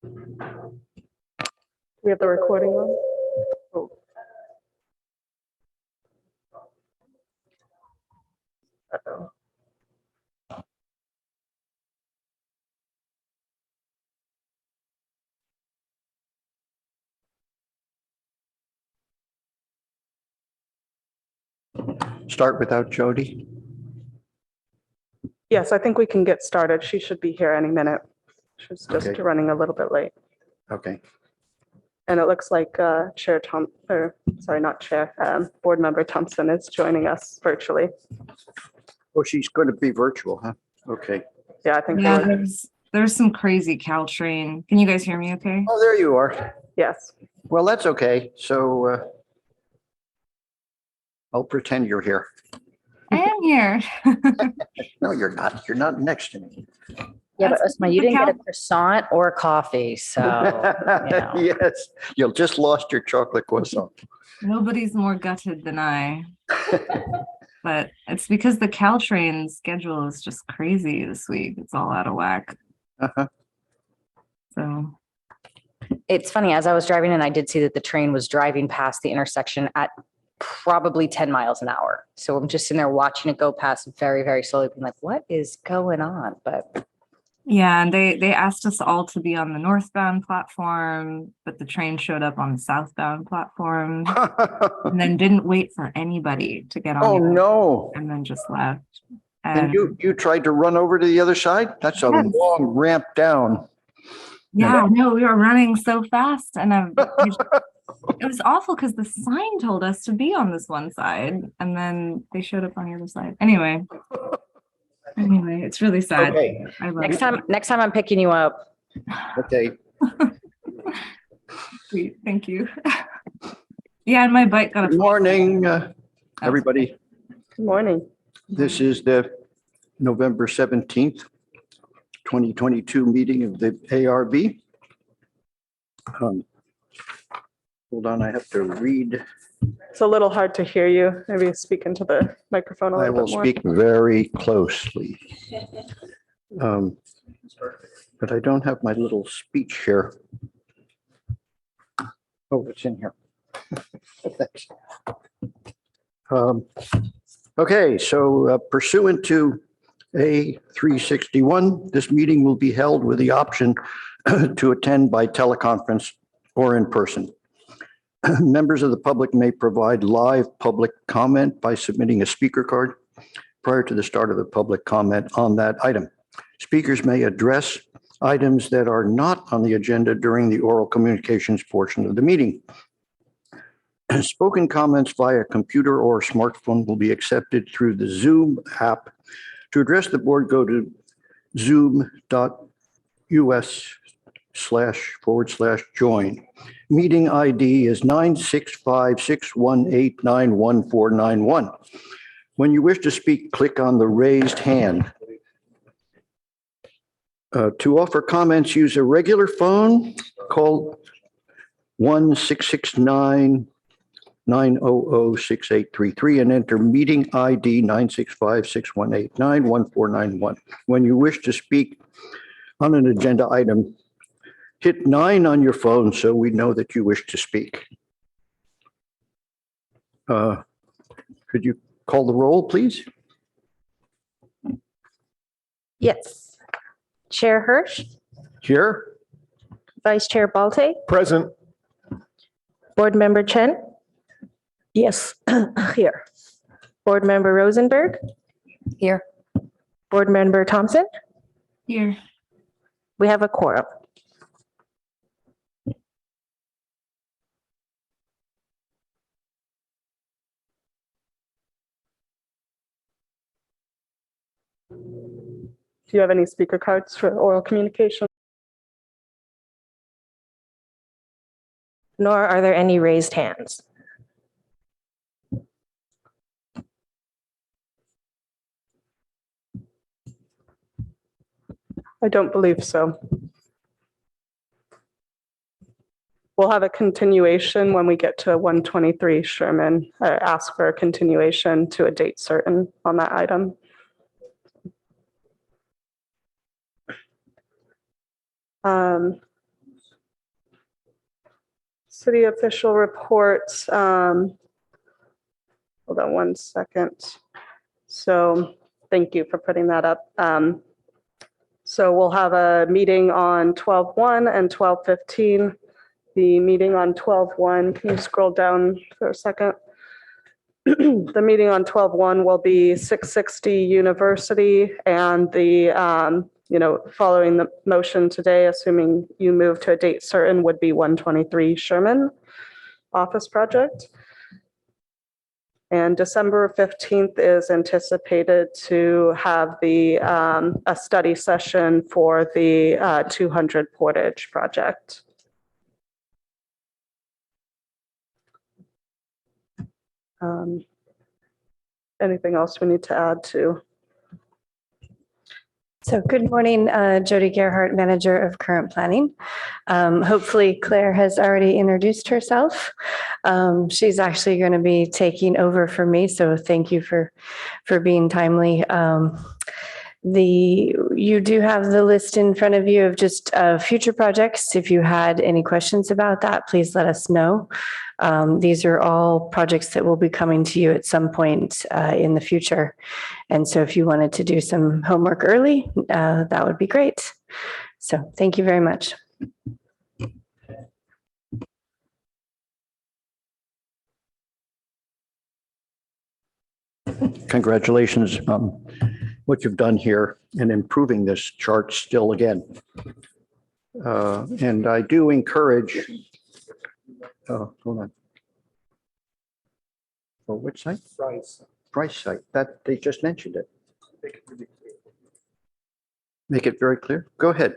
We have the recording on. Oh. Uh-oh. Start without Jody. Yes, I think we can get started. She should be here any minute. She's just Okay. running a little bit late. Okay. And it looks like Board Member Thompson is joining us virtually. Oh, she's going to be virtual, huh? Okay. Yeah, I think Yeah, we're, there's some crazy Caltrain. Can you guys hear me okay? Oh, there you are. yes. Well, that's okay. So I'll pretend you're here. I am here. No, you're not. You're not next to me. Yeah, but That's Usma, you the didn't get a cal- croissant or a coffee, so, you know. Yes, you just lost your chocolate croissant. Nobody's more gutted than I. But it's because the Caltrain schedule is just crazy this week. It's all out of whack. Uh-huh. So It's funny, as I was driving in, I did see that the train was driving past the intersection at probably 10 miles an hour. So I'm just sitting there watching it go past very, very slowly, being like, what is going on? But yeah, and they asked us all to be on the northbound platform, but the train showed up on the southbound platform and then didn't wait for anybody to get on. Oh, the- no. And then just left. And you tried to run over to the other side? That's a Yes. long ramp down. Yeah, no, we were running so fast and it was awful because the sign told us to be on this one side and then they showed up on the other side. Anyway, it's really sad. Okay. I love next time I'm picking you up. Okay. Sweet, thank you. Yeah, and my bike got Good a morning, everybody. Good morning. This is the November 17th, 2022 meeting of the ARB. Hold on, I have to read. It's a little hard to hear you. Maybe speak into the microphone a I little will bit more. speak very closely. But I don't have my little speech here. Oh, it's in here. Thanks. Okay, so pursuant to A361, this meeting will be held with the option to attend by teleconference or in person. Members of the public may provide live public comment by submitting a speaker card prior to the start of the public comment on that item. Speakers may address items that are not on the agenda during the oral communications portion of the meeting. Spoken comments via computer or smartphone will be accepted through the Zoom app. To address the board, go to zoom.us//join. Meeting ID is 965-618-9141. When you wish to speak, click on the raised hand. To offer comments, use a regular phone, call 1-669-900-6833 and enter meeting ID 965-618-9141. When you wish to speak on an agenda item, hit 9 on your phone so we know that you wish to speak. Could you call the roll, please? Yes. Chair Hirsch, Here. Vice Chair Balte, Present. Board Member Chen. Yes, here. Board Member Rosenberg, Here, Board Member Thompson. Here. We have a quorum. Do you have any speaker cards for oral communication? Nor are there any raised hands. I don't believe so. We'll have a continuation when we get to 123 Sherman, ask for a continuation to a date certain on that item. City official reports. Hold on one second. So thank you for putting that up. So we'll have a meeting on 12/1 and 12/15. The meeting on 12/1, can you scroll down for a second? The meeting on 12/1 will be 660 University, and the, following the motion today, assuming you move to a date certain, would be 123 Sherman office project. And December 15th is anticipated to have a study session for the 200 Portage project. Anything else we need to add to? So good morning, Jody Gerhart, Manager of Current Planning. Hopefully Claire has already introduced herself. She's actually going to be taking over for me, so thank you for being timely. You do have the list in front of you of just future projects. If you had any questions about that, please let us know. These are all projects that will be coming to you at some point in the future. And so if you wanted to do some homework early, that would be great. So thank you very much. Congratulations on what you've done here in improving this chart still again. And I do encourage, hold on. Oh, which site? Price site. That they just mentioned it. Make it very clear. Go ahead.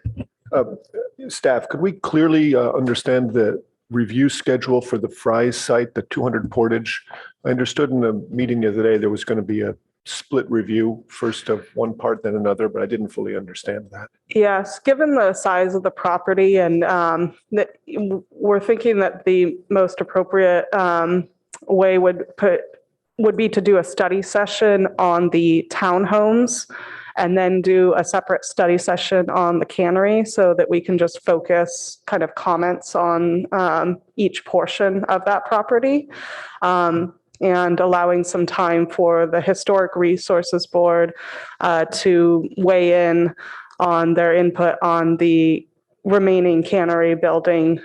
Staff, could we clearly understand the review schedule for the Fry's site, the 200 Portage? I understood in the meeting the other day there was going to be a split review, first of one part, then another, but I didn't fully understand that. Yes, given the size of the property and we're thinking that the most appropriate way would be to do a study session on the townhomes and then do a separate study session on the cannery so that we can just focus kind of comments on each portion of that property. And allowing some time for the Historic Resources Board to weigh in on their input on the remaining cannery building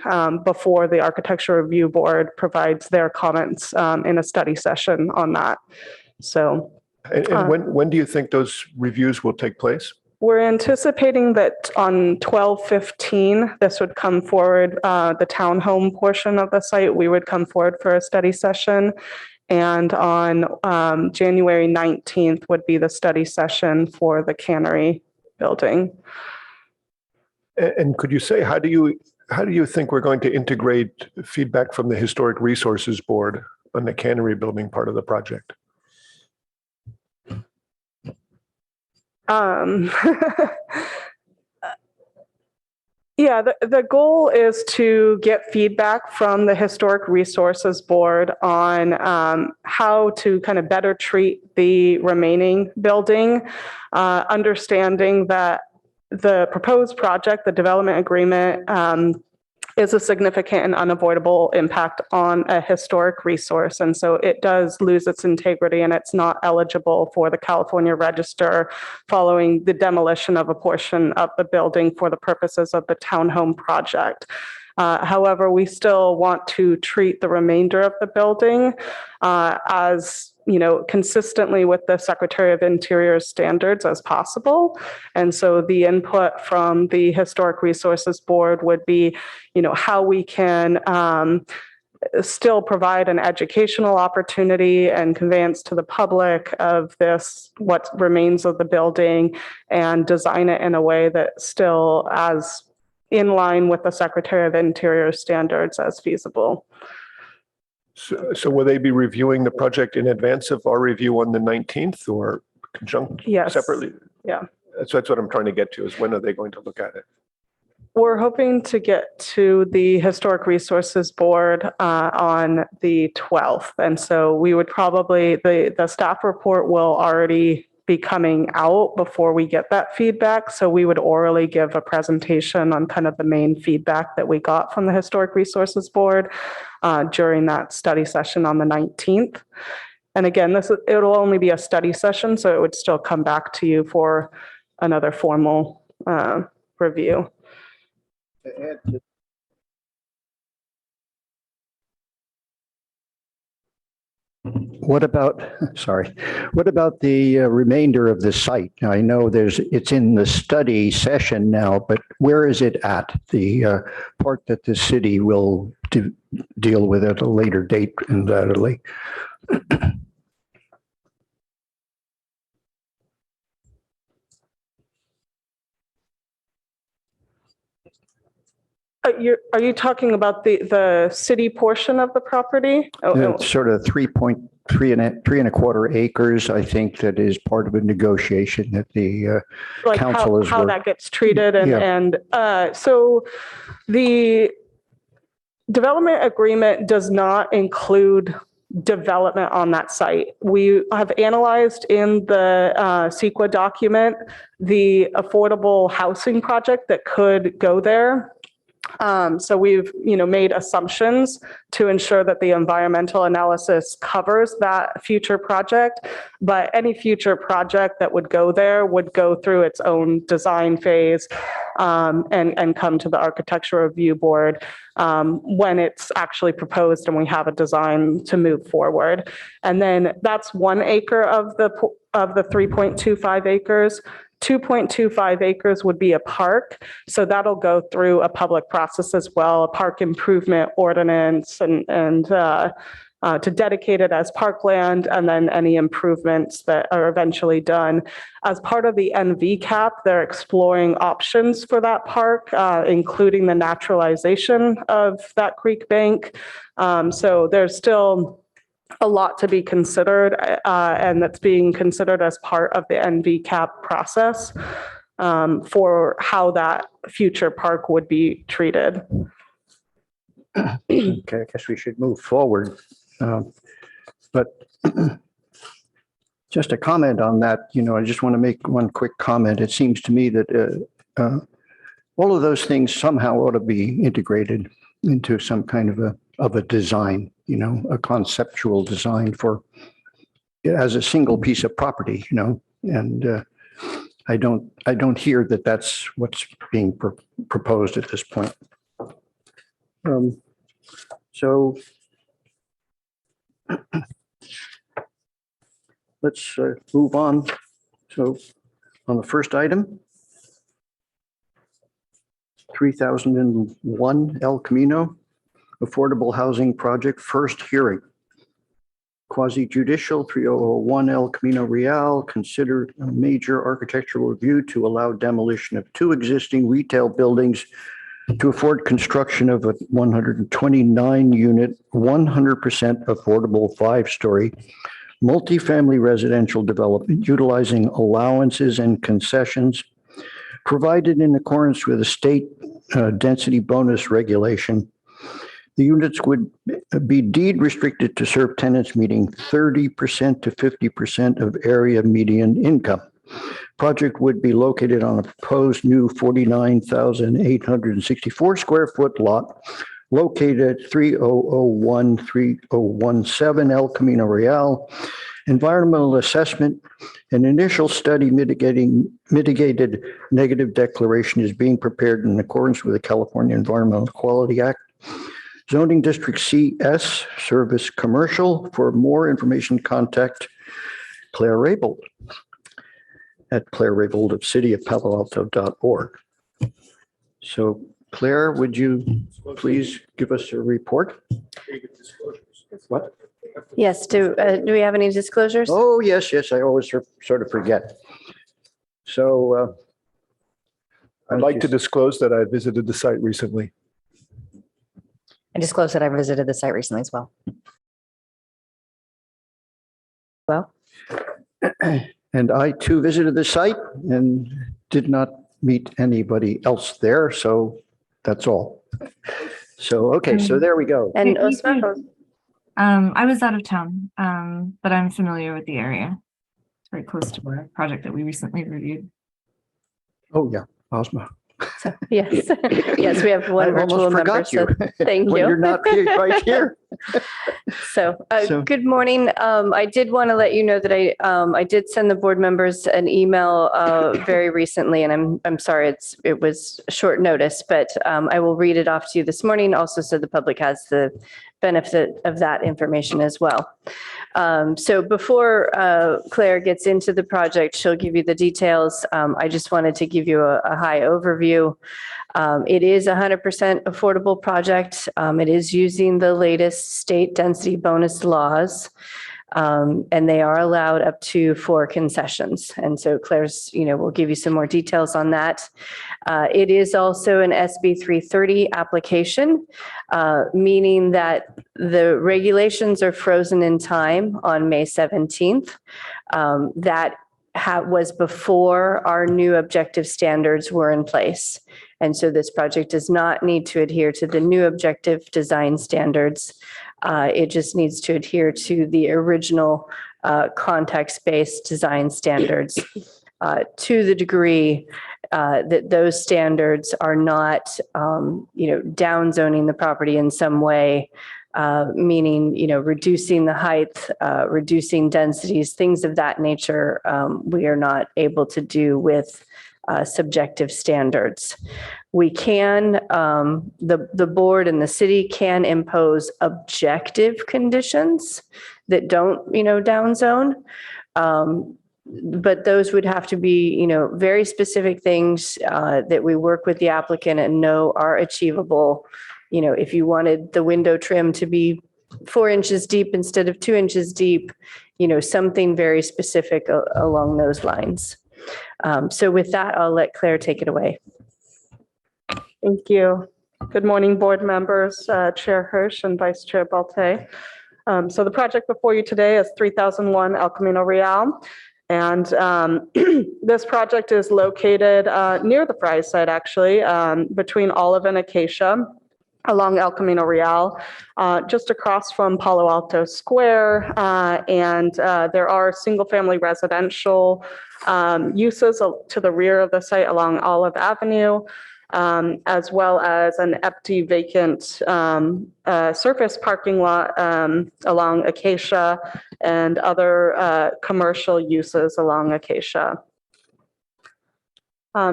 before the Architecture Review Board provides their comments in a study session on that. So. And when do you think those reviews will take place? We're anticipating that on 12/15, this would come forward, the townhome portion of the site, we would come forward for a study session. And on January 19th would be the study session for the cannery building. And could you say, how do you think we're going to integrate feedback from the Historic Resources Board on the cannery building part of the project? Yeah, the goal is to get feedback from the Historic Resources Board on how to kind of better treat the remaining building, understanding that the proposed project, the development agreement, is a significant and unavoidable impact on a historic resource. And so it does lose its integrity and it's not eligible for the California Register following the demolition of a portion of the building for the purposes of the townhome project. However, we still want to treat the remainder of the building as consistently with the Secretary of Interior's standards as possible. And so the input from the Historic Resources Board would be, how we can still provide an educational opportunity and conveyance to the public of what remains of the building, and design it in a way that still as in line with the Secretary of Interior standards as feasible. So will they be reviewing the project in advance of our review on the 19th or conjunct separately? Yeah. So that's what I'm trying to get to, is when are they going to look at it? We're hoping to get to the Historic Resources Board on the 12th. And so we would probably, the staff report will already be coming out before we get that feedback. So we would orally give a presentation on kind of the main feedback that we got from the Historic Resources Board during that study session on the 19th. And again, it'll only be a study session, so it would still come back to you for another formal review. What about, sorry, what about the remainder of the site? I know it's in the study session now, but where is it at? The part that the city will deal with at a later date, undoubtedly. Are you talking about the city portion of the property? It's sort of 3.25 acres, I think, that is part of a negotiation that the like council is how that gets treated, and so the development agreement does not include development on that site. We have analyzed in the CEQA document the affordable housing project that could go there. So we've, made assumptions to ensure that the environmental analysis covers that future project, but any future project that would go there would go through its own design phase and come to the architecture review board when it's actually proposed and we have a design to move forward. And then that's 1 acre of the 3.25 acres. 2.25 acres would be a park. So that'll go through a public process as well, a park improvement ordinance and to dedicate it as parkland, and then any improvements that are eventually done. As part of the NVCAP, they're exploring options for that park, including the naturalization of that creek bank. So there's still a lot to be considered, and that's being considered as part of the NVCAP process for how that future park would be treated. Okay, I guess we should move forward. But just a comment on that, I just want to make one quick comment. It seems to me that all of those things somehow ought to be integrated into some kind of a design, a conceptual design as a single piece of property, and I don't hear that that's what's being proposed at this point. So let's move on. So on the first item, 3001 El Camino Affordable Housing Project, first hearing. Quasi judicial 3001 El Camino Real, consider a major architectural review to allow demolition of 2 existing retail buildings to afford construction of a 129 unit, 100% affordable 5-story multifamily residential development utilizing allowances and concessions provided in accordance with the state density bonus regulation. The units would be deed restricted to serve tenants meeting 30% to 50% of area median income. Project would be located on a proposed new 49,864 square foot lot located at 3001, 3017 El Camino Real. Environmental assessment and initial study mitigated negative declaration is being prepared in accordance with the California Environmental Quality Act. Zoning District CS, Service Commercial. For more information, contact Claire Raybould at Claire Raybould of cityofpaloalto.org. So Claire, would you please give us a report? What? Yes, do we have any disclosures? Oh, yes, I always sort of forget. So I'd like to disclose that I visited the site recently. I disclosed that I visited the site recently as well. And I too visited the site and did not meet anybody else there. So that's all. So, okay, so there we go. And Me Osma? too. I was out of town, but I'm familiar with the area. very close to a project that we recently reviewed. Oh, yeah, Ozma. Yes, yes, we have one I almost virtual member, forgot so you. thank When you. you're not here, right here. So, So- good morning. I did want to let you know that I did send the board members an email very recently, and I'm sorry it was short notice, but I will read it off to you this morning, also so the public has the benefit of that information as well. So before Claire gets into the project, she'll give you the details. I just wanted to give you a high overview. It is a 100% affordable project. It is using the latest state density bonus laws. And they are allowed up to 4 concessions. And so Claire's, will give you some more details on that. It is also an SB 330 application, meaning that the regulations are frozen in time on May 17th. That was before our new objective standards were in place. And so this project does not need to adhere to the new objective design standards. It just needs to adhere to the original context-based design standards to the degree that those standards are not, downzoning the property in some way, meaning, reducing the height, reducing densities, things of that nature. We are not able to do with subjective standards. We can, the board and the city can impose objective conditions that don't, downzone. But those would have to be, very specific things that we work with the applicant and know are achievable. If you wanted the window trim to be 4 inches deep instead of 2 inches deep, something very specific along those lines. So with that, I'll let Claire take it away. Thank you. Good morning, board members, Chair Hirsch and Vice Chair Balte. So the project before you today is 3001 El Camino Real. And this project is located near the Fry's site, actually, between Olive and Acacia along El Camino Real, just across from Palo Alto Square. And there are single-family residential uses to the rear of the site along Olive Avenue, as well as an empty vacant surface parking lot along Acacia and other commercial uses along Acacia.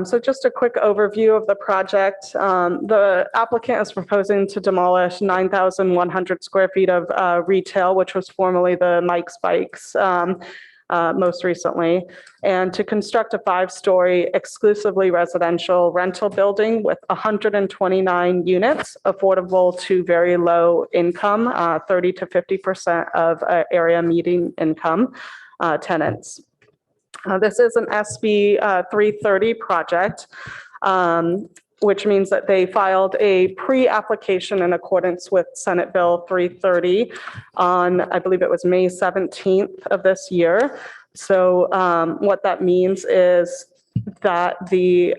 So just a quick overview of the project. The applicant is proposing to demolish 9,100 square feet of retail, which was formerly the Mike's Bikes most recently, and to construct a 5-story exclusively residential rental building with 129 units, affordable to very low income, 30 to 50% of area median income tenants. This is an SB 330 project, which means that they filed a pre-application in accordance with Senate Bill 330 on, I believe it was May 17th of this year. So what that means is that the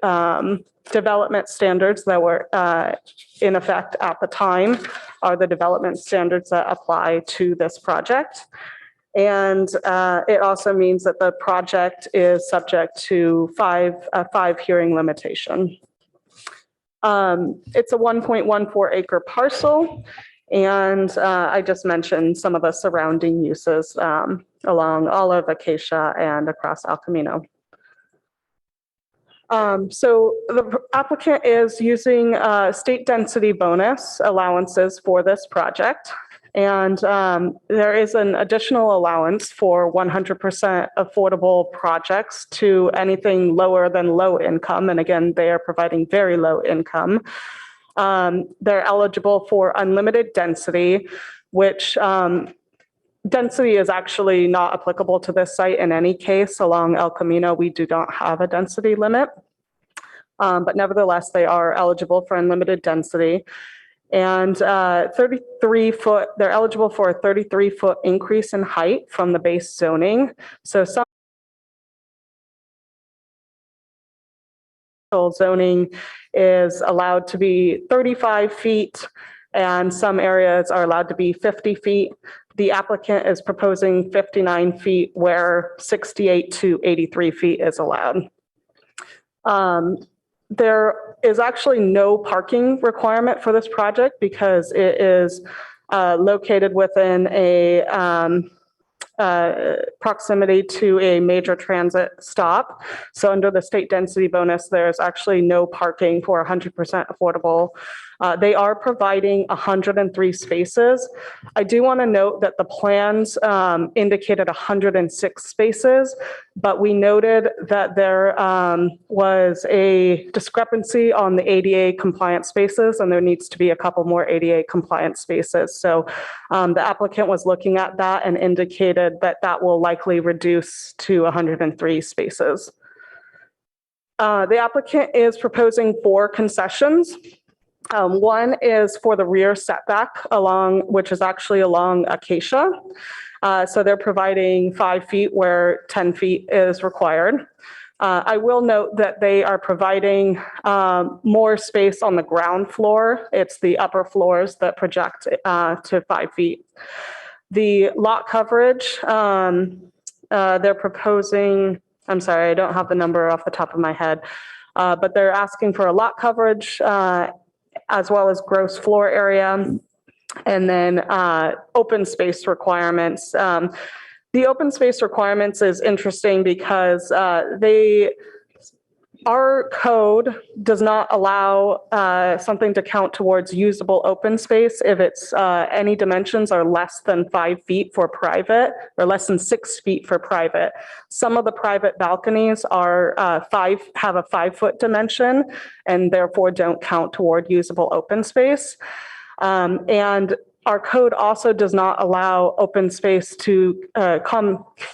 development standards that were in effect at the time are the development standards that apply to this project. And it also means that the project is subject to a 5 hearing limitation. It's a 1.14 acre parcel. And I just mentioned some of the surrounding uses along Olive, Acacia, and across El Camino. So the applicant is using state density bonus allowances for this project. And there is an additional allowance for 100% affordable projects to anything lower than low income. And again, they are providing very low income. They're eligible for unlimited density, which density is actually not applicable to this site in any case. Along El Camino, we do not have a density limit. But nevertheless, they are eligible for unlimited density. And 33-foot, they're eligible for a 33-foot increase in height from the base zoning. So some zoning is allowed to be 35 feet, and some areas are allowed to be 50 feet. The applicant is proposing 59 feet where 68 to 83 feet is allowed. There is actually no parking requirement for this project because it is located within a proximity to a major transit stop. So under the state density bonus, there's actually no parking for 100% affordable. They are providing 103 spaces. I do want to note that the plans indicated 106 spaces, but we noted that there was a discrepancy on the ADA compliant spaces, and there needs to be a couple more ADA compliant spaces. So the applicant was looking at that and indicated that that will likely reduce to 103 spaces. The applicant is proposing 4 concessions. One is for the rear setback which is actually along Acacia. So they're providing 5 feet where 10 feet is required. I will note that they are providing more space on the ground floor. It's the upper floors that project to 5 feet. The lot coverage, they're proposing, I'm sorry, I don't have the number off the top of my head, but they're asking for a lot coverage as well as gross floor area, and then open space requirements. The open space requirements is interesting because our code does not allow something to count towards usable open space if it's any dimensions are less than 5 feet for private or less than 6 feet for private. Some of the private balconies are have a 5-foot dimension and therefore don't count toward usable open space. And our code also does not allow open space to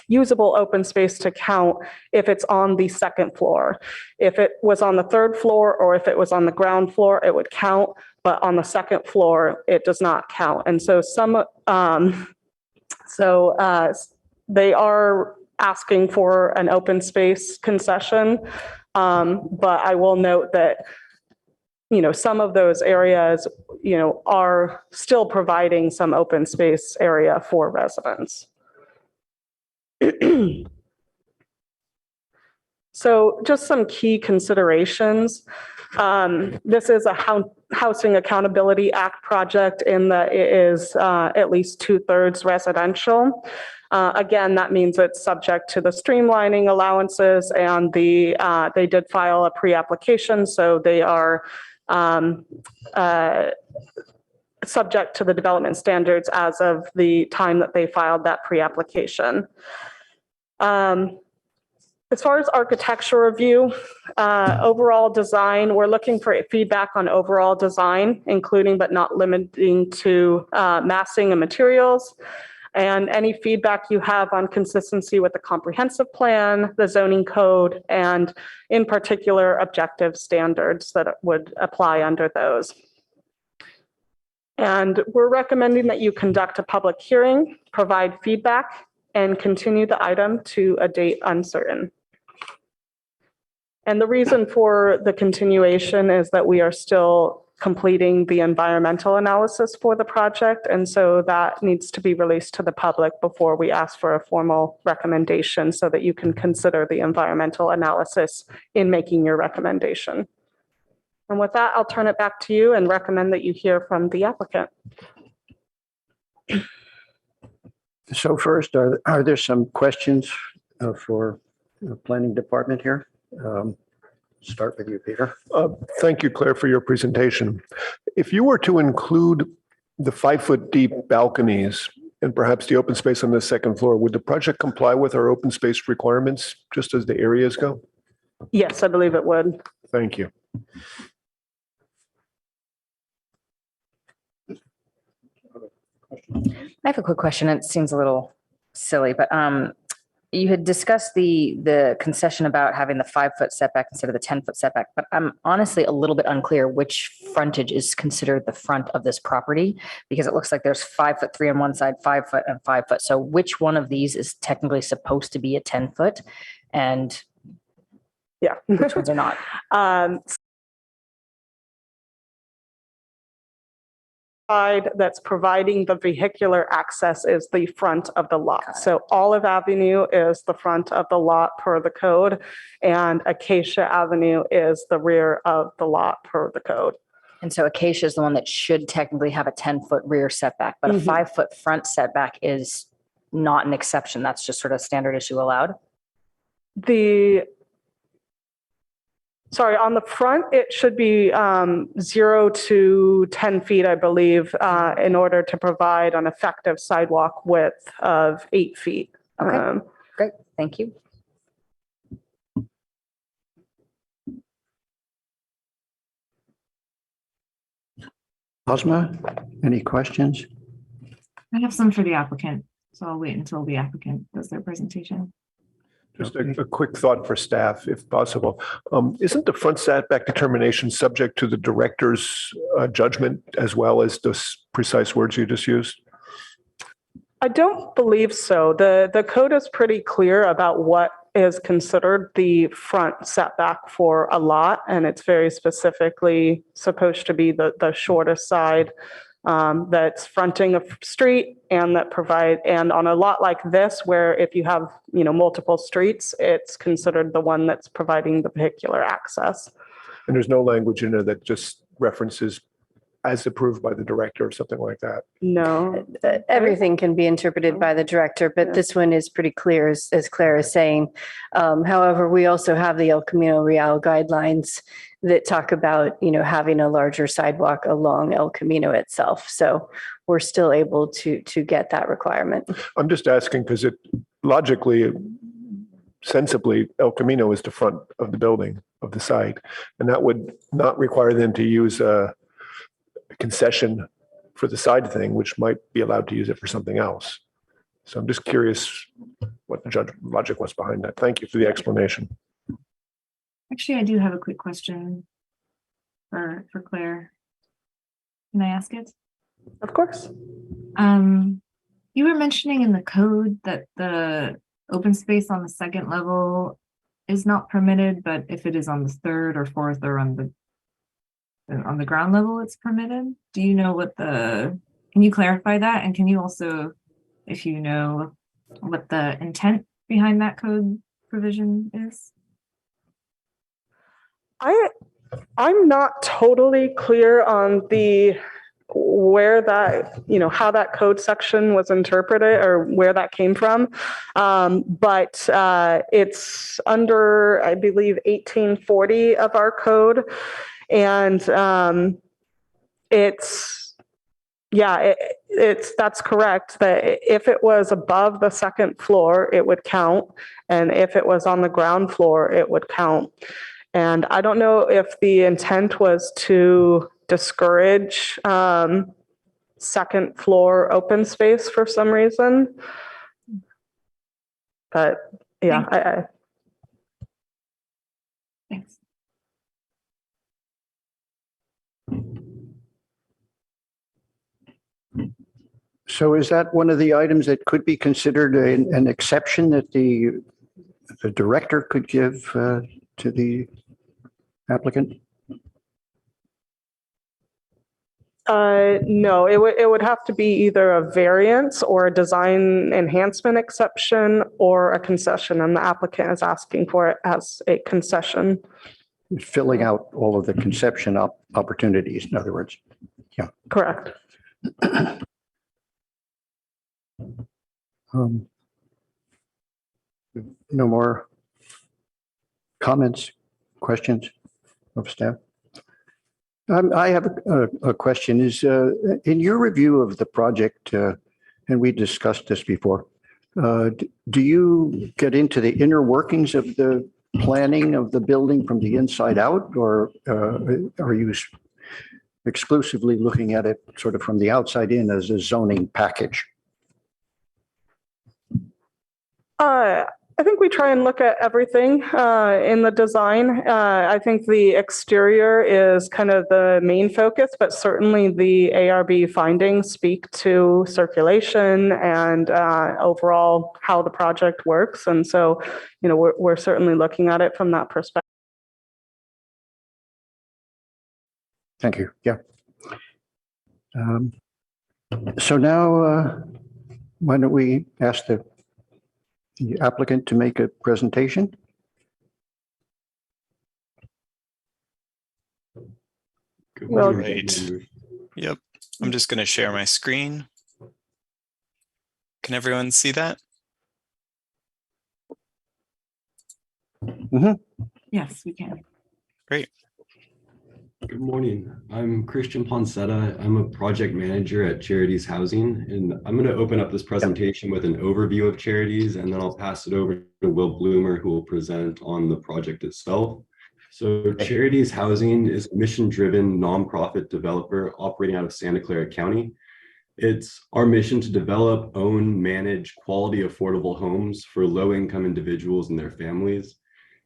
usable open space to count if it's on the second floor. If it was on the 3rd floor or if it was on the ground floor, it would count, but on the 2nd floor, it does not count. And so they are asking for an open space concession, but I will note that some of those areas, are still providing some open space area for residents. So just some key considerations. This is a Housing Accountability Act project in that it is at least 2/3 residential. Again, that means it's subject to the streamlining allowances, and they did file a pre-application, so they are subject to the development standards as of the time that they filed that pre-application. As far as architecture review, overall design, we're looking for feedback on overall design, including but not limiting to massing and materials, and any feedback you have on consistency with the comprehensive plan, the zoning code, and in particular, objective standards that would apply under those. And we're recommending that you conduct a public hearing, provide feedback, and continue the item to a date uncertain. And the reason for the continuation is that we are still completing the environmental analysis for the project. And so that needs to be released to the public before we ask for a formal recommendation so that you can consider the environmental analysis in making your recommendation. And with that, I'll turn it back to you and recommend that you hear from the applicant. So first, are there some questions for the planning department here? Start with you, Peter. Thank you, Claire, for your presentation. If you were to include the 5-foot deep balconies and perhaps the open space on the 2nd floor, would the project comply with our open space requirements just as the areas go? Yes, I believe it would. Thank you. I have a quick question. It seems a little silly, but you had discussed the concession about having the 5-foot setback instead of the 10-foot setback, but I'm honestly a little bit unclear which frontage is considered the front of this property, because it looks like there's 5'3" on one side, 5 foot and 5 foot. So which one of these is technically supposed to be a 10-foot and which ones are not? side that's providing the vehicular access is the front of the lot. So Olive Avenue is the front of the lot per the code, and Acacia Avenue is the rear of the lot per the code. And so Acacia is the one that should technically have a 10-foot rear setback, but a Mhm. 5-foot front setback is not an exception. That's just sort of standard issue allowed. Sorry, on the front, it should be 0 to 10 feet, I believe, in order to provide an effective sidewalk width of 8 feet. Okay. Great, thank you. Ozma, any questions? I have some for the applicant, so I'll wait until the applicant does their presentation. Just a quick thought for staff, if possible. Isn't the front setback determination subject to the director's judgment as well as the precise words you just used? I don't believe so. The code is pretty clear about what is considered the front setback for a lot, and it's very specifically supposed to be the shortest side that's fronting a street and and on a lot like this, where if you have, multiple streets, it's considered the one that's providing the vehicular access. And there's no language in there that just references as approved by the director or something like that? No. Everything can be interpreted by the director, but this one is pretty clear, as Claire is saying. However, we also have the El Camino Real guidelines that talk about, having a larger sidewalk along El Camino itself. So we're still able to get that requirement. I'm just asking because it logically, sensibly, El Camino is the front of the building, of the site, and that would not require them to use a concession for the side thing, which might be allowed to use it for something else. So I'm just curious what the logic was behind that. Thank you for the explanation. Actually, I do have a quick question for Claire. Can I ask it? Of course. You were mentioning in the code that the open space on the second level is not permitted, but if it is on the third or fourth or on the ground level, it's permitted. Do you know can you clarify that? And can you also, if you know what the intent behind that code provision is? I'm not totally clear on where that, how that code section was interpreted or where that came from. But it's under, I believe, 1840 of our code. And that's correct, that if it was above the second floor, it would count. And if it was on the ground floor, it would count. And I don't know if the intent was to discourage second floor open space for some reason. But yeah, Thanks. So is that one of the items that could be considered an exception that the director could give to the applicant? No, it would have to be either a variance or a design enhancement exception or a concession, and the applicant is asking for it as a concession. Filling out all of the conception opportunities, in other words. Yeah. Correct. No more comments, questions of staff? I have a question. Is in your review of the project, and we discussed this before, do you get into the inner workings of the planning of the building from the inside out, or are you exclusively looking at it sort of from the outside in as a zoning package? I think we try and look at everything in the design. I think the exterior is kind of the main focus, but certainly the ARB findings speak to circulation and overall how the project works. And so, we're certainly looking at it from that perspective. Thank you. Yeah. Um, So now, why don't we ask the applicant to make a presentation? Good Well, morning. Right. Yep. I'm just going to share my screen. Can everyone see that? Yes, we can. Great. Good morning. I'm Christian Poncetta. I'm a project manager at Charities Housing, and I'm going to open up this presentation with an overview of Charities, and then I'll pass it over to Will Bloomer, who will present on the project itself. So Charities Housing is a mission-driven nonprofit developer operating out of Santa Clara County. It's our mission to develop, own, manage quality, affordable homes for low-income individuals and their families.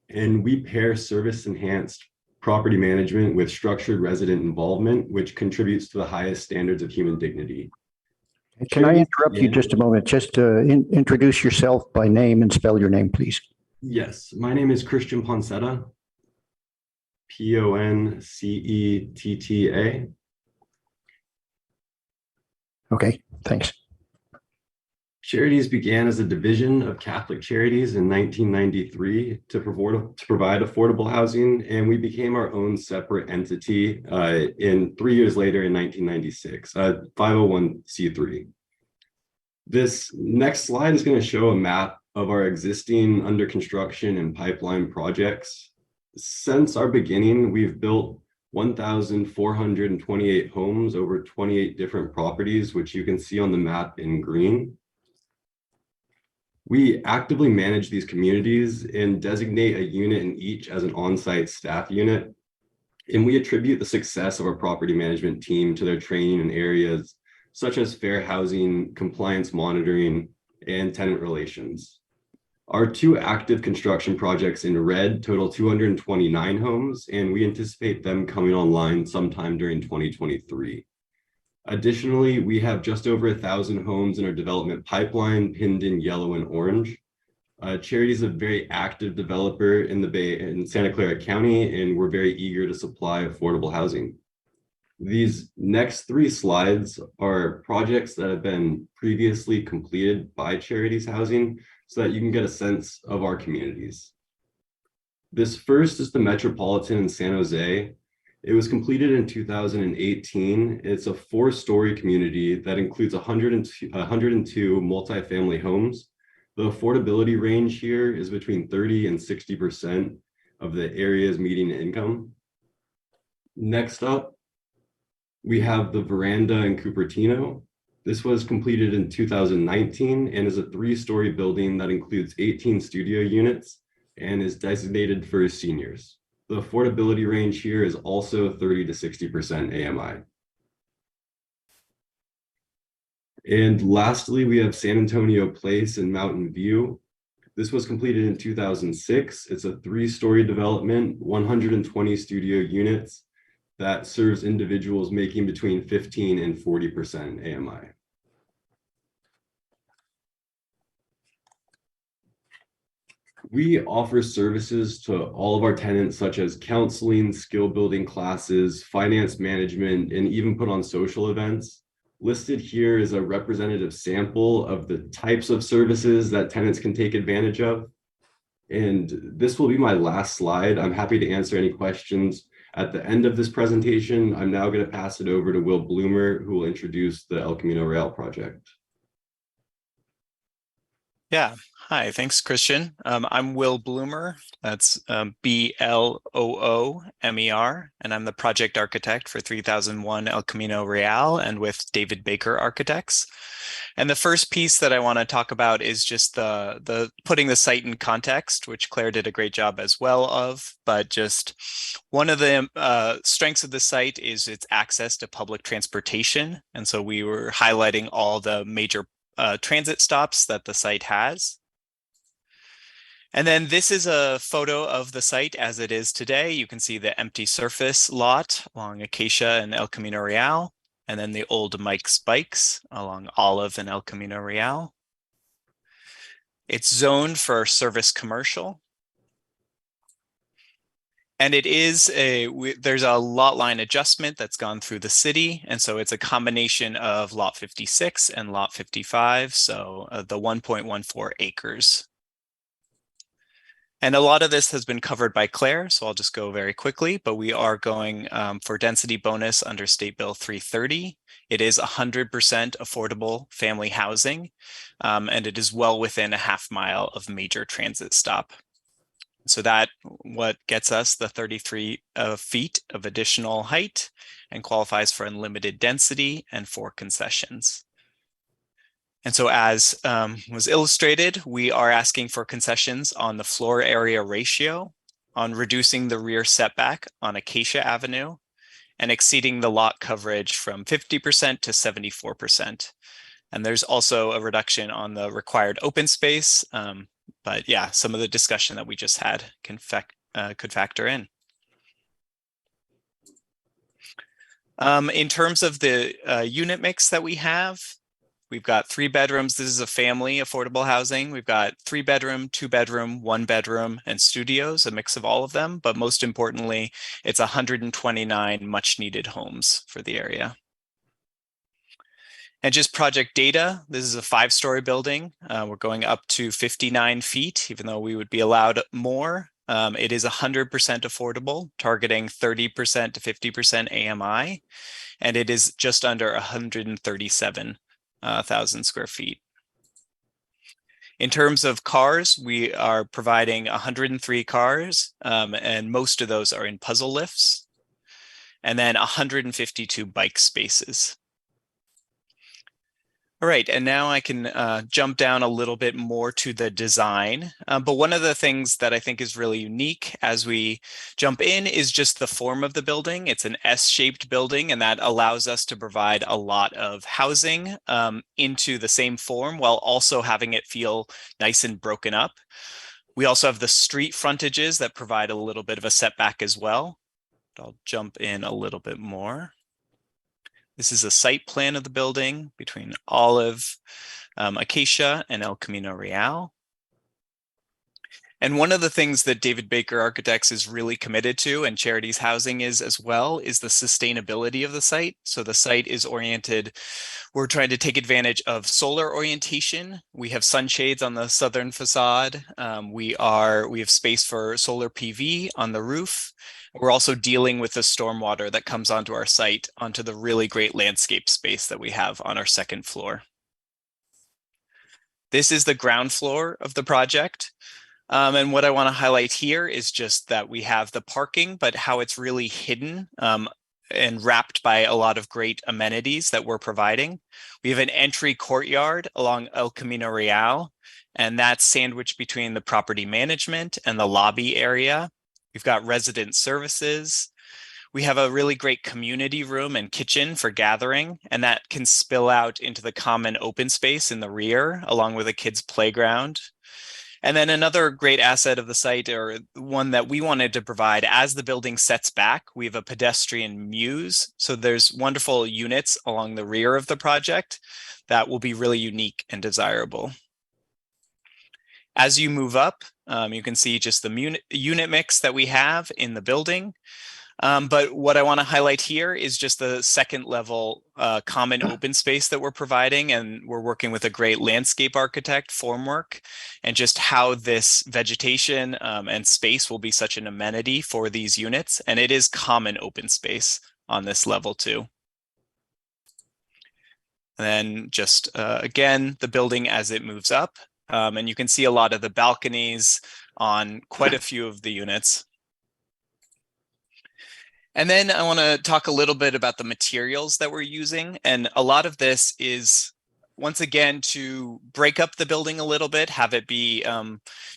And we pair service-enhanced property management with structured resident involvement, which contributes to the highest standards of human dignity. Can I interrupt you just a moment? Just introduce yourself by name and spell your name, please. Yes, my name is Christian Poncetta, Poncetta. Okay, thanks. Charities began as a division of Catholic Charities in 1993 to provide affordable housing, and we became our own separate entity 3 years later in 1996, 501c3. This next slide is going to show a map of our existing under construction and pipeline projects. Since our beginning, we've built 1,428 homes over 28 different properties, which you can see on the map in green. We actively manage these communities and designate a unit in each as an on-site staff unit. And we attribute the success of our property management team to their training in areas such as fair housing, compliance monitoring, and tenant relations. Our 2 active construction projects in red total 229 homes, and we anticipate them coming online sometime during 2023. Additionally, we have just over 1,000 homes in our development pipeline pinned in yellow and orange. Charities is a very active developer in the Bay in Santa Clara County, and we're very eager to supply affordable housing. These next 3 slides are projects that have been previously completed by Charities Housing so that you can get a sense of our communities. This first is the Metropolitan in San Jose. It was completed in 2018. It's a 4-story community that includes 102 multifamily homes. The affordability range here is between 30 and 60% of the area's median income. Next up, we have the Veranda in Cupertino. This was completed in 2019 and is a 3-story building that includes 18 studio units and is designated for seniors. The affordability range here is also 30 to 60% AMI. And lastly, we have San Antonio Place in Mountain View. This was completed in 2006. It's a 3-story development, 120 studio units that serves individuals making between 15 and 40% AMI. We offer services to all of our tenants, such as counseling, skill building classes, finance management, and even put on social events. Listed here is a representative sample of the types of services that tenants can take advantage of. And this will be my last slide. I'm happy to answer any questions at the end of this presentation. I'm now going to pass it over to Will Bloomer, who will introduce the El Camino Real project. Yeah. Hi, thanks, Christian. I'm Will Bloomer. That's Bloomer, and I'm the project architect for 3001 El Camino Real and with David Baker Architects. And the first piece that I want to talk about is just the putting the site in context, which Claire did a great job as well of. But just one of the strengths of the site is its access to public transportation. And so we were highlighting all the major transit stops that the site has. And then this is a photo of the site as it is today. You can see the empty surface lot along Acacia and El Camino Real, and then the old Mike's Bikes along Olive and El Camino Real. It's zoned for service commercial. And it is there's a lot line adjustment that's gone through the city. And so it's a combination of lot 56 and lot 55. So the 1.14 acres. And a lot of this has been covered by Claire, so I'll just go very quickly, but we are going for density bonus under State Bill 330. It is 100% affordable family housing, and it is well within a half-mile of major transit stop. So that what gets us the 33 feet of additional height and qualifies for unlimited density and 4 concessions. And so as was illustrated, we are asking for concessions on the floor area ratio, on reducing the rear setback on Acacia Avenue, and exceeding the lot coverage from 50% to 74%. And there's also a reduction on the required open space. But yeah, some of the discussion that we just had could factor in. In terms of the unit mix that we have, we've got 3 bedrooms. This is a family affordable housing. We've got 3 bedroom, 2 bedroom, 1 bedroom, and studios, a mix of all of them. But most importantly, it's 129 much needed homes for the area. And just project data, this is a 5-story building. We're going up to 59 feet, even though we would be allowed more. It is 100% affordable, targeting 30% to 50% AMI, and it is just under 137,000 square feet. In terms of cars, we are providing 103 cars, and most of those are in puzzle lifts, and then 152 bike spaces. All right, and now I can jump down a little bit more to the design. But one of the things that I think is really unique as we jump in is just the form of the building. It's an S-shaped building, and that allows us to provide a lot of housing into the same form while also having it feel nice and broken up. We also have the street frontages that provide a little bit of a setback as well. I'll jump in a little bit more. This is a site plan of the building between Olive, Acacia, and El Camino Real. And one of the things that David Baker Architects is really committed to, and Charities Housing is as well, is the sustainability of the site. So the site is oriented, we're trying to take advantage of solar orientation. We have sunshades on the southern facade. We have space for solar PV on the roof. We're also dealing with the stormwater that comes onto our site, onto the really great landscape space that we have on our second floor. This is the ground floor of the project. And what I want to highlight here is just that we have the parking, but how it's really hidden and wrapped by a lot of great amenities that we're providing. We have an entry courtyard along El Camino Real, and that's sandwiched between the property management and the lobby area. We've got resident services. We have a really great community room and kitchen for gathering, and that can spill out into the common open space in the rear, along with a kids' playground. And then another great asset of the site, or one that we wanted to provide as the building sets back, we have a pedestrian muse. So there's wonderful units along the rear of the project that will be really unique and desirable. As you move up, you can see just the unit mix that we have in the building. But what I want to highlight here is just the second level common open space that we're providing. And we're working with a great landscape architect, Formwork, and just how this vegetation and space will be such an amenity for these units. And it is common open space on this level too. And then just again, the building as it moves up. And you can see a lot of the balconies on quite a few of the units. And then I want to talk a little bit about the materials that we're using. And a lot of this is, once again, to break up the building a little bit, have it be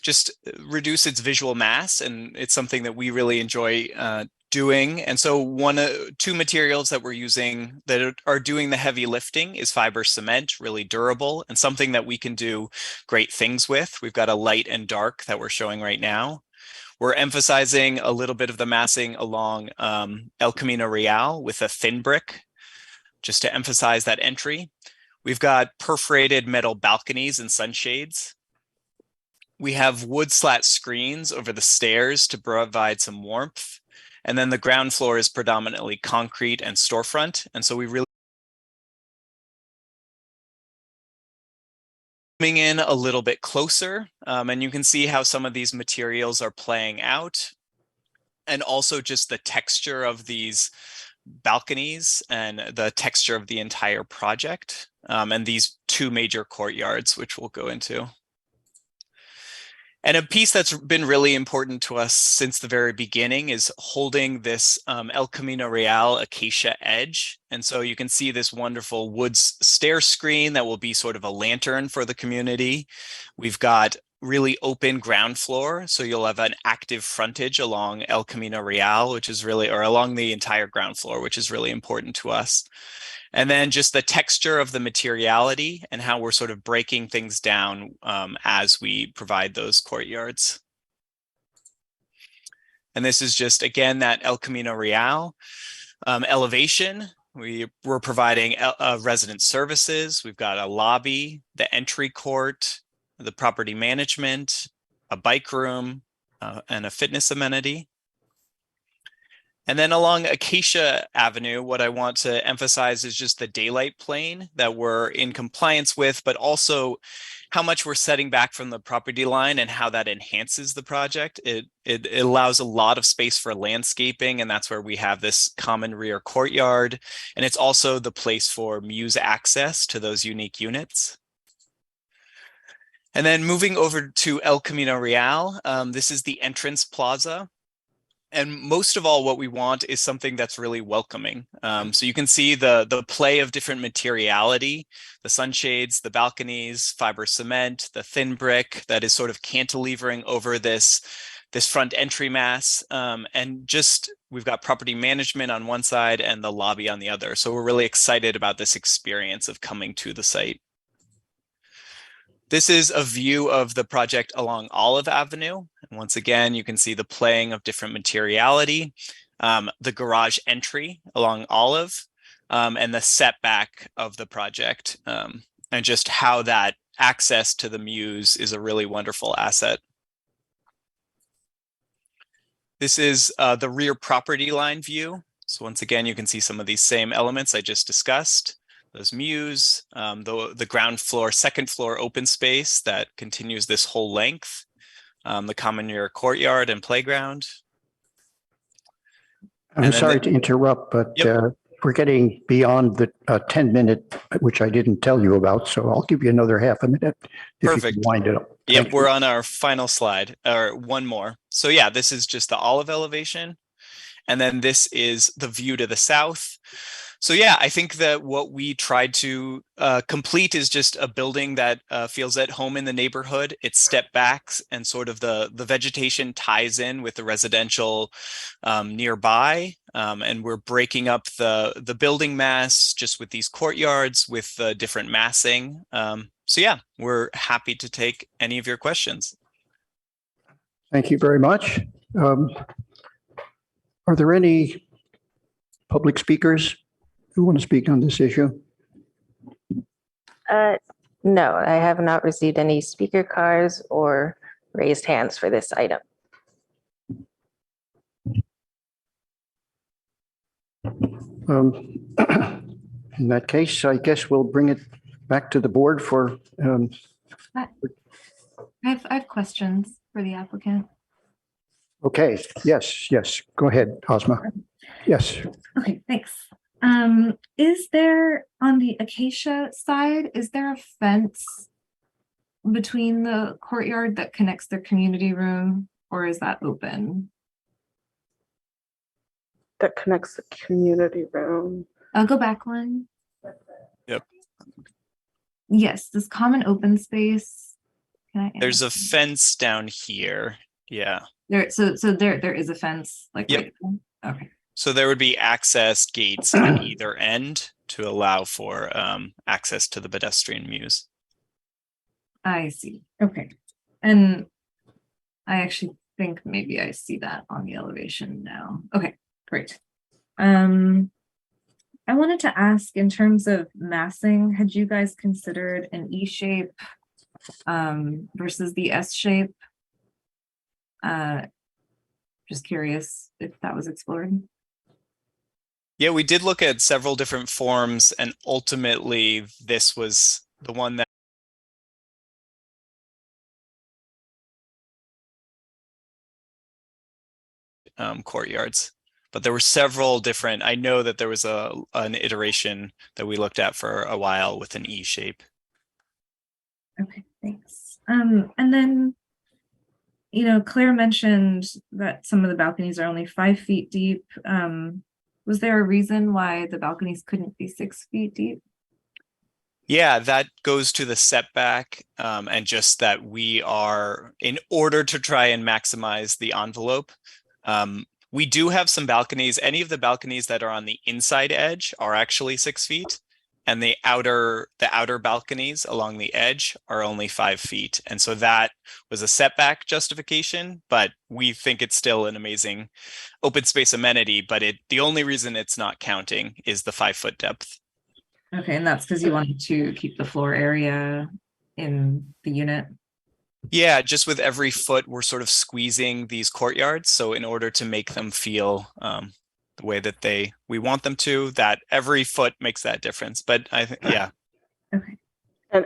just reduce its visual mass. And it's something that we really enjoy doing. And so two materials that we're using that are doing the heavy lifting is fiber cement, really durable, and something that we can do great things with. We've got a light and dark that we're showing right now. We're emphasizing a little bit of the massing along El Camino Real with a thin brick, just to emphasize that entry. We've got perforated metal balconies and sunshades. We have wood slat screens over the stairs to provide some warmth. And then the ground floor is predominantly concrete and storefront. And so we really zooming in a little bit closer, and you can see how some of these materials are playing out. And also just the texture of these balconies and the texture of the entire project, and these two major courtyards, which we'll go into. And a piece that's been really important to us since the very beginning is holding this El Camino Real acacia edge. And so you can see this wonderful wood stair screen that will be sort of a lantern for the community. We've got really open ground floor, so you'll have an active frontage along El Camino Real, which is really, or along the entire ground floor, which is really important to us. And then just the texture of the materiality and how we're sort of breaking things down as we provide those courtyards. And this is just, again, that El Camino Real elevation. We're providing resident services. We've got a lobby, the entry court, the property management, a bike room, and a fitness amenity. And then along Acacia Avenue, what I want to emphasize is just the daylight plane that we're in compliance with, but also how much we're setting back from the property line and how that enhances the project. It allows a lot of space for landscaping, and that's where we have this common rear courtyard. And it's also the place for muse access to those unique units. And then moving over to El Camino Real, this is the entrance plaza. And most of all, what we want is something that's really welcoming. So you can see the play of different materiality, the sunshades, the balconies, fiber cement, the thin brick that is sort of cantilevering over this front entry mass. And just, we've got property management on one side and the lobby on the other. So we're really excited about this experience of coming to the site. This is a view of the project along Olive Avenue. And once again, you can see the playing of different materiality, the garage entry along Olive, and the setback of the project, and just how that access to the muse is a really wonderful asset. This is the rear property line view. So once again, you can see some of these same elements I just discussed. Those muse, the ground floor, second floor open space that continues this whole length, the common area courtyard and playground. I'm sorry to interrupt, but we're getting beyond the 10-minute, which I didn't tell you about. So I'll give you another half a minute if Perfect. you can wind it up. Yep, we're on our final slide, or one more. So yeah, this is just the Olive elevation. And then this is the view to the south. So yeah, I think that what we tried to complete is just a building that feels at home in the neighborhood. It step backs and sort of the vegetation ties in with the residential nearby. And we're breaking up the building mass just with these courtyards with different massing. So yeah, we're happy to take any of your questions. Thank you very much. Are there any public speakers who want to speak on this issue? No, I have not received any speaker cards or raised hands for this item. In that case, I guess we'll bring it back to the board for. I have questions for the applicant. Okay, yes, go ahead, Ozma. Yes. Okay, thanks. Is there, on the Acacia side, is there a fence between the courtyard that connects their community room, or is that open? That connects the community room. I'll go back one. Yep. Yes, this common open space. There's a fence down here. Yeah. There is a fence, like Yep. right there? Okay. So there would be access gates on either end to allow for access to the pedestrian muse. I see. Okay. And I actually think maybe I see that on the elevation now. Okay, great. I wanted to ask, in terms of massing, had you guys considered an E shape versus the S shape. Just curious if that was explored. Yeah, we did look at several different forms, and ultimately this was the one that courtyards. But there were several different, I know that there was an iteration that we looked at for a while with an E shape. Okay, thanks. And then, Claire mentioned that some of the balconies are only 5 feet deep. Was there a reason why the balconies couldn't be 6 feet deep? Yeah, that goes to the setback, and just that we are, in order to try and maximize the envelope, we do have some balconies. Any of the balconies that are on the inside edge are actually 6 feet, and the outer balconies along the edge are only 5 feet. And so that was a setback justification, but we think it's still an amazing open space amenity. But the only reason it's not counting is the 5-foot depth. Okay, and that's because you wanted to keep the floor area in the unit. Yeah, just with every foot, we're sort of squeezing these courtyards. So in order to make them feel the way that we want them to, that every foot makes that difference. But I think, yeah. Okay.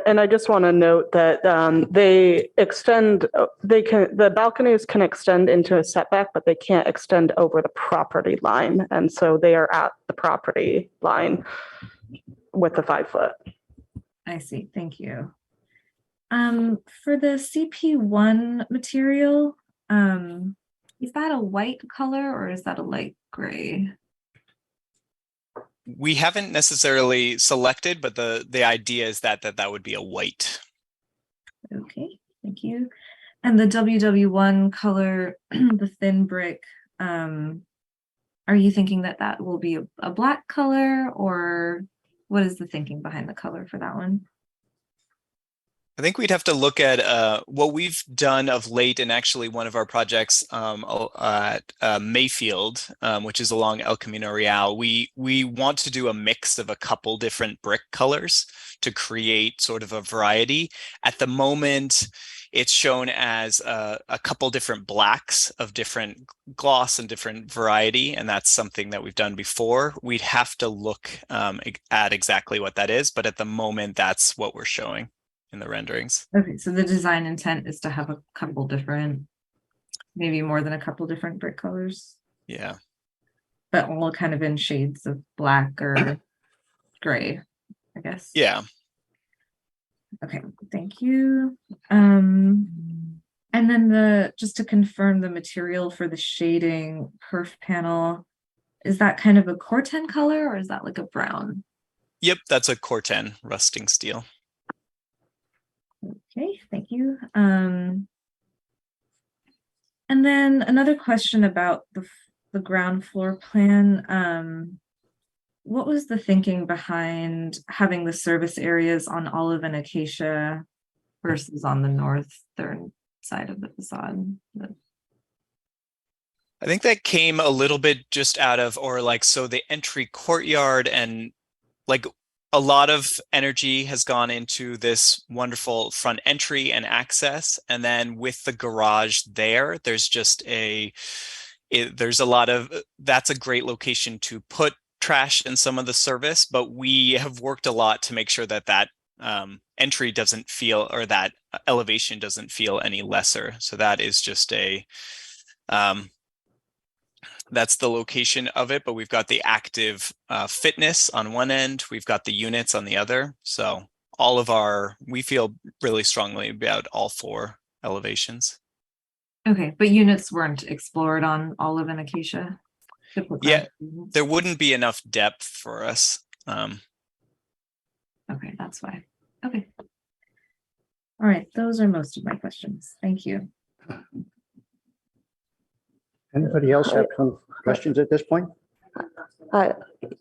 And I just want to note that the balconies can extend into a setback, but they can't extend over the property line. And so they are at the property line with the 5 foot. I see. Thank you. For the CP1 material, is that a white color or is that a light gray? We haven't necessarily selected, but the idea is that would be a white. Okay, thank you. And the WW1 color, the thin brick, are you thinking that will be a black color, or what is the thinking behind the color for that one? I think we'd have to look at what we've done of late, and actually one of our projects at Mayfield, which is along El Camino Real. We want to do a mix of a couple different brick colors to create sort of a variety. At the moment, it's shown as a couple different blacks of different gloss and different variety, and that's something that we've done before. We'd have to look at exactly what that is, but at the moment, that's what we're showing in the renderings. Okay, so the design intent is to have a couple different, maybe more than a couple different brick colors. Yeah. But all kind of in shades of black or gray, I guess. Yeah. Okay, thank you. And then just to confirm the material for the shading perf panel, is that kind of a Corten color or is that like a brown? Yep, that's a Corten rusting steel. Okay, thank you. And then another question about the ground floor plan. What was the thinking behind having the service areas on Olive and Acacia versus on the northern side of the facade? I think that came a little bit just out of, so the entry courtyard, and like a lot of energy has gone into this wonderful front entry and access. And then with the garage there's just there's a lot of, that's a great location to put trash and some of the service, but we have worked a lot to make sure that entry doesn't feel, or that elevation doesn't feel any lesser. So that is just that's the location of it, but we've got the active fitness on one end, we've got the units on the other. So we feel really strongly about all 4 elevations. Okay, but units weren't explored on Olive and Acacia? Yeah, there wouldn't be enough depth for us. Okay, that's why. Okay. All right, those are most of my questions. Thank you. Anybody else have some questions at this point?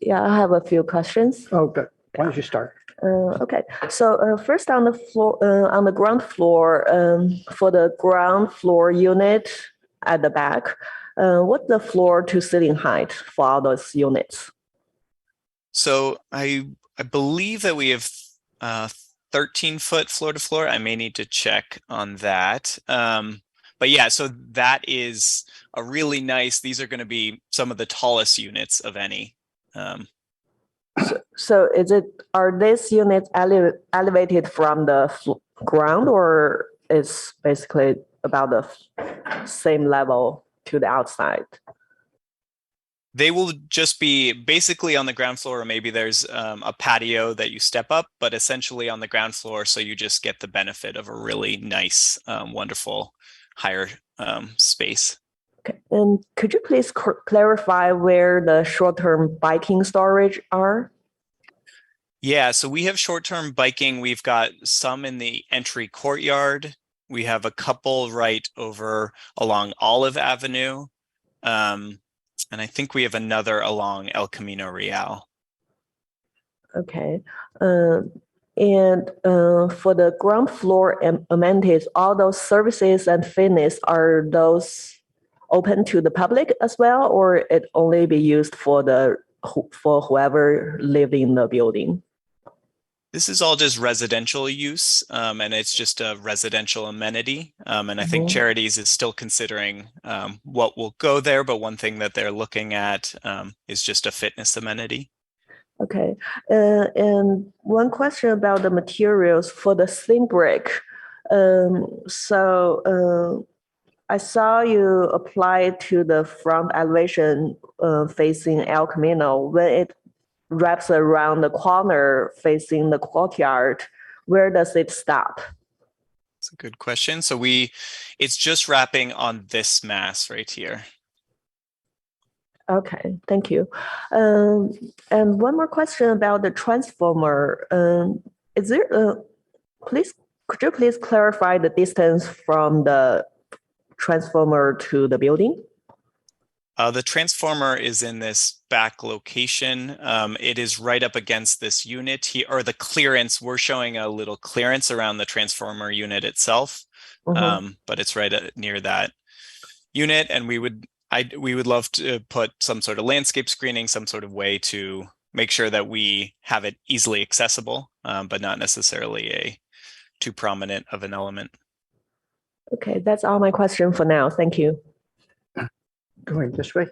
Yeah, I have a few questions. Oh, good. Why don't you start? Okay, so first on the floor, on the ground floor, for the ground floor unit at the back, what's the floor to ceiling height for all those units? So I believe that we have 13-foot floor to floor. I may need to check on that. But yeah, so that is a really nice, these are going to be some of the tallest units of any. So are these units elevated from the ground, or is basically about the same level to the outside? They will just be basically on the ground floor, or maybe there's a patio that you step up, but essentially on the ground floor. So you just get the benefit of a really nice, wonderful higher space. Okay. And could you please clarify where the short-term biking storage are? Yeah, so we have short-term biking. We've got some in the entry courtyard. We have a couple right over along Olive Avenue. And I think we have another along El Camino Real. Okay. And for the ground floor amenities, all those services and fitness, are those open to the public as well, or it only be used for whoever live in the building? This is all just residential use, and it's just a residential amenity. And I think Charities is still considering what will go there, but one thing that they're looking at is just a fitness amenity. Okay. And one question about the materials for the thin brick. I saw you apply to the front elevation facing El Camino. When it wraps around the corner facing the courtyard, where does it stop? It's a good question. So it's just wrapping on this mass right here. Okay, thank you. And one more question about the transformer. Could you please clarify the distance from the transformer to the building? The transformer is in this back location. It is right up against this unit here, or the clearance. We're showing a little clearance around the transformer unit itself, but it's right near that unit. And we would love to put some sort of landscape screening, some sort of way to make sure that we have it easily accessible, but not necessarily too prominent of an element. Okay, that's all my question for now. Thank you. Going this way.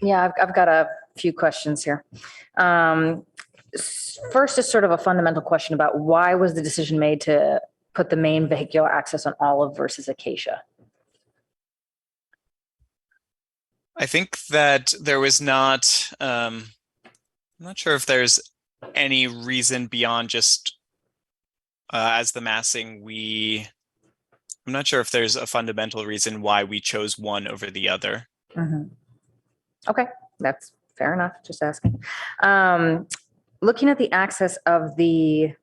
Yeah, I've got a few questions here. First is sort of a fundamental question about why was the decision made to put the main vehicular access on Olive versus Acacia? I think that there was not, I'm not sure if there's any reason beyond just as the massing, I'm not sure if there's a fundamental reason why we chose one over the other. Okay, that's fair enough, just asking. Looking at the access of the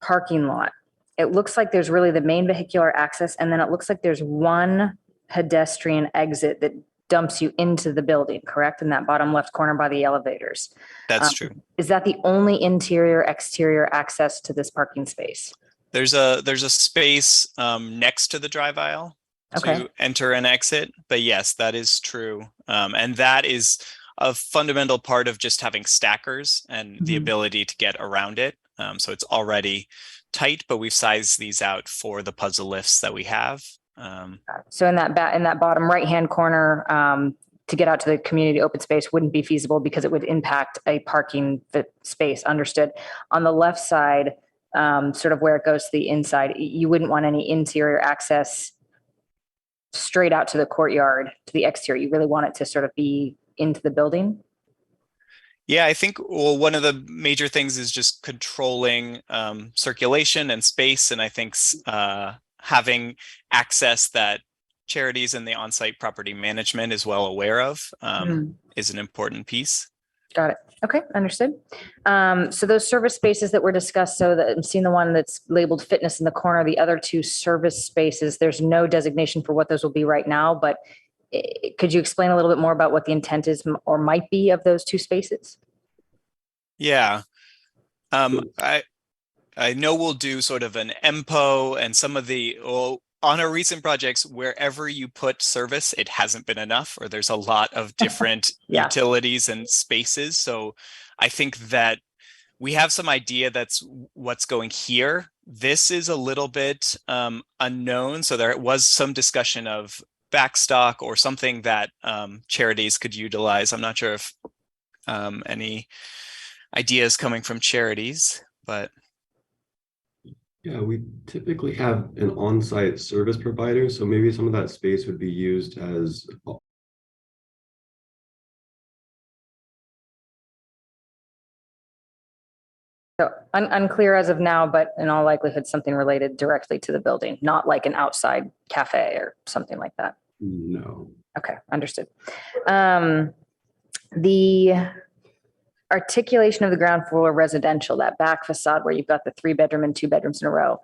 parking lot, it looks like there's really the main vehicular access, and then it looks like there's one pedestrian exit that dumps you into the building, correct? In that bottom left corner by the elevators. That's true. Is that the only interior exterior access to this parking space? There's a space next to the drive aisle to enter and exit, but yes, that is true. And that is a fundamental part of just having stackers and the ability to get around it. So it's already tight, but we've sized these out for the puzzle lifts that we have. So in that bottom right-hand corner, to get out to the community open space wouldn't be feasible because it would impact a parking space. Understood. On the left side, sort of where it goes to the inside, you wouldn't want any interior access straight out to the courtyard, to the exterior. You really want it to sort of be into the building? Yeah, I think one of the major things is just controlling circulation and space. And I think having access that Charities and the on-site property management is well aware of is an important piece. Got it. Okay, understood. So those service spaces that were discussed, so that I'm seeing the one that's labeled fitness in the corner, the other two service spaces, there's no designation for what those will be right now, but could you explain a little bit more about what the intent is or might be of those two spaces? Yeah. I know we'll do sort of an MPO and some of on our recent projects, wherever you put service, it hasn't been enough, or there's a lot of different utilities and spaces. So I think that we have some idea that's what's going here. This is a little bit unknown. So there was some discussion of backstock or something that charities could utilize. I'm not sure if any ideas coming from charities, but. Yeah, we typically have an on-site service provider, so maybe some of that space would be used as So unclear as of now, but in all likelihood, something related directly to the building, not like an outside cafe or something like that. no. Okay, understood. The articulation of the ground floor residential, that back facade where you've got the 3-bedroom and 2 bedrooms in a row.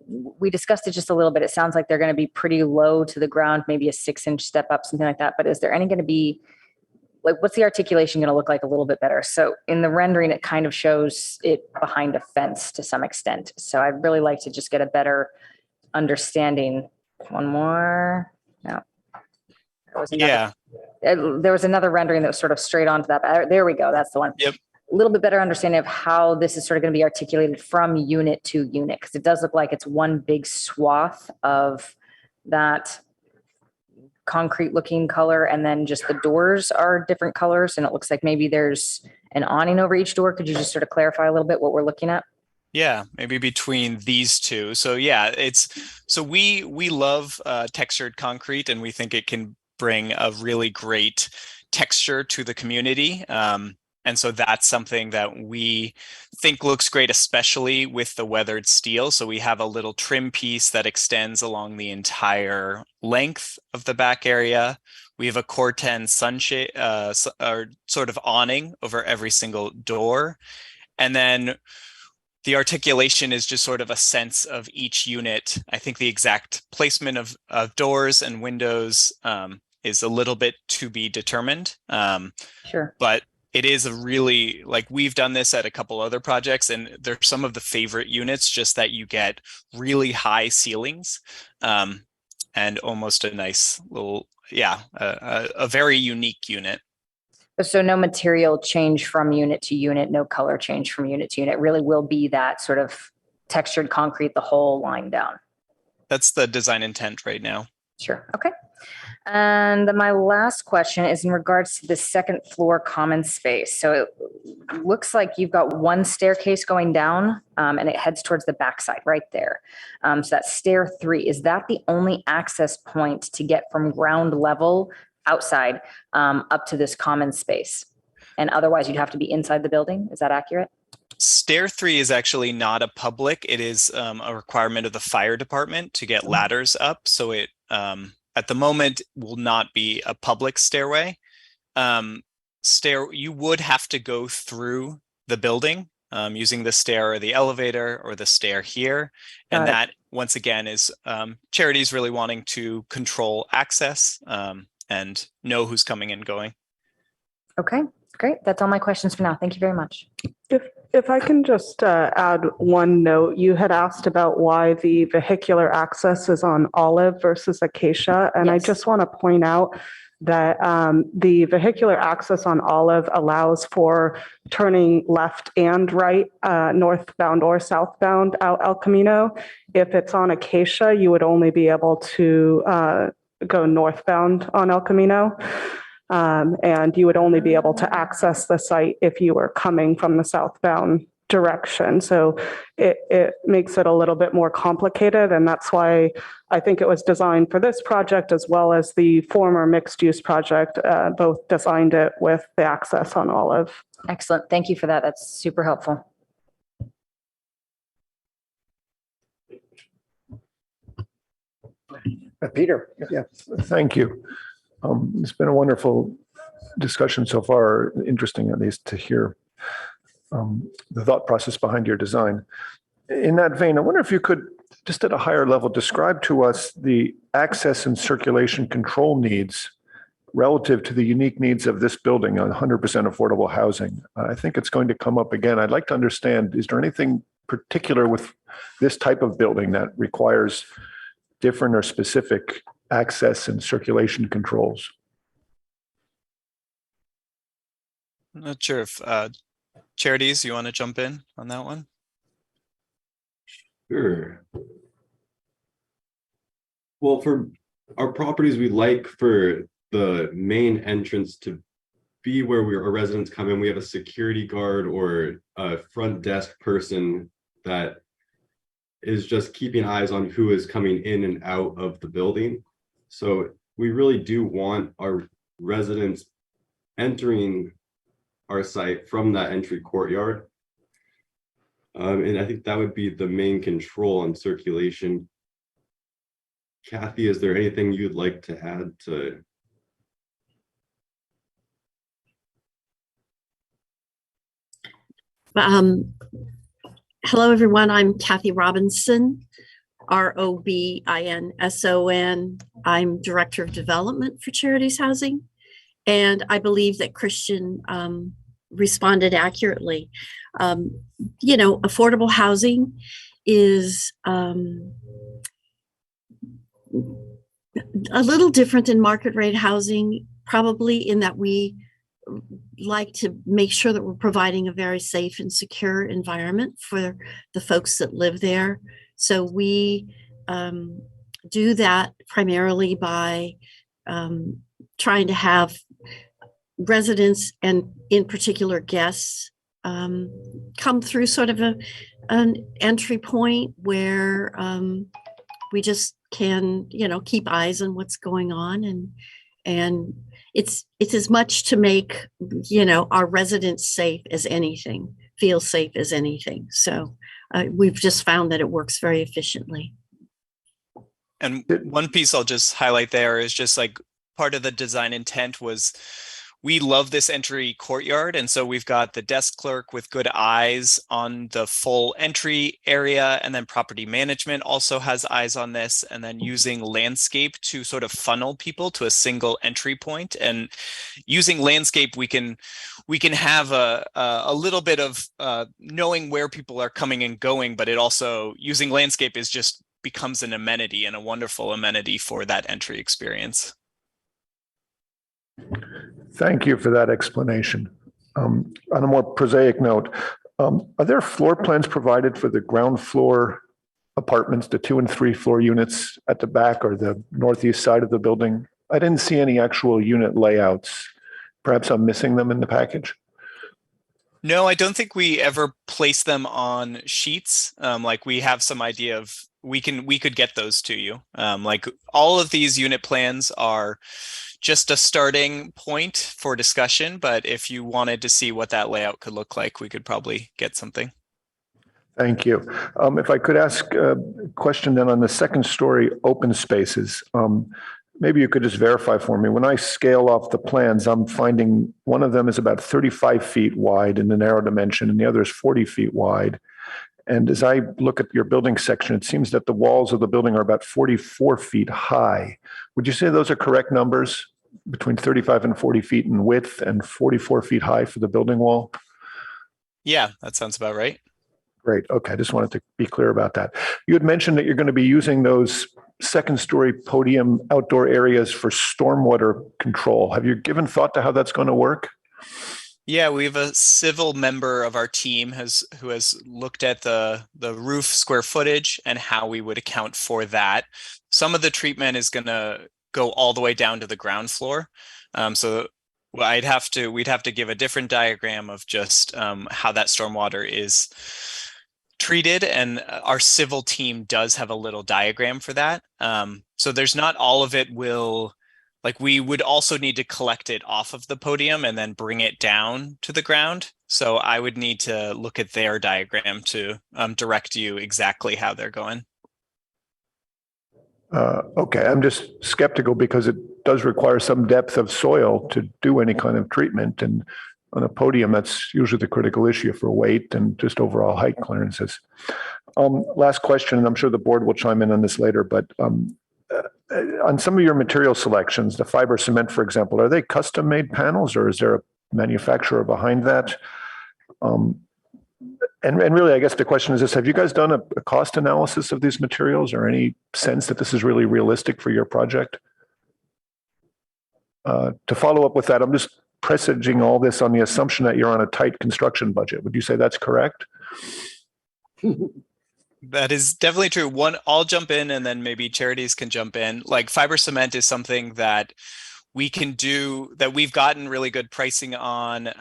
We discussed it just a little bit. It sounds like they're going to be pretty low to the ground, maybe a 6-inch step up, something like that. But is there any going to be, like, what's the articulation going to look like a little bit better? So in the rendering, it kind of shows it behind a fence to some extent. So I'd really like to just get a better understanding. One more. No. Yeah. There was another rendering that was sort of straight onto that. There we go. That's the one. Yep. A little bit better understanding of how this is sort of going to be articulated from unit to unit, because it does look like it's one big swath of that concrete looking color, and then just the doors are different colors, and it looks like maybe there's an awning over each door. Could you just sort of clarify a little bit what we're looking at? Yeah, maybe between these two. So yeah, we love textured concrete, and we think it can bring a really great texture to the community. And so that's something that we think looks great, especially with the weathered steel. So we have a little trim piece that extends along the entire length of the back area. We have a Corten sunshade, or sort of awning over every single door. And then the articulation is just sort of a sense of each unit. I think the exact placement of doors and windows is a little bit to be determined. Sure. But it is a really, like, we've done this at a couple other projects, and they're some of the favorite units, just that you get really high ceilings and almost a nice little, a very unique unit. So no material change from unit to unit, no color change from unit to unit. It really will be that sort of textured concrete, the whole line down. That's the design intent right now. Sure. Okay. And my last question is in regards to the second floor common space. So it looks like you've got one staircase going down and it heads towards the backside right there. So that's stair 3. Is that the only access point to get from ground level outside up to this common space? And otherwise you'd have to be inside the building. Is that accurate? Stair 3 is actually not a public. It is a requirement of the fire department to get ladders up. So it, at the moment, will not be a public stairway. You would have to go through the building using the stair or the elevator or the stair here. And that, once again, is charities really wanting to control access and know who's coming and going. Okay, great. That's all my questions for now. Thank you very much. If I can just add one note, you had asked about why the vehicular access is on Olive versus Acacia. And I just want to point out that the vehicular access on Olive allows for turning left and right, northbound or southbound out El Camino. If it's on Acacia, you would only be able to go northbound on El Camino. And you would only be able to access the site if you were coming from the southbound direction. So it makes it a little bit more complicated. And that's why I think it was designed for this project as well as the former mixed use project, both designed it with the access on Olive. Excellent. Thank you for that. That's super helpful. Peter. Yeah, thank you. It's been a wonderful discussion so far, interesting at least to hear the thought process behind your design. In that vein, I wonder if you could, just at a higher level, describe to us the access and circulation control needs relative to the unique needs of this building on 100% affordable housing. I think it's going to come up again. I'd like to understand, is there anything particular with this type of building that requires different or specific access and circulation controls? I'm not sure if Charities, you want to jump in on that one? Sure. Well, for our properties, we like for the main entrance to be where our residents come in. We have a security guard or a front desk person that is just keeping eyes on who is coming in and out of the building. So we really do want our residents entering our site from that entry courtyard. And I think that would be the main control on circulation. Kathy, is there anything you'd like to add to? Hello, everyone. I'm Kathy Robinson, Robinson. I'm Director of Development for Charities Housing. And I believe that Christian responded accurately. Affordable housing is a little different than market rate housing, probably in that we like to make sure that we're providing a very safe and secure environment for the folks that live there. So we do that primarily by trying to have residents and in particular guests come through sort of an entry point where we just can, keep eyes on what's going on, and it's as much to make, our residents safe as anything, feel safe as anything. So we've just found that it works very efficiently. And one piece I'll just highlight there is just like part of the design intent was we love this entry courtyard. And so we've got the desk clerk with good eyes on the full entry area. And then property management also has eyes on this. And then using landscape to sort of funnel people to a single entry point. And using landscape, we can have a little bit of knowing where people are coming and going, but it also, using landscape is just becomes an amenity and a wonderful amenity for that entry experience. Thank you for that explanation. On a more prosaic note, are there floor plans provided for the ground floor apartments, the 2 and 3 floor units at the back or the northeast side of the building? I didn't see any actual unit layouts. Perhaps I'm missing them in the package. No, I don't think we ever place them on sheets. Like we have some idea of, we could get those to you. Like all of these unit plans are just a starting point for discussion, but if you wanted to see what that layout could look like, we could probably get something. Thank you. If I could ask a question then on the second story open spaces, maybe you could just verify for me. When I scale off the plans, I'm finding one of them is about 35 feet wide in the narrow dimension and the other is 40 feet wide. And as I look at your building section, it seems that the walls of the building are about 44 feet high. Would you say those are correct numbers, between 35 and 40 feet in width and 44 feet high for the building wall? Yeah, that sounds about right. Great. Okay. I just wanted to be clear about that. You had mentioned that you're going to be using those second story podium outdoor areas for stormwater control. Have you given thought to how that's going to work? Yeah, we have a civil member of our team who has looked at the roof square footage and how we would account for that. Some of the treatment is going to go all the way down to the ground floor. So we'd have to give a different diagram of just how that stormwater is treated. And our civil team does have a little diagram for that. So there's not all of it we would also need to collect it off of the podium and then bring it down to the ground. So I would need to look at their diagram to direct you exactly how they're going. Okay, I'm just skeptical because it does require some depth of soil to do any kind of treatment. And on a podium, that's usually the critical issue for weight and just overall height clearances. Last question, and I'm sure the board will chime in on this later, but on some of your material selections, the fiber cement, for example, are they custom made panels or is there a manufacturer behind that? And really, I guess the question is this, have you guys done a cost analysis of these materials or any sense that this is really realistic for your project? To follow up with that, I'm just presaging all this on the assumption that you're on a tight construction budget. Would you say that's correct? That is definitely true. I'll jump in and then maybe Charities can jump in. Like fiber cement is something that we can do, that we've gotten really good pricing on.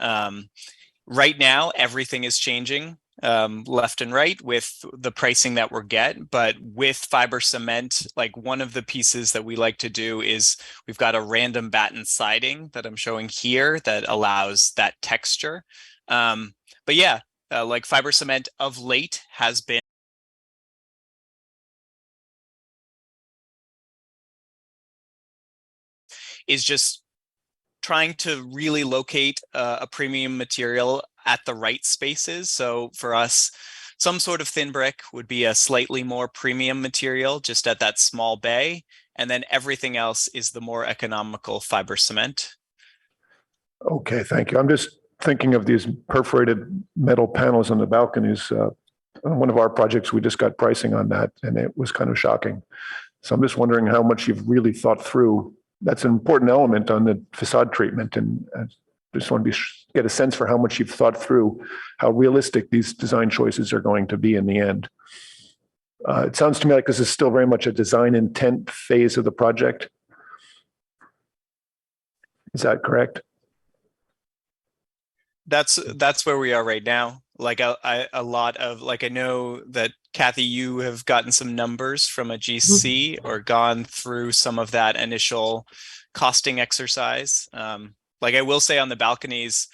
Right now, everything is changing left and right with the pricing that we're get. But with fiber cement, like one of the pieces that we like to do is we've got a random batten siding that I'm showing here that allows that texture. But yeah, like fiber cement of late has been is just trying to really locate a premium material at the right spaces. So for us, some sort of thin brick would be a slightly more premium material just at that small bay. And then everything else is the more economical fiber cement. Okay, thank you. I'm just thinking of these perforated metal panels on the balconies. On one of our projects, we just got pricing on that, and it was kind of shocking. So I'm just wondering how much you've really thought through. That's an important element on the facade treatment, and I just want to get a sense for how much you've thought through how realistic these design choices are going to be in the end. It sounds to me like this is still very much a design intent phase of the project. Is that correct? That's where we are right now. Like a lot of, like, I know that Kathy, you have gotten some numbers from a GC or gone through some of that initial costing exercise. Like I will say on the balconies,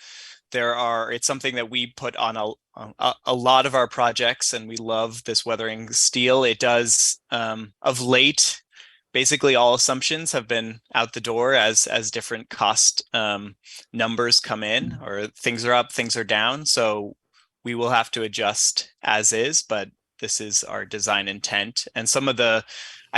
it's something that we put on a lot of our projects, and we love this weathering steel. It does, of late, basically all assumptions have been out the door as different cost numbers come in, or things are up, things are down. So we will have to adjust as is, but this is our design intent. And some of I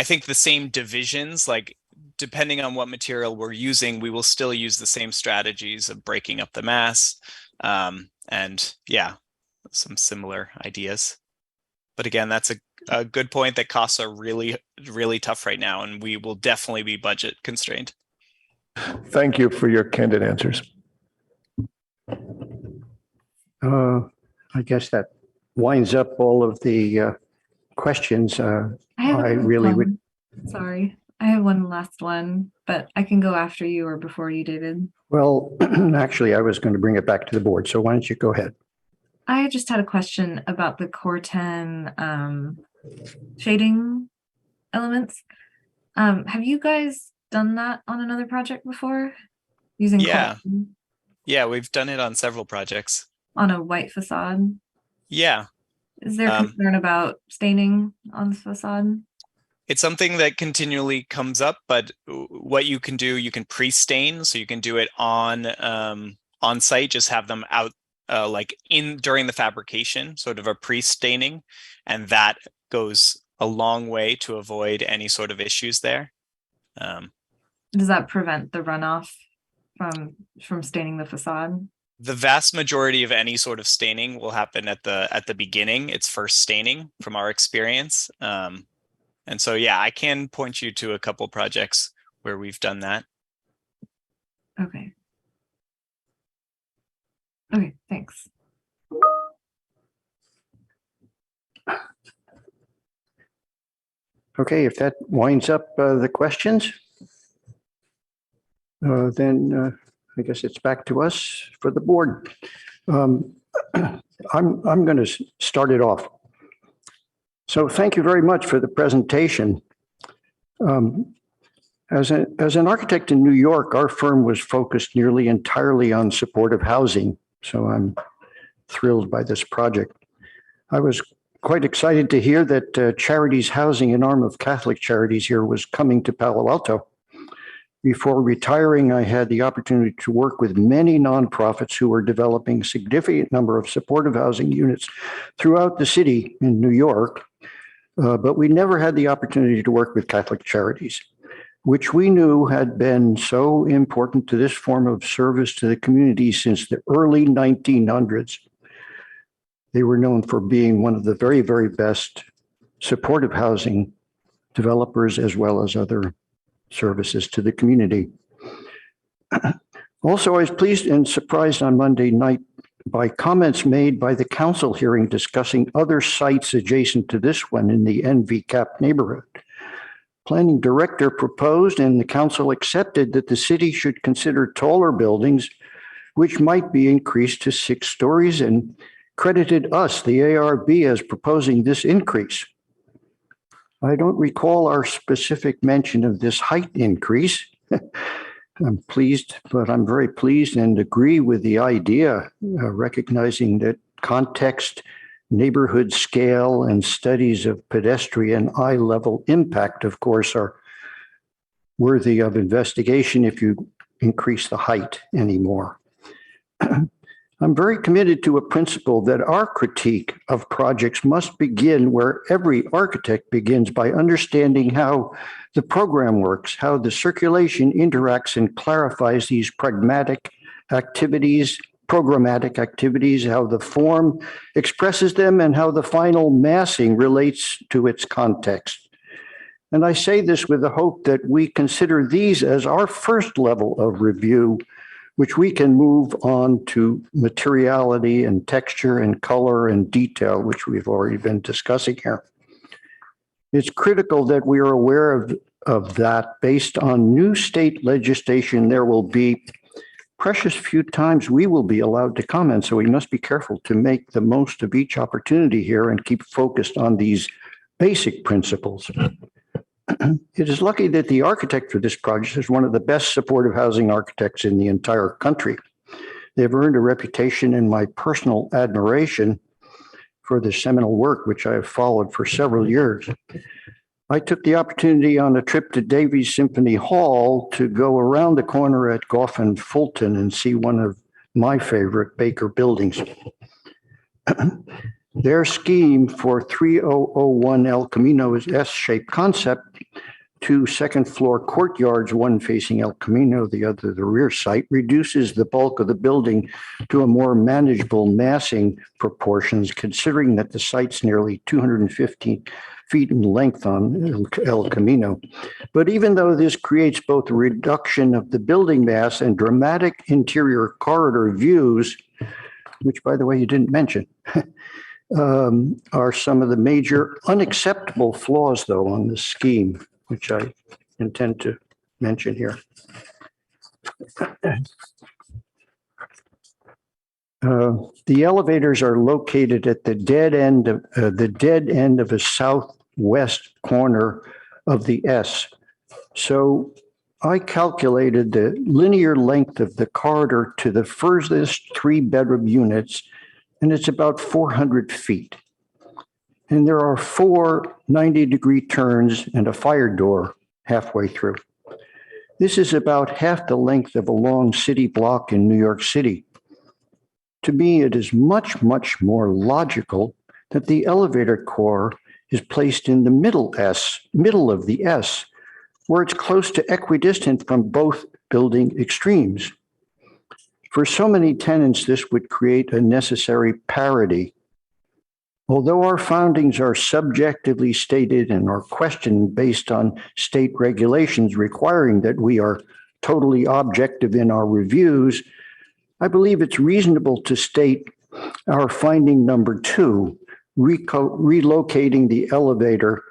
think the same divisions, like depending on what material we're using, we will still use the same strategies of breaking up the mass. And yeah, some similar ideas. But again, that's a good point that costs are really, really tough right now, and we will definitely be budget constrained. Thank you for your candid answers. I guess that winds up all of the questions. Sorry, I have one last one, but I can go after you or before you, David. Well, actually, I was going to bring it back to the board. So why don't you go ahead? I just had a question about the Core 10 shading elements. Have you guys done that on another project before? Using Yeah. Core 10 Yeah, we've done it on several projects. on a white facade? Yeah. Is there concern about staining on the facade? It's something that continually comes up, but what you can do, you can pre-stain, so you can do it on site, just have them out like during the fabrication, sort of a pre-staining, and that goes a long way to avoid any sort of issues there. Does that prevent the runoff from staining the facade? The vast majority of any sort of staining will happen at the beginning. It's first staining from our experience. And so, yeah, I can point you to a couple projects where we've done that. Okay. Okay, thanks. Okay, if that winds up the questions, then I guess it's back to us for the board. I'm going to start it off. So thank you very much for the presentation. As an architect in New York, our firm was focused nearly entirely on supportive housing. So I'm thrilled by this project. I was quite excited to hear that Charities Housing, an arm of Catholic Charities here, was coming to Palo Alto. Before retiring, I had the opportunity to work with many nonprofits who were developing a significant number of supportive housing units throughout the city in New York, but we never had the opportunity to work with Catholic Charities, which we knew had been so important to this form of service to the community since the early 1900s. They were known for being one of the very, very best supportive housing developers, as well as other services to the community. Also, I was pleased and surprised on Monday night by comments made by the council hearing discussing other sites adjacent to this one in the NVCAP neighborhood. Planning director proposed and the council accepted that the city should consider taller buildings, which might be increased to 6 stories, and credited us, the ARB, as proposing this increase. I don't recall our specific mention of this height increase. I'm pleased, but I'm very pleased and agree with the idea, recognizing that context, neighborhood scale, and studies of pedestrian eye level impact, of course, are worthy of investigation if you increase the height anymore. I'm very committed to a principle that our critique of projects must begin where every architect begins, by understanding how the program works, how the circulation interacts and clarifies these programmatic activities, how the form expresses them, and how the final massing relates to its context. And I say this with the hope that we consider these as our first level of review, which we can move on to materiality and texture and color and detail, which we've already been discussing here. It's critical that we are aware of that. Based on new state legislation, there will be precious few times we will be allowed to comment, so we must be careful to make the most of each opportunity here and keep focused on these basic principles. It is lucky that the architect for this project is one of the best supportive housing architects in the entire country. They've earned a reputation and my personal admiration for the seminal work, which I have followed for several years. I took the opportunity on a trip to Davies Symphony Hall to go around the corner at Gough and Fulton and see one of my favorite Baker buildings. Their scheme for 3001 El Camino is S-shaped concept, 2 second-floor courtyards, one facing El Camino, the other the rear site, reduces the bulk of the building to a more manageable massing proportions, considering that the site's nearly 215 feet in length on El Camino. But even though this creates both a reduction of the building mass and dramatic interior corridor views, which, by the way, you didn't mention, are some of the major unacceptable flaws, though, on this scheme, which I intend to mention here. The elevators are located at the dead end of a southwest corner of the S. So I calculated the linear length of the corridor to the furthest 3-bedroom units, and it's about 400 feet. And there are 4 90-degree turns and a fire door halfway through. This is about half the length of a long city block in New York City. To me, it is much, much more logical that the elevator core is placed in the middle of the S, where it's close to equidistant from both building extremes. For so many tenants, this would create a necessary parity. Although our findings are subjectively stated and are questioned based on state regulations requiring that we are totally objective in our reviews, I believe it's reasonable to state our finding number 2, relocating the elevator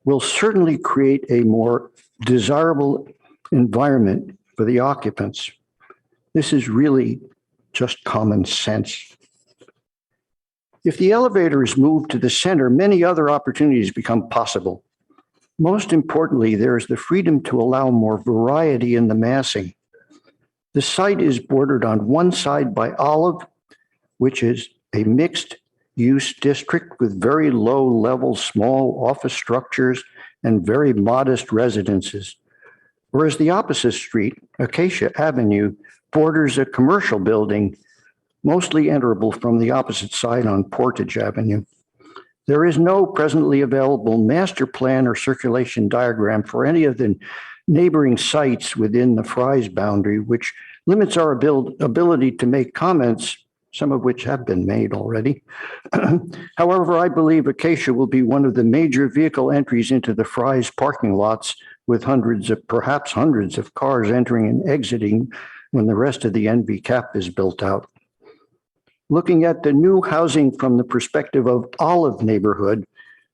will certainly create a more desirable environment for the occupants. This is really just common sense. If the elevator is moved to the center, many other opportunities become possible. Most importantly, there is the freedom to allow more variety in the massing. The site is bordered on one side by Olive, which is a mixed-use district with very low-level small office structures and very modest residences, whereas the opposite street, Acacia Avenue, borders a commercial building, mostly enterable from the opposite side on Portage Avenue. There is no presently available master plan or circulation diagram for any of the neighboring sites within the Fry's boundary, which limits our ability to make comments, some of which have been made already. However, I believe Acacia will be one of the major vehicle entries into the Fry's parking lots, with perhaps hundreds of cars entering and exiting when the rest of the NV cap is built out. Looking at the new housing from the perspective of Olive neighborhood,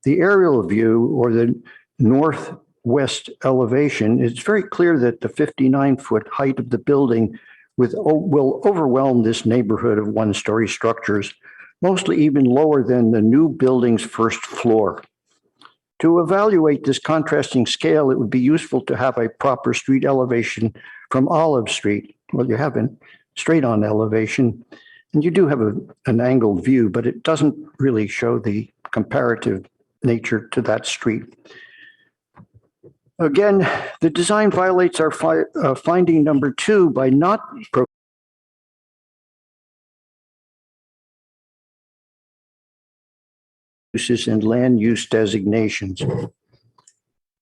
the aerial view or the northwest elevation, it's very clear that the 59-foot height of the building will overwhelm this neighborhood of one-story structures, mostly even lower than the new building's first floor. To evaluate this contrasting scale, it would be useful to have a proper street elevation from Olive Street. Well, you have a straight-on elevation, and you do have an angled view, but it doesn't really show the comparative nature to that street. Again, the design violates our finding number 2 by not uses and land use designations.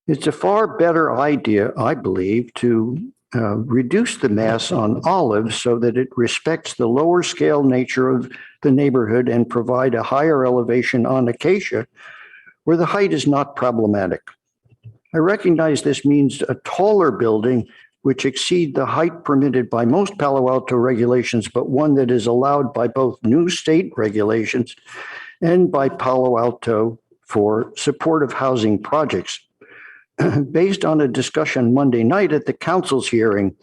It's a far better idea, I believe, to reduce the mass on Olive so that it respects the lower scale nature of the neighborhood and provide a higher elevation on Acacia, where the height is not problematic. I recognize this means a taller building which exceed the height permitted by most Palo Alto regulations, but one that is allowed by both new state regulations and by Palo Alto for supportive housing projects. Based on a discussion Monday night at the council's hearing,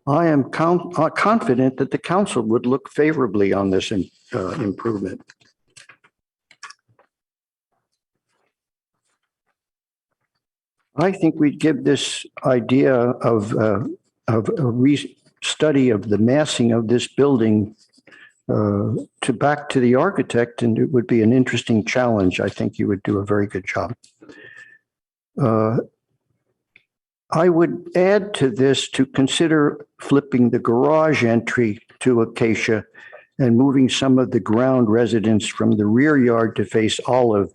I am confident that the council would look favorably on this improvement. I think we'd give this idea of a study of the massing of this building back to the architect, and it would be an interesting challenge. I think you would do a very good job. I would add to this to consider flipping the garage entry to Acacia and moving some of the ground residence from the rear yard to face Olive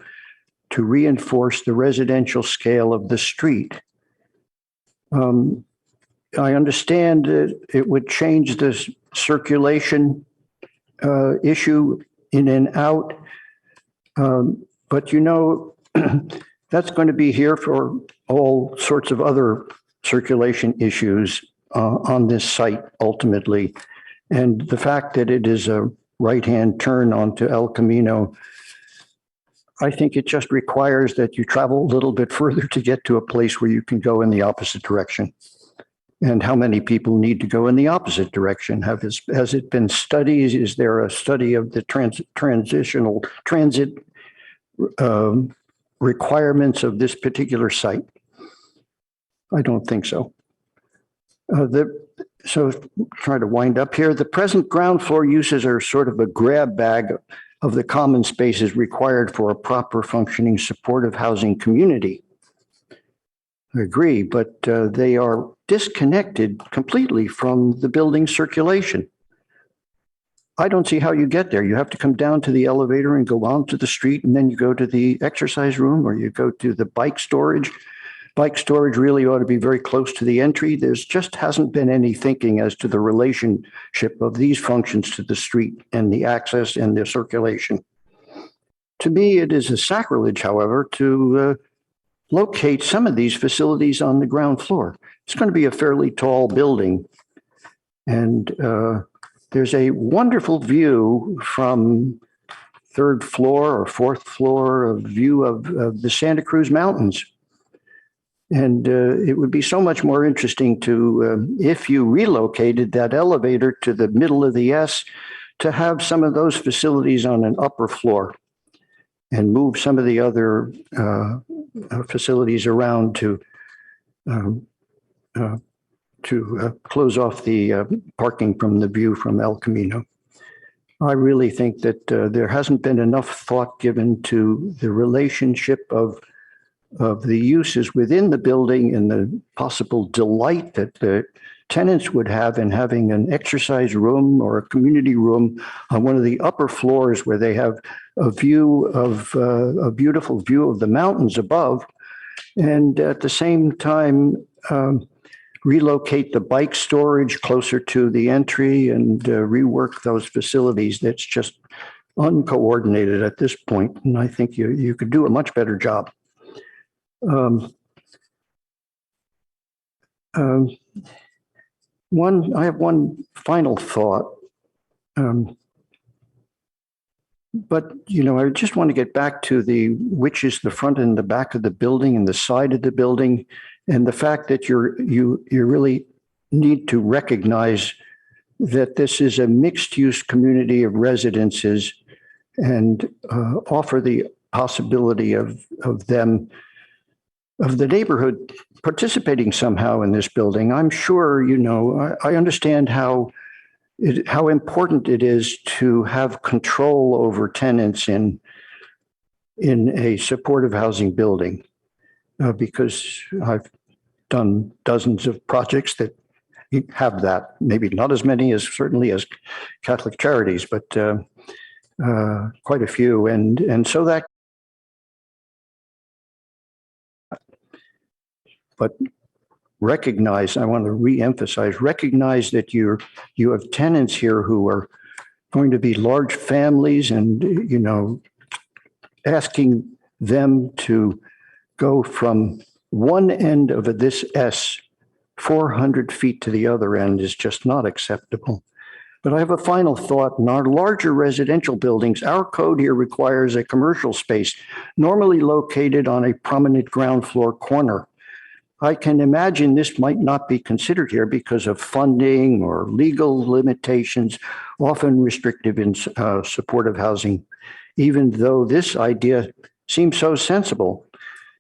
to reinforce the residential scale of the street. I understand that it would change the circulation issue in and out, but you know, that's going to be here for all sorts of other circulation issues on this site ultimately. And the fact that it is a right-hand turn onto El Camino, I think it just requires that you travel a little bit further to get to a place where you can go in the opposite direction. And how many people need to go in the opposite direction? Has it been studied? Is there a study of the transit requirements of this particular site? I don't think so. So try to wind up here. The present ground floor uses are sort of a grab bag of the common spaces required for a proper functioning supportive housing community. I agree, but they are disconnected completely from the building circulation. I don't see how you get there. You have to come down to the elevator and go onto the street, and then you go to the exercise room or you go to the bike storage. Bike storage really ought to be very close to the entry. There's just hasn't been any thinking as to the relationship of these functions to the street and the access and the circulation. To me, it is a sacrilege, however, to locate some of these facilities on the ground floor. It's going to be a fairly tall building, and there's a wonderful view from third floor or fourth floor, a view of the Santa Cruz Mountains. And it would be so much more interesting to, if you relocated that elevator to the middle of the S, to have some of those facilities on an upper floor and move some of the other facilities around to close off the parking from the view from El Camino. I really think that there hasn't been enough thought given to the relationship of the uses within the building and the possible delight that the tenants would have in having an exercise room or a community room on one of the upper floors where they have a view of a beautiful view of the mountains above, and at the same time relocate the bike storage closer to the entry and rework those facilities. That's just uncoordinated at this point, and I think you could do a much better job. I have one final thought. But, I just want to get back to which is the front and the back of the building and the side of the building, and the fact that you really need to recognize that this is a mixed-use community of residences and offer the possibility of the neighborhood participating somehow in this building. I'm sure, I understand how important it is to have control over tenants in a supportive housing building, because I've done dozens of projects that have that, maybe not as many as certainly as Catholic Charities, but quite a few. And so that, but recognize, I want to reemphasize, recognize that you have tenants here who are going to be large families, and, asking them to go from one end of this S 400 feet to the other end is just not acceptable. But I have a final thought. In our larger residential buildings, our code here requires a commercial space normally located on a prominent ground floor corner. I can imagine this might not be considered here because of funding or legal limitations, often restrictive in supportive housing, even though this idea seems so sensible.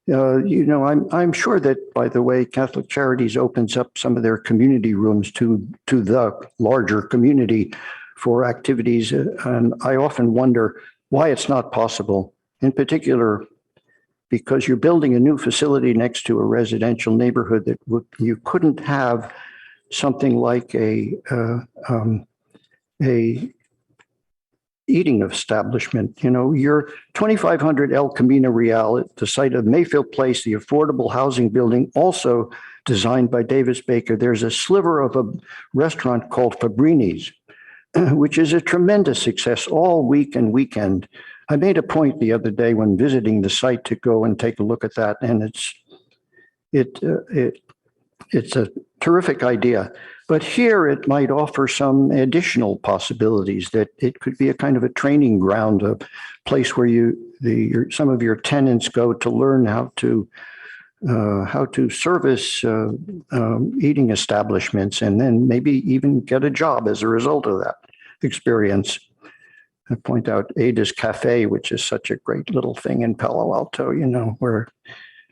I'm sure that, by the way, Catholic Charities opens up some of their community rooms to the larger community for activities. And I often wonder why it's not possible, in particular, because you're building a new facility next to a residential neighborhood that you couldn't have something like a eating establishment. Your 2500 El Camino Real at the site of Mayfield Place, the affordable housing building, also designed by Davis Baker. There's a sliver of a restaurant called Fabrini's, which is a tremendous success all week and weekend. I made a point the other day when visiting the site to go and take a look at that, and it's a terrific idea. But here it might offer some additional possibilities, that it could be a kind of a training ground, a place where some of your tenants go to learn how to service eating establishments, and then maybe even get a job as a result of that experience. I point out Ada's Cafe, which is such a great little thing in Palo Alto, where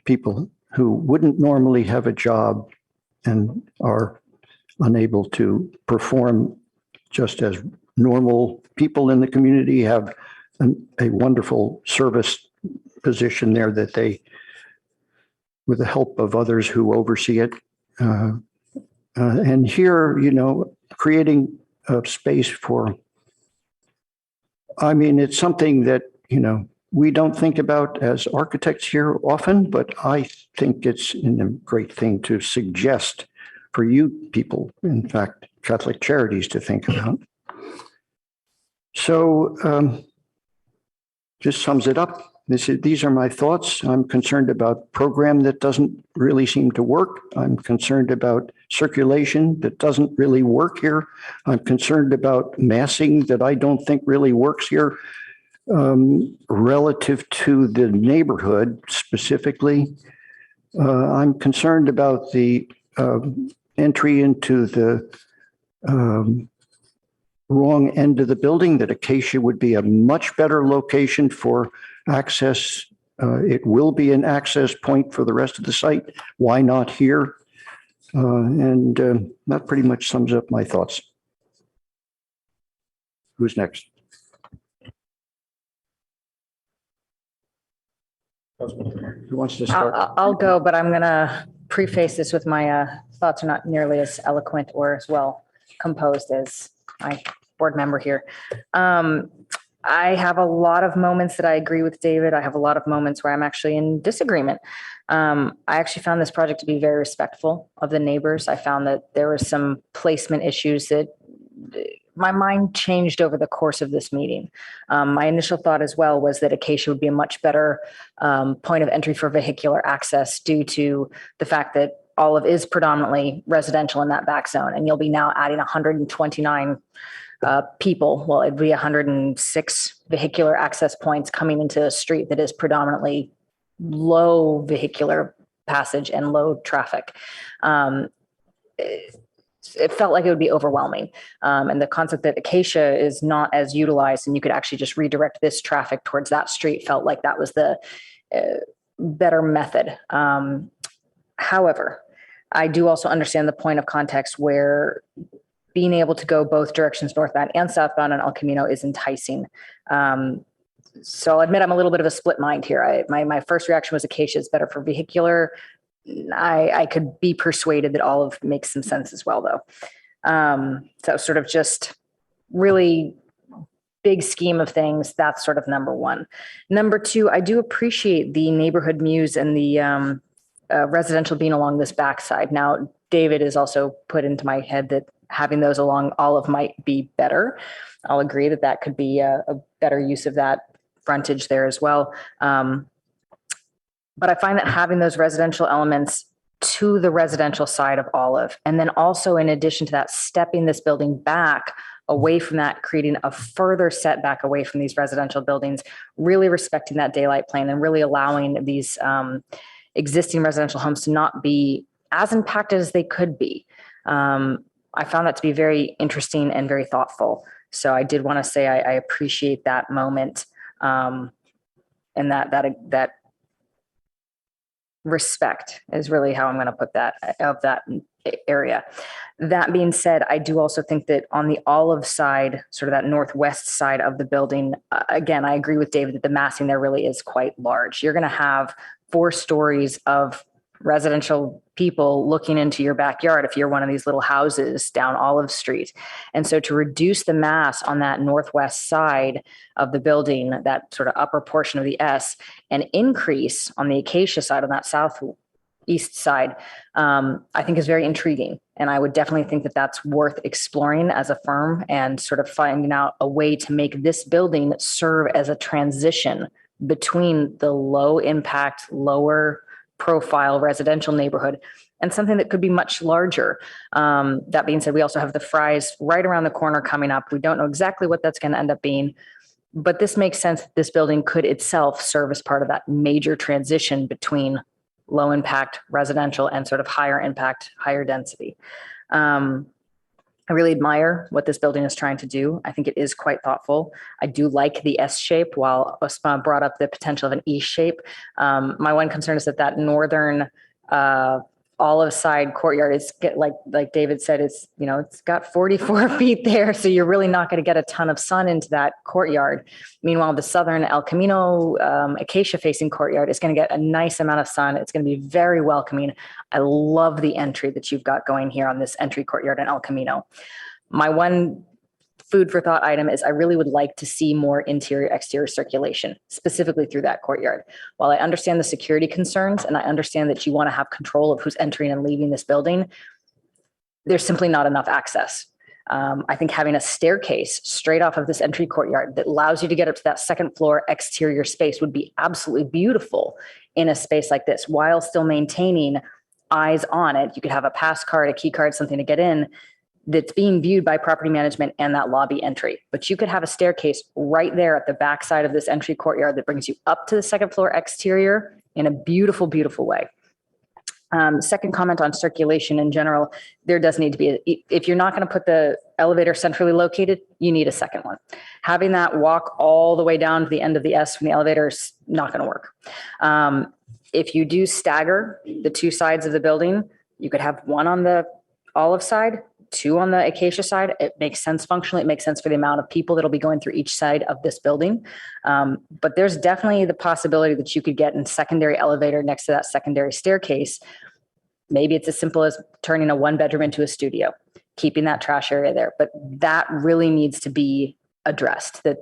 people who wouldn't normally have a job and are unable to perform just as normal people in the community have a wonderful service position there that they, with the help of others who oversee it. And here, creating a space for, it's something that, we don't think about as architects here often, but I think it's a great thing to suggest for you people, in fact, Catholic Charities, to think about. So just sums it up. These are my thoughts. I'm concerned about program that doesn't really seem to work. I'm concerned about circulation that doesn't really work here. I'm concerned about massing that I don't think really works here. Relative to the neighborhood specifically, I'm concerned about the entry into the wrong end of the building, that Acacia would be a much better location for access. It will be an access point for the rest of the site. Why not here? And that pretty much sums up my thoughts. Who's next? Who wants to start? I'll go, but I'm going to preface this with my thoughts are not nearly as eloquent or as well composed as my board member here. I have a lot of moments that I agree with David. I have a lot of moments where I'm actually in disagreement. I actually found this project to be very respectful of the neighbors. I found that there were some placement issues that my mind changed over the course of this meeting. My initial thought as well was that Acacia would be a much better point of entry for vehicular access due to the fact that Olive is predominantly residential in that back zone, and you'll be now adding 129 people. Well, it'd be 106 vehicular access points coming into a street that is predominantly low vehicular passage and low traffic. It felt like it would be overwhelming. And the concept that Acacia is not as utilized and you could actually just redirect this traffic towards that street felt like that was the better method. However, I do also understand the point of context where being able to go both directions, northbound and southbound on El Camino, is enticing. So I'll admit I'm a little bit of a split mind here. My first reaction was Acacia is better for vehicular. I could be persuaded that Olive makes some sense as well, though. So sort of just really big scheme of things, that's sort of number one. Number two, I do appreciate the neighborhood muse and the residential being along this backside. Now, David has also put into my head that having those along Olive might be better. I'll agree that that could be a better use of that frontage there as well. But I find that having those residential elements to the residential side of Olive, and then also in addition to that, stepping this building back away from that, creating a further setback away from these residential buildings, really respecting that daylight plane and really allowing these existing residential homes to not be as impacted as they could be. I found that to be very interesting and very thoughtful. So I did want to say I appreciate that moment and that respect is really how I'm going to put that of that area. That being said, I do also think that on the Olive side, sort of that northwest side of the building, again, I agree with David that the massing there really is quite large. You're going to have 4 stories of residential people looking into your backyard if you're one of these little houses down Olive Street. And so to reduce the mass on that northwest side of the building, that sort of upper portion of the S, and increase on the Acacia side, on that southeast side, I think is very intriguing. And I would definitely think that that's worth exploring as a firm and sort of finding out a way to make this building serve as a transition between the low impact, lower profile residential neighborhood and something that could be much larger. That being said, we also have the Fry's right around the corner coming up. We don't know exactly what that's going to end up being, but this makes sense that this building could itself serve as part of that major transition between low impact residential and sort of higher impact, higher density. I really admire what this building is trying to do. I think it is quite thoughtful. I do like the S shape, while Osma brought up the potential of an E shape. My one concern is that northern Olive side courtyard is like David said, it's got 44 feet there. So you're really not going to get a ton of sun into that courtyard. Meanwhile, the southern El Camino Acacia facing courtyard is going to get a nice amount of sun. It's going to be very welcoming. I love the entry that you've got going here on this entry courtyard in El Camino. My one food for thought item is I really would like to see more interior exterior circulation, specifically through that courtyard. While I understand the security concerns and I understand that you want to have control of who's entering and leaving this building, there's simply not enough access. I think having a staircase straight off of this entry courtyard that allows you to get up to that second floor exterior space would be absolutely beautiful in a space like this, while still maintaining eyes on it. You could have a pass card, a key card, something to get in that's being viewed by property management and that lobby entry. But you could have a staircase right there at the backside of this entry courtyard that brings you up to the second floor exterior in a beautiful, beautiful way. Second comment on circulation in general, there does need to be, if you're not going to put the elevator centrally located, you need a second one. Having that walk all the way down to the end of the S from the elevator is not going to work. If you do stagger the 2 sides of the building, you could have one on the Olive side, 2 on the Acacia side. It makes sense functionally. It makes sense for the amount of people that'll be going through each side of this building. But there's definitely the possibility that you could get a secondary elevator next to that secondary staircase. Maybe it's as simple as turning a 1-bedroom into a studio, keeping that trash area there. But that really needs to be addressed, that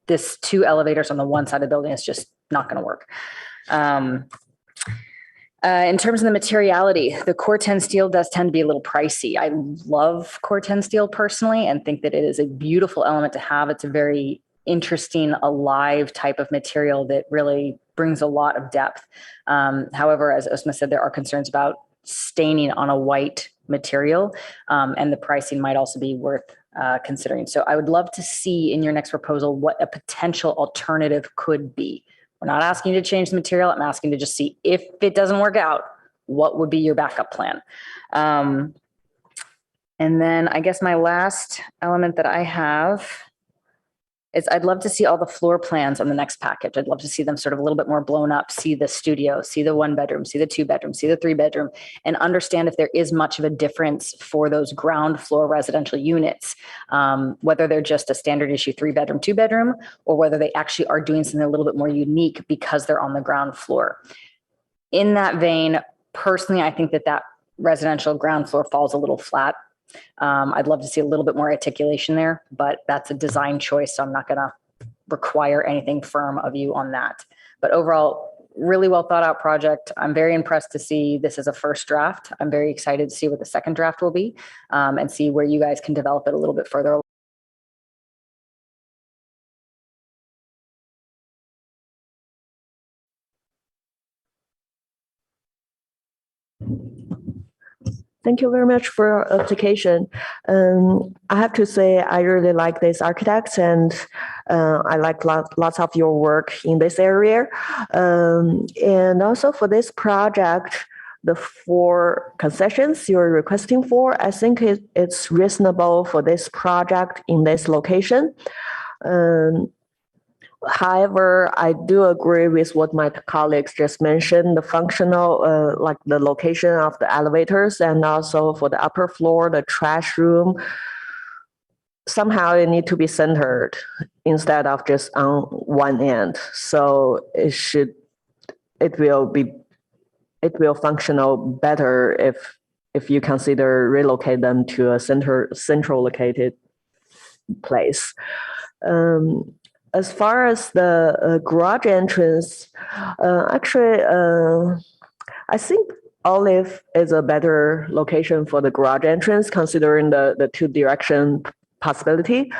this 2 elevators on the one side of the building is just not going to work. In terms of the materiality, the Core 10 steel does tend to be a little pricey. I love Core 10 steel personally and think that it is a beautiful element to have. It's a very interesting, alive type of material that really brings a lot of depth. However, as Osma said, there are concerns about staining on a white material. And the pricing might also be worth considering. So I would love to see in your next proposal what a potential alternative could be. We're not asking you to change the material. I'm asking to just see if it doesn't work out, what would be your backup plan? And then I guess my last element that I have is I'd love to see all the floor plans on the next package. I'd love to see them sort of a little bit more blown up, see the studio, see the 1 bedroom, see the 2 bedroom, see the 3 bedroom, and understand if there is much of a difference for those ground floor residential units, whether they're just a standard issue 3 bedroom, 2 bedroom, or whether they actually are doing something a little bit more unique because they're on the ground floor. In that vein, personally, I think that residential ground floor falls a little flat. I'd love to see a little bit more articulation there, but that's a design choice. So I'm not going to require anything firm of you on that. But overall, really well thought out project. I'm very impressed to see this as a first draft. I'm very excited to see what the second draft will be, and see where you guys can develop it a little bit further. Thank you very much for your application. I have to say, I really like this architect, and I like lots of your work in this area. And also for this project, the 4 concessions you're requesting for, I think it's reasonable for this project in this location. However, I do agree with what my colleagues just mentioned, the functional, like the location of the elevators, and also for the upper floor, the trash room. Somehow it need to be centered instead of just on one end. So it will functional better if you consider relocate them to a central located place. As far as the garage entrance, actually, I think Olive is a better location for the garage entrance, considering the 2-direction possibility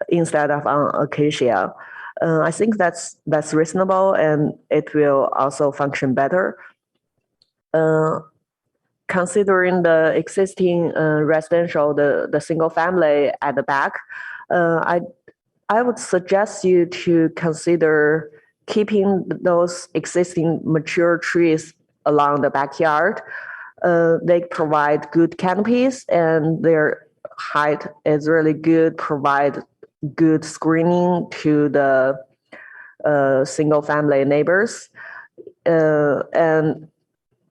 instead of on Acacia. I think that's reasonable, and it will also function better. Considering the existing residential, the single family at the back, I would suggest you to consider keeping those existing mature trees along the backyard. They provide good canopies, and their height is really good, provide good screening to the single family neighbors. And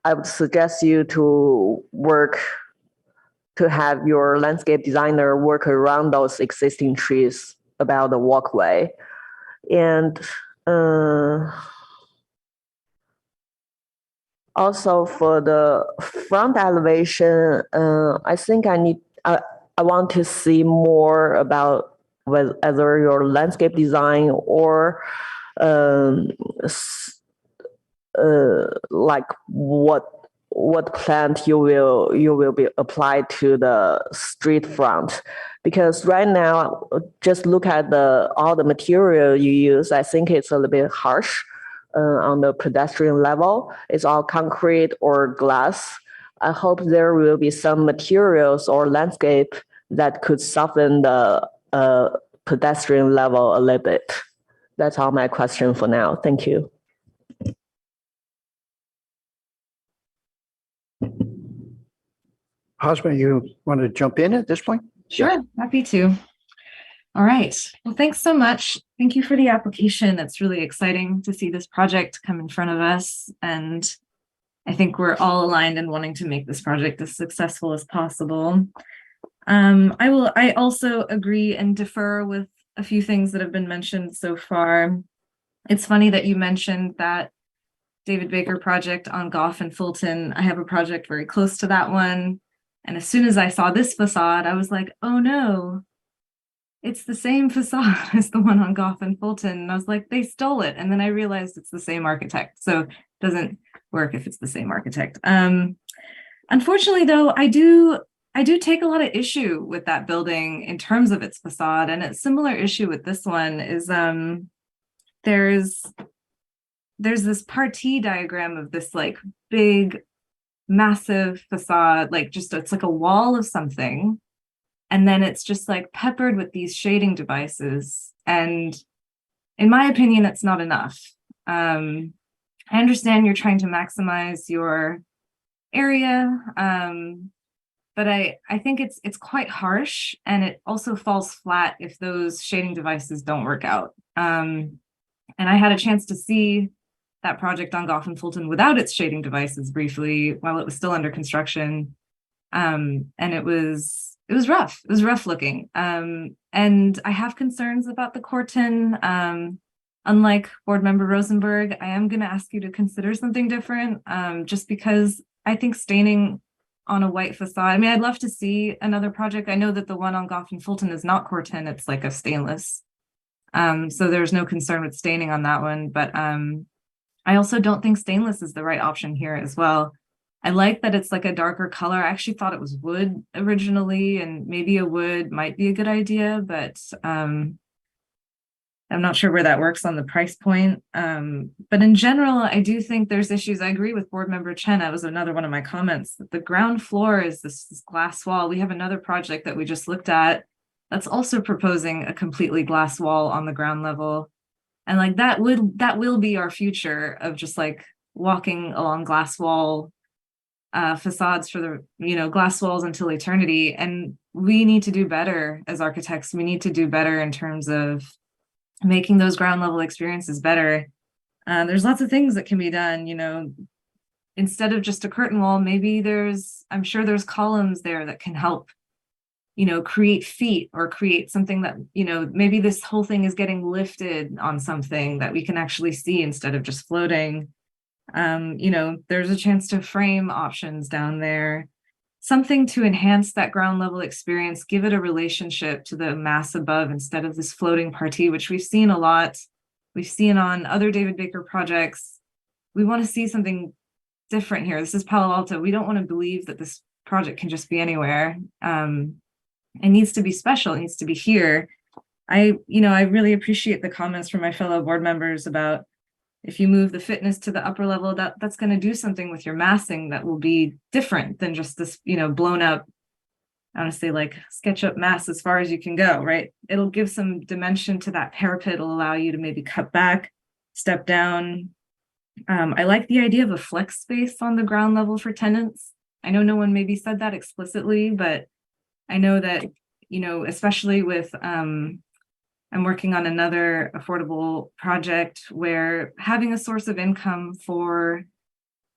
I would suggest you to have your landscape designer work around those existing trees about the walkway. And also for the front elevation, I think I want to see more about whether your landscape design or like what plant you will be applied to the street front, because right now just look at all the material you use. I think it's a little bit harsh on the pedestrian level. It's all concrete or glass. I hope there will be some materials or landscape that could soften the pedestrian level a little bit. That's all my question for now. Thank you. Hosmer, you want to jump in at this point? Sure, happy to. All right. Well, thanks so much. Thank you for the application. It's really exciting to see this project come in front of us. And I think we're all aligned in wanting to make this project as successful as possible. I also agree and defer with a few things that have been mentioned so far. It's funny that you mentioned that David Baker project on Goff and Fulton. I have a project very close to that one. And as soon as I saw this facade, I was like, oh no, it's the same facade as the one on Goff and Fulton. And I was like, they stole it. And then I realized it's the same architect. So it doesn't work if it's the same architect. Unfortunately, though, I do take a lot of issue with that building in terms of its facade. And a similar issue with this one is there's this partie diagram of this like big massive facade, like just it's like a wall of something. And then it's just like peppered with these shading devices. And in my opinion, it's not enough. I understand you're trying to maximize your area, but I think it's quite harsh, and it also falls flat if those shading devices don't work out. And I had a chance to see that project on Goff and Fulton without its shading devices briefly while it was still under construction. And it was rough. It was rough looking. And I have concerns about the Corten. Unlike Board Member Rosenberg, I am going to ask you to consider something different, just because I think staining on a white facade, I mean, I'd love to see another project. I know that the one on Goff and Fulton is not Corten, it's like a stainless. So there's no concern with staining on that one. But I also don't think stainless is the right option here as well. I like that it's like a darker color. I actually thought it was wood originally, and maybe a wood might be a good idea, but I'm not sure where that works on the price point. But in general, I do think there's issues. I agree with Board Member Chen. That was another one of my comments. The ground floor is this glass wall. We have another project that we just looked at that's also proposing a completely glass wall on the ground level. And like that will be our future of just like walking along glass wall facades for the, glass walls until eternity. And we need to do better as architects. We need to do better in terms of making those ground level experiences better. There's lots of things that can be done, instead of just a curtain wall, maybe I'm sure there's columns there that can help, create feet, or create something that, maybe this whole thing is getting lifted on something that we can actually see instead of just floating. There's a chance to frame options down there, something to enhance that ground level experience, give it a relationship to the mass above instead of this floating party, which we've seen a lot. We've seen on other David Baker projects. We want to see something different here. This is Palo Alto. We don't want to believe that this project can just be anywhere. It needs to be special. It needs to be here. I really appreciate the comments from my fellow board members about if you move the fitness to the upper level, that's going to do something with your massing that will be different than just this, blown up, I want to say like SketchUp mass as far as you can go, right? It'll give some dimension to that parapet. It'll allow you to maybe cut back, step down. I like the idea of a flex space on the ground level for tenants. I know no one maybe said that explicitly, but I know that, especially with, I'm working on another affordable project where having a source of income for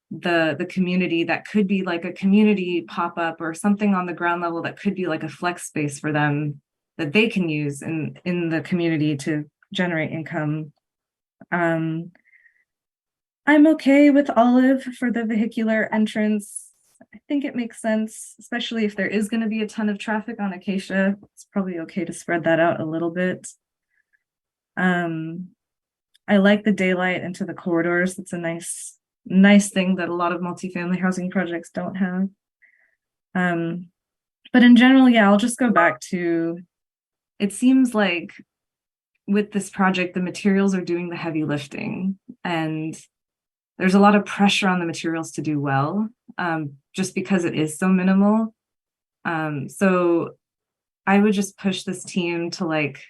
the community that could be like a community pop-up or something on the ground level that could be like a flex space for them that they can use in the community to generate income. I'm okay with Olive for the vehicular entrance. I think it makes sense, especially if there is going to be a ton of traffic on Acacia. It's probably okay to spread that out a little bit. I like the daylight into the corridors. It's a nice thing that a lot of multifamily housing projects don't have. But in general, yeah, I'll just go back to, it seems like with this project, the materials are doing the heavy lifting, and there's a lot of pressure on the materials to do well, just because it is so minimal. So I would just push this team to like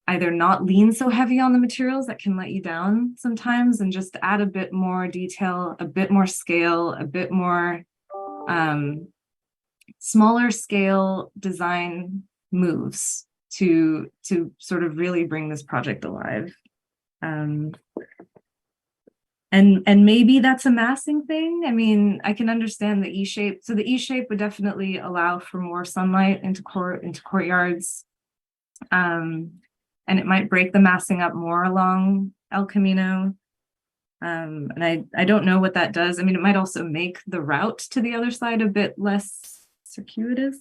either not lean so heavy on the materials that can let you down sometimes, and just add a bit more detail, a bit more scale, a bit more smaller scale design moves to sort of really bring this project alive. And maybe that's a massing thing. I mean, I can understand the E-shape. So the E-shape would definitely allow for more sunlight into courtyards. And it might break the massing up more along El Camino. And I don't know what that does. I mean, it might also make the route to the other side a bit less circuitous.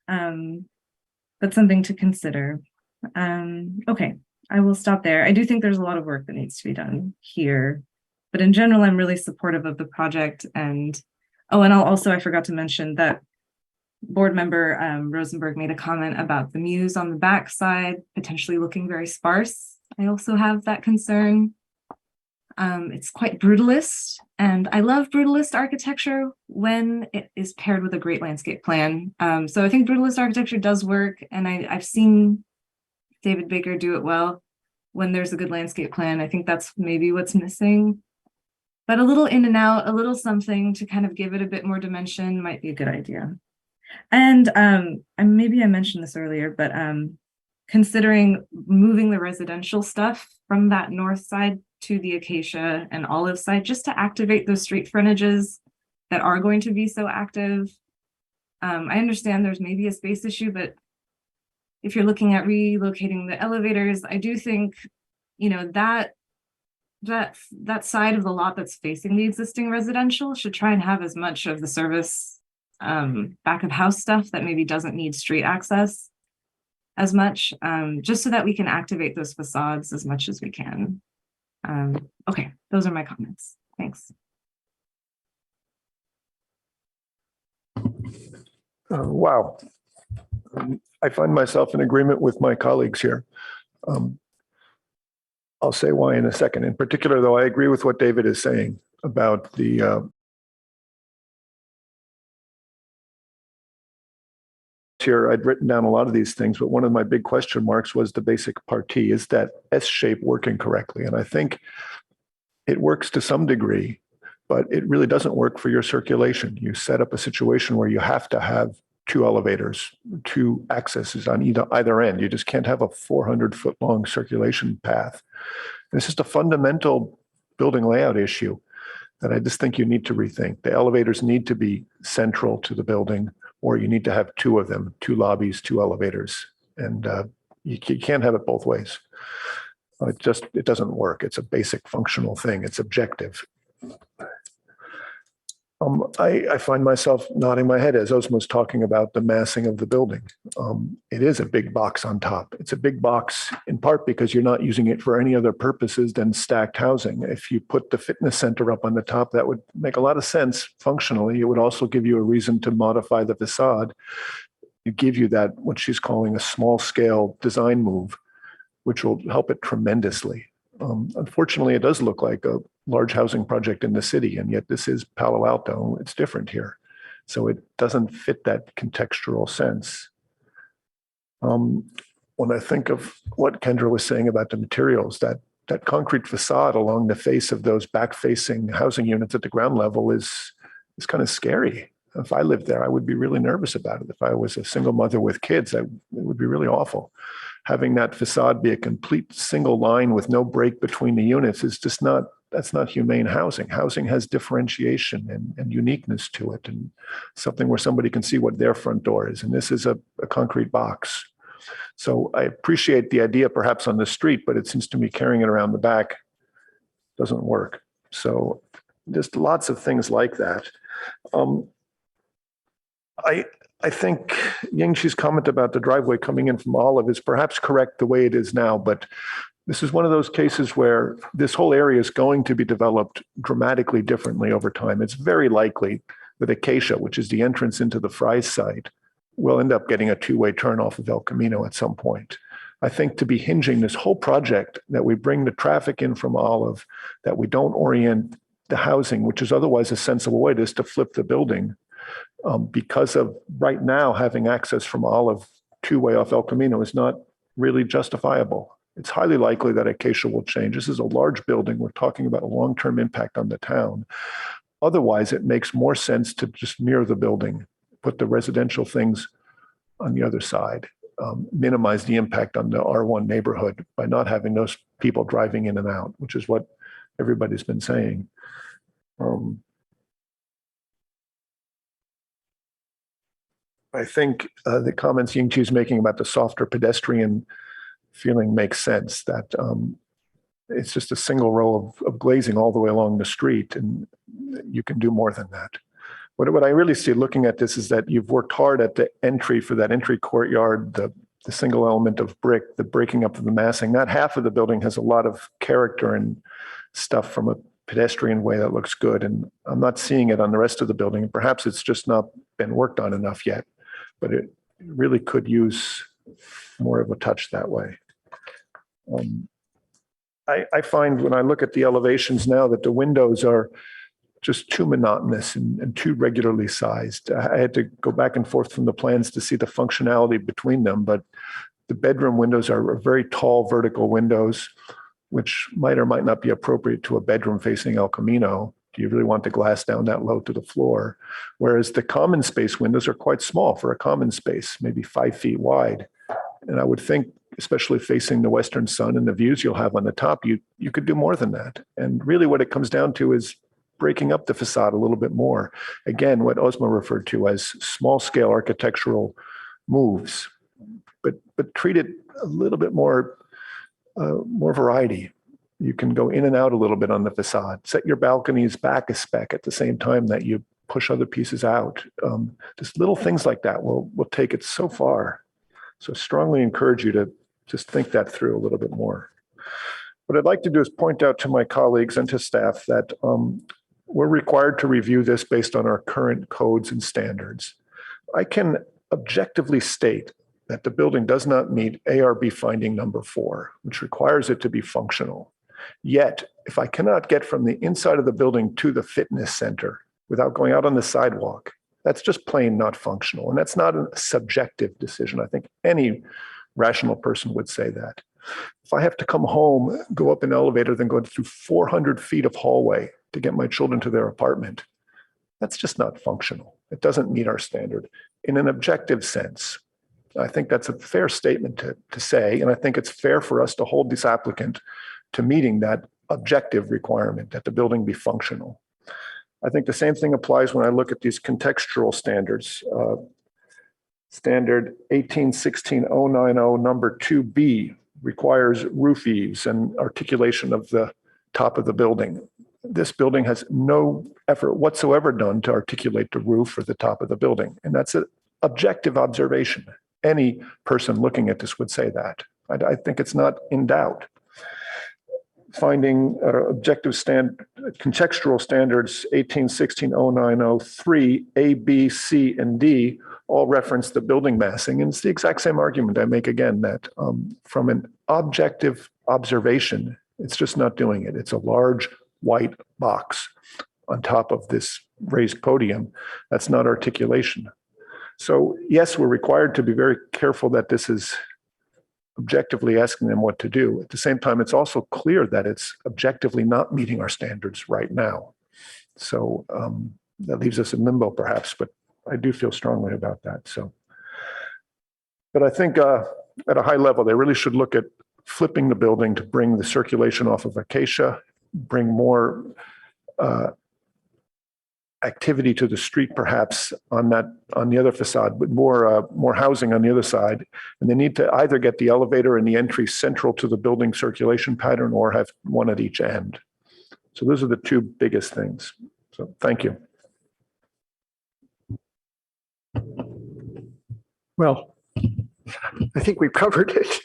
But something to consider. Okay, I will stop there. I do think there's a lot of work that needs to be done here. But in general, I'm really supportive of the project. And I forgot to mention that board member Rosenberg made a comment about the muse on the back side potentially looking very sparse. I also have that concern. It's quite brutalist, and I love brutalist architecture when it is paired with a great landscape plan. So I think brutalist architecture does work, and I've seen David Baker do it well when there's a good landscape plan. I think that's maybe what's missing. But a little in and out, a little something to kind of give it a bit more dimension might be a good idea. And maybe I mentioned this earlier, but considering moving the residential stuff from that north side to the Acacia and Olive side, just to activate those street frontages that are going to be so active. I understand there's maybe a space issue, but if you're looking at relocating the elevators, I do think, you know, that side of the lot that's facing the existing residential should try and have as much of the service back of house stuff that maybe doesn't need street access as much, just so that we can activate those facades as much as we can. Okay, those are my comments. Thanks. Wow. I find myself in agreement with my colleagues here. I'll say why in a second. In particular, though, I agree with what David is saying about the here. I'd written down a lot of these things, but one of my big question marks was the basic partie. Is that S shape working correctly? And I think it works to some degree, but it really doesn't work for your circulation. You set up a situation where you have to have two elevators, two accesses on either end. You just can't have a 400-foot long circulation path. And it's just a fundamental building layout issue that I just think you need to rethink. The elevators need to be central to the building, or you need to have two of them, two lobbies, two elevators. And you can't have it both ways. It doesn't work. It's a basic functional thing. It's objective. I find myself nodding my head as Osmo's talking about the massing of the building. It is a big box on top. It's a big box in part because you're not using it for any other purposes than stacked housing. If you put the fitness center up on the top, that would make a lot of sense functionally. It would also give you a reason to modify the facade. It give you that, what she's calling a small scale design move, which will help it tremendously. Unfortunately, it does look like a large housing project in the city, and yet this is Palo Alto. It's different here. So it doesn't fit that contextual sense. When I think of what Kendra was saying about the materials, that concrete facade along the face of those back-facing housing units at the ground level is kind of scary. If I lived there, I would be really nervous about it. If I was a single mother with kids, it would be really awful. Having that facade be a complete single line with no break between the units is just that's not humane housing. Housing has differentiation and uniqueness to it, and something where somebody can see what their front door is. And this is a concrete box. So I appreciate the idea perhaps on the street, but it seems to me carrying it around the back doesn't work. So just lots of things like that. I think Yingxi's comment about the driveway coming in from Olive is perhaps correct the way it is now, but this is one of those cases where this whole area is going to be developed dramatically differently over time. It's very likely that Acacia, which is the entrance into the Fry's site, will end up getting a two-way turn off of El Camino at some point. I think to be hinging this whole project, that we bring the traffic in from Olive, that we don't orient the housing, which is otherwise a sensible way, is to flip the building. Because of right now having access from Olive two-way off El Camino is not really justifiable. It's highly likely that Acacia will change. This is a large building. We're talking about a long-term impact on the town. Otherwise, it makes more sense to just mirror the building, put the residential things on the other side, minimize the impact on the R1 neighborhood by not having those people driving in and out, which is what everybody's been saying. I think the comments Yingqi's making about the softer pedestrian feeling makes sense, that it's just a single row of glazing all the way along the street, and you can do more than that. What I really see looking at this is that you've worked hard at the entry for that entry courtyard, the single element of brick, the breaking up of the massing. That half of the building has a lot of character and stuff from a pedestrian way that looks good, and I'm not seeing it on the rest of the building. Perhaps it's just not been worked on enough yet, but it really could use more of a touch that way. I find when I look at the elevations now that the windows are just too monotonous and too regularly sized. I had to go back and forth from the plans to see the functionality between them, but the bedroom windows are very tall vertical windows, which might or might not be appropriate to a bedroom facing El Camino. Do you really want the glass down that low to the floor? Whereas the common space windows are quite small for a common space, maybe 5 feet wide. And I would think, especially facing the western sun and the views you'll have on the top, you could do more than that. And really what it comes down to is breaking up the facade a little bit more. Again, what Ozma referred to as small scale architectural moves, but treat it a little bit more variety. You can go in and out a little bit on the facade. Set your balconies back a speck at the same time that you push other pieces out. Just little things like that will take it so far. So strongly encourage you to just think that through a little bit more. What I'd like to do is point out to my colleagues and to staff that we're required to review this based on our current codes and standards. I can objectively state that the building does not meet ARB finding number 4, which requires it to be functional. Yet, if I cannot get from the inside of the building to the fitness center without going out on the sidewalk, that's just plain not functional. And that's not a subjective decision. I think any rational person would say that. If I have to come home, go up an elevator, then go through 400 feet of hallway to get my children to their apartment, that's just not functional. It doesn't meet our standard. In an objective sense, I think that's a fair statement to say, and I think it's fair for us to hold this applicant to meeting that objective requirement that the building be functional. I think the same thing applies when I look at these contextual standards. Standard 1816090 number 2B requires roof eaves and articulation of the top of the building. This building has no effort whatsoever done to articulate the roof or the top of the building. And that's an objective observation. Any person looking at this would say that. I think it's not in doubt. Finding contextual standards 1816090 A, B, C, and D all reference the building massing. And it's the exact same argument I make again, that from an objective observation, it's just not doing it. It's a large white box on top of this raised podium. That's not articulation. So yes, we're required to be very careful that this is objectively asking them what to do. At the same time, it's also clear that it's objectively not meeting our standards right now. So that leaves us in limbo perhaps, but I do feel strongly about that. So, but I think at a high level, they really should look at flipping the building to bring the circulation off of Acacia, bring more activity to the street, perhaps on the other facade, but more housing on the other side. And they need to either get the elevator and the entry central to the building circulation pattern or have one at each end. So those are the two biggest things. So thank you. Well, I think we've covered it.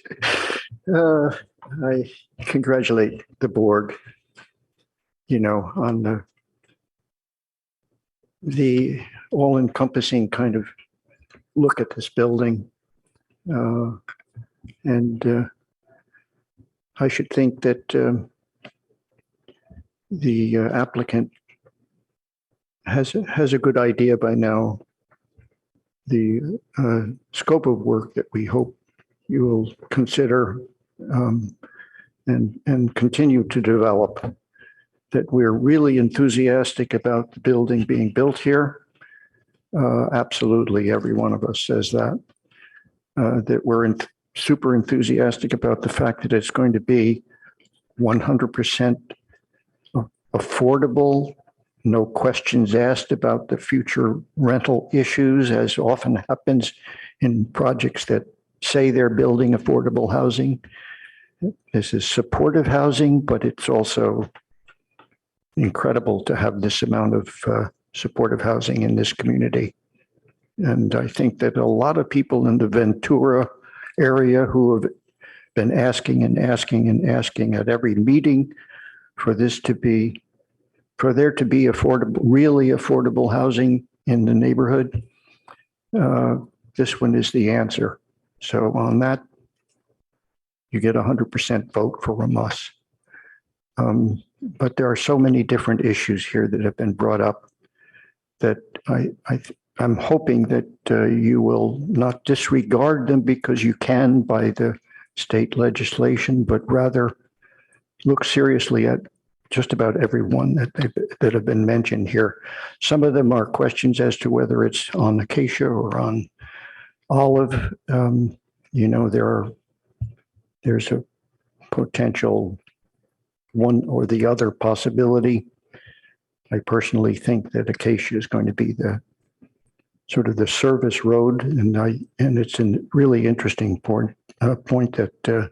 I congratulate the board, on the all-encompassing kind of look at this building. And I should think that the applicant has a good idea by now, the scope of work that we hope you will consider and continue to develop, that we're really enthusiastic about the building being built here. Absolutely, every one of us says that. That we're super enthusiastic about the fact that it's going to be 100% affordable, no questions asked about the future rental issues, as often happens in projects that say they're building affordable housing. This is supportive housing, but it's also incredible to have this amount of supportive housing in this community. And I think that a lot of people in the Ventura area who have been asking and asking and asking at every meeting for there to be affordable, really affordable housing in the neighborhood, this one is the answer. So on that, you get 100% vote from us. But there are so many different issues here that have been brought up that I'm hoping that you will not disregard them because you can by the state legislation, but rather look seriously at just about every one that have been mentioned here. Some of them are questions as to whether it's on acacia or on olive. There's a potential one or the other possibility. I personally think that acacia is going to be the sort of the service road, and it's a really interesting point that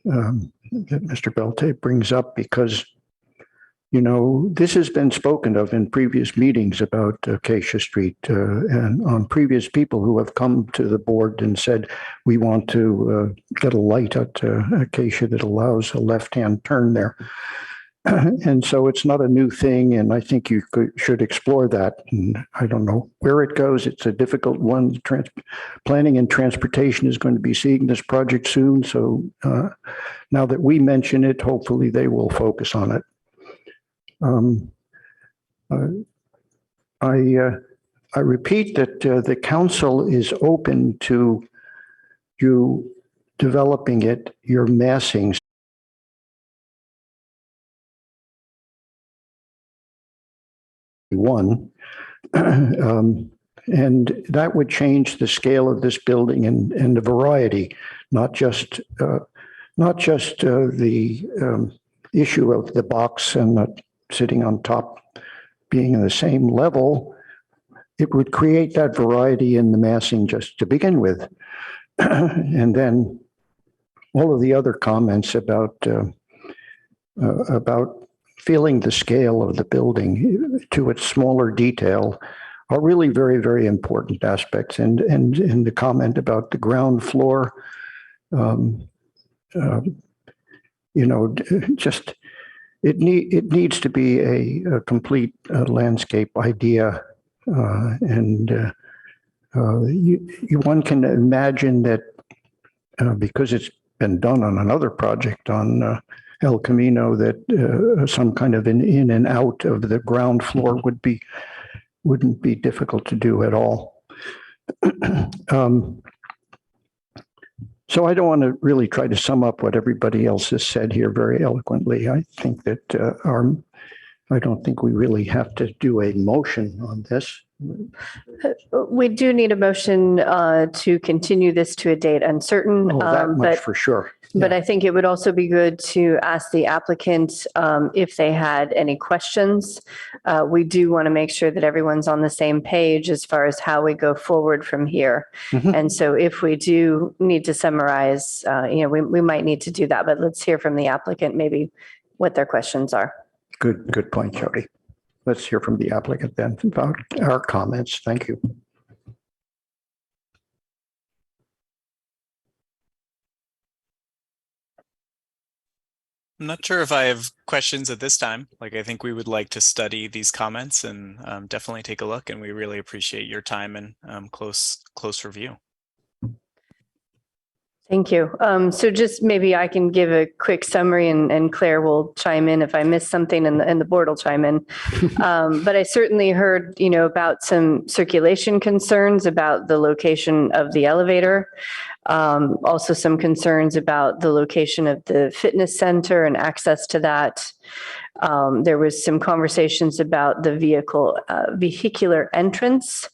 Mr. Belte brings up, because this has been spoken of in previous meetings about Acacia Street and on previous people who have come to the board and said, we want to get a light at Acacia that allows a left-hand turn there. And so it's not a new thing, and I think you should explore that. And I don't know where it goes. It's a difficult one. Planning and Transportation is going to be seeing this project soon. So now that we mention it, hopefully they will focus on it. I repeat that the council is open to you developing your massing. One, and that would change the scale of this building and the variety, not just the issue of the box and the sitting on top being in the same level. It would create that variety in the massing just to begin with. And then all of the other comments about feeling the scale of the building to its smaller detail are really very, very important aspects. And the comment about the ground floor, just it needs to be a complete landscape idea, and one can imagine that because it's been done on another project on El Camino, that some kind of an in and out of the ground floor wouldn't be difficult to do at all. So I don't want to really try to sum up what everybody else has said here very eloquently. I think that I don't think we really have to do a motion on this. We do need a motion to continue this to a date uncertain. Oh, that much for sure. But I think it would also be good to ask the applicant if they had any questions. We do want to make sure that everyone's on the same page as far as how we go forward from here. Mhm. And so if we do need to summarize, we might need to do that, but let's hear from the applicant, maybe what their questions are. Good point, Jody. Let's hear from the applicant then about our comments. Thank you. I'm not sure if I have questions at this time. I think we would like to study these comments and definitely take a look, and we really appreciate your time and close review. Thank you. So just maybe I can give a quick summary, and Claire will chime in if I miss something, and the board will chime in. But I certainly heard, about some circulation concerns about the location of the elevator. Also some concerns about the location of the fitness center and access to that. There was some conversations about the vehicular entrance,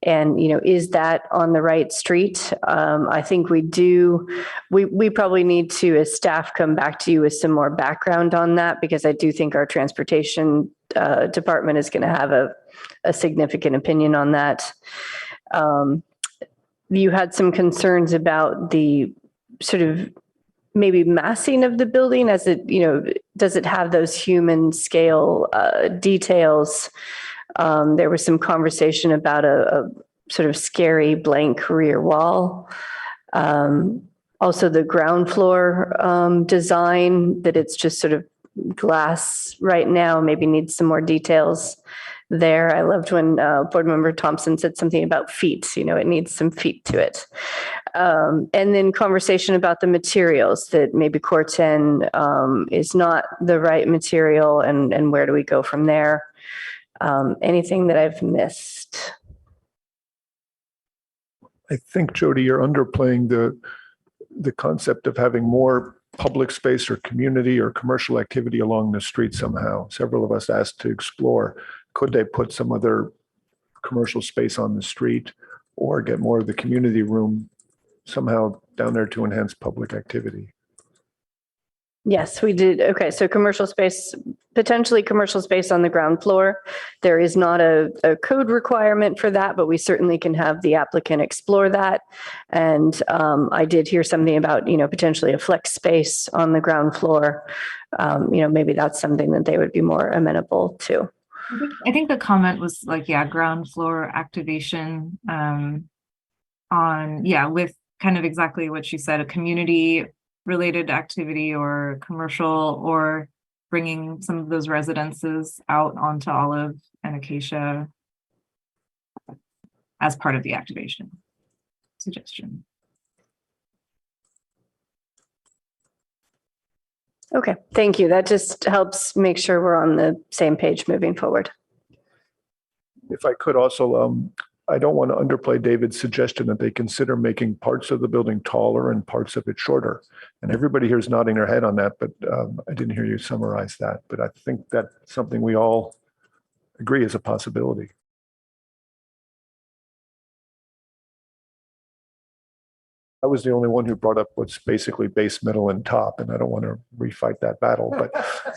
and is that on the right street? I think we probably need to, as staff, come back to you with some more background on that, because I do think our transportation department is going to have a significant opinion on that. You had some concerns about the sort of maybe massing of the building, as it, does it have those human scale details? There was some conversation about a sort of scary blank rear wall. Also the ground floor design, that it's just sort of glass right now, maybe needs some more details there. I loved when Board Member Thompson said something about feet. It needs some feet to it. And then conversation about the materials, that maybe Corten is not the right material, and where do we go from there? Anything that I've missed? I think, Jody, you're underplaying the concept of having more public space or community or commercial activity along the street somehow. Several of us asked to explore, could they put some other commercial space on the street or get more of the community room somehow down there to enhance public activity? Yes, we did. Okay, so commercial space, potentially commercial space on the ground floor. There is not a code requirement for that, but we certainly can have the applicant explore that. And I did hear something about, potentially a flex space on the ground floor. Maybe that's something that they would be more amenable to. I think the comment was like, ground floor activation with kind of exactly what she said, a community related activity or commercial, or bringing some of those residences out onto Olive and Acacia as part of the activation suggestion. Okay, thank you. That just helps make sure we're on the same page moving forward. If I could also, I don't want to underplay David's suggestion that they consider making parts of the building taller and parts of it shorter. And everybody here is nodding their head on that, but I didn't hear you summarize that. But I think that's something we all agree is a possibility. I was the only one who brought up what's basically base, middle, and top, and I don't want to refight that battle.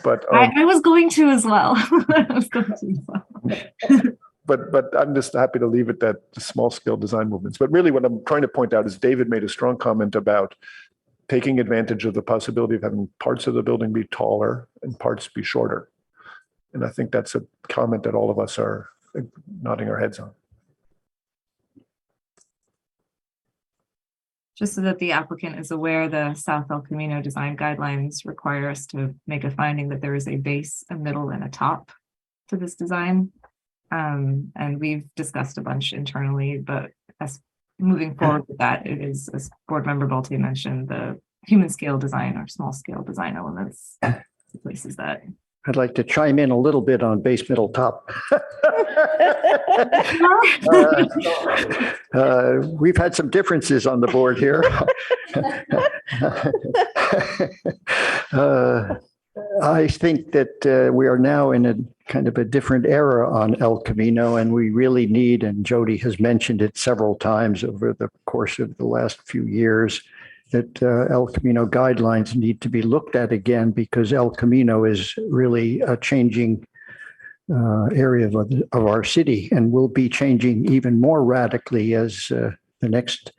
But I was going to as well. But I'm just happy to leave it that the small scale design movements. But really what I'm trying to point out is David made a strong comment about taking advantage of the possibility of having parts of the building be taller and parts be shorter. And I think that's a comment that all of us are nodding our heads on. Just so that the applicant is aware, the South El Camino design guidelines require us to make a finding that there is a base, a middle, and a top to this design. And we've discussed a bunch internally, but as moving forward with that, it is, as Board Member Bolte mentioned, the human scale design or small scale design elements places that. I'd like to chime in a little bit on base, middle, top. We've had some differences on the board here. I think that we are now in a kind of a different era on El Camino, and we really need, and Jody has mentioned it several times over the course of the last few years, that El Camino guidelines need to be looked at again, because El Camino is really a changing area of our city, and will be changing even more radically as the next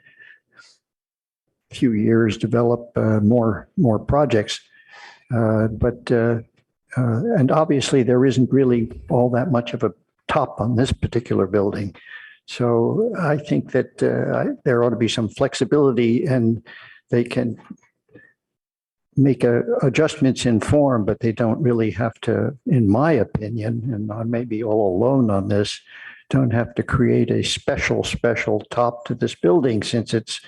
few years develop more projects. And obviously there isn't really all that much of a top on this particular building. So I think that there ought to be some flexibility, and they can make adjustments in form, but they don't really have to, in my opinion, and I may be all alone on this, don't have to create a special top to this building, since it's,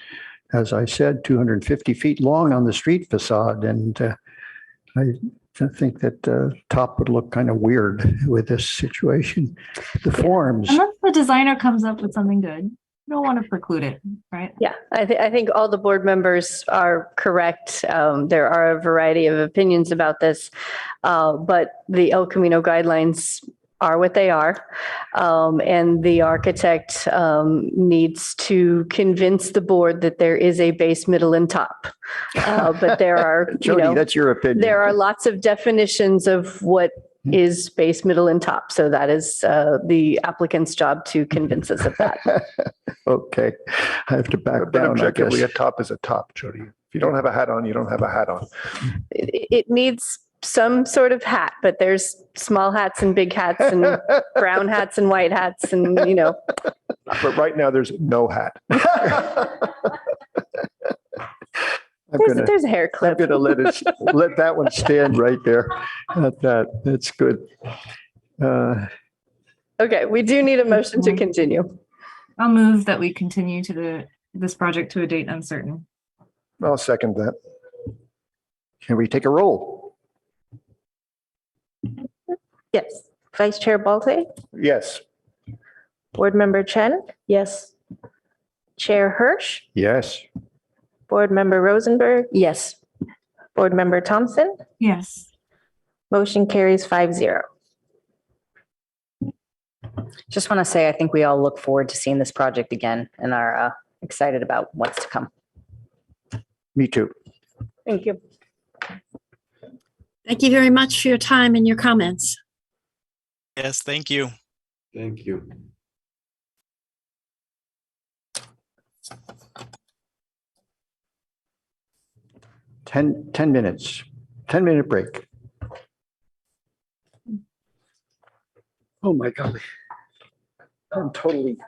as I said, 250 feet long on the street facade. And I think that top would look kind of weird with this situation. The forms. Unless the designer comes up with something good, you don't want to preclude it, right? Yeah, I think all the board members are correct. There are a variety of opinions about this, but the El Camino guidelines are what they are. And the architect needs to convince the board that there is a base, middle, and top. But there are, Jody, that's your opinion. There are lots of definitions of what is base, middle, and top. So that is the applicant's job to convince us of that. Okay, I have to back But down. objectively, a top is a top, Jody. If you don't have a hat on, you don't have a hat on. It needs some sort of hat, but there's small hats and big hats and brown hats and white hats, and But right now there's no hat. There's a hair clip. I'm going to let that one stand right there. That's good. Okay, we do need a motion to continue. I'll move that we continue to this project to a date uncertain. I'll second that. Can we take a roll? Yes. Vice Chair Balte, Yes. Board Member Chen, Yes. Chair Hirsch, Yes. Board Member Rosenberg, Yes. Board Member Thompson. Yes. Motion carries 5-0. Just want to say, I think we all look forward to seeing this project again and are excited about what's to come. Me too. Thank you. Thank you very much for your time and your comments. Yes, thank you. Thank you. Ten minutes, 10-minute break. Oh my golly. I'm totally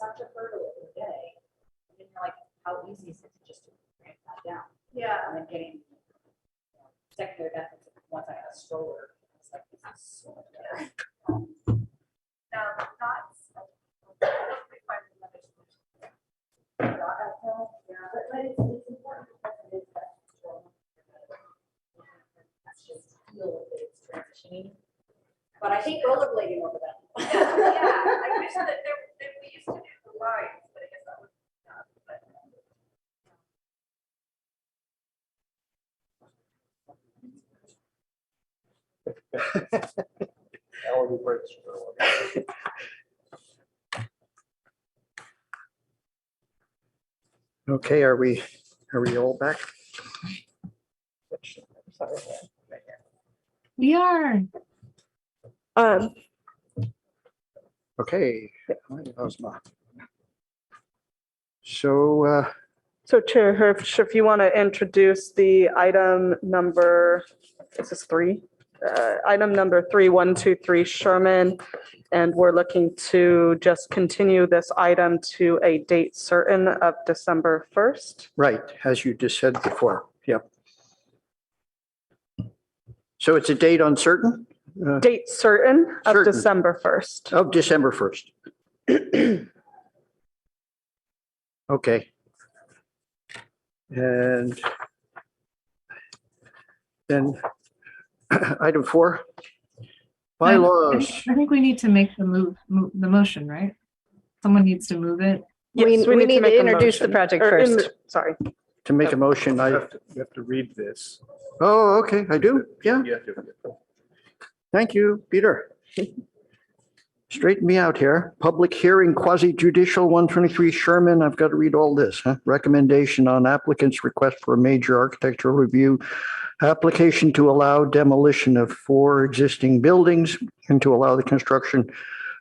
such a hurdle in the day. I didn't like how easy is it to just ramp that down. Yeah. And then getting secondary benefits once I had a stroller. It's like, this is so much better. Now, not. Yeah, but it's important because it is that control. That's just feel that it's transitioning. But I hate rollerblading over that. Yeah, I wish that we used to do the lines, but I guess that was not. Okay, are we all back? We are. Okay. So, So Chair Hirsch, if you want to introduce the item number, this is three, item number 3123 Sherman, and we're looking to just continue this item to a date certain of December 1st. right, as you just said before, yep. So it's a date uncertain? Date certain of Certain. December 1st. Of December 1st. Okay. And then item 4, bylaws. I think we need to make the the motion, right? Someone needs to move it. Yes, We need make to a introduce the motion. project Or first. Sorry. To make a motion, You have to read this. oh, okay, I do, yeah. You have to- Thank you, Peter. Straighten me out here. Public hearing quasi judicial 123 Sherman. I've got to read all this, huh? Recommendation on applicant's request for a major architectural review. Application to allow demolition of 4 existing buildings and to allow the construction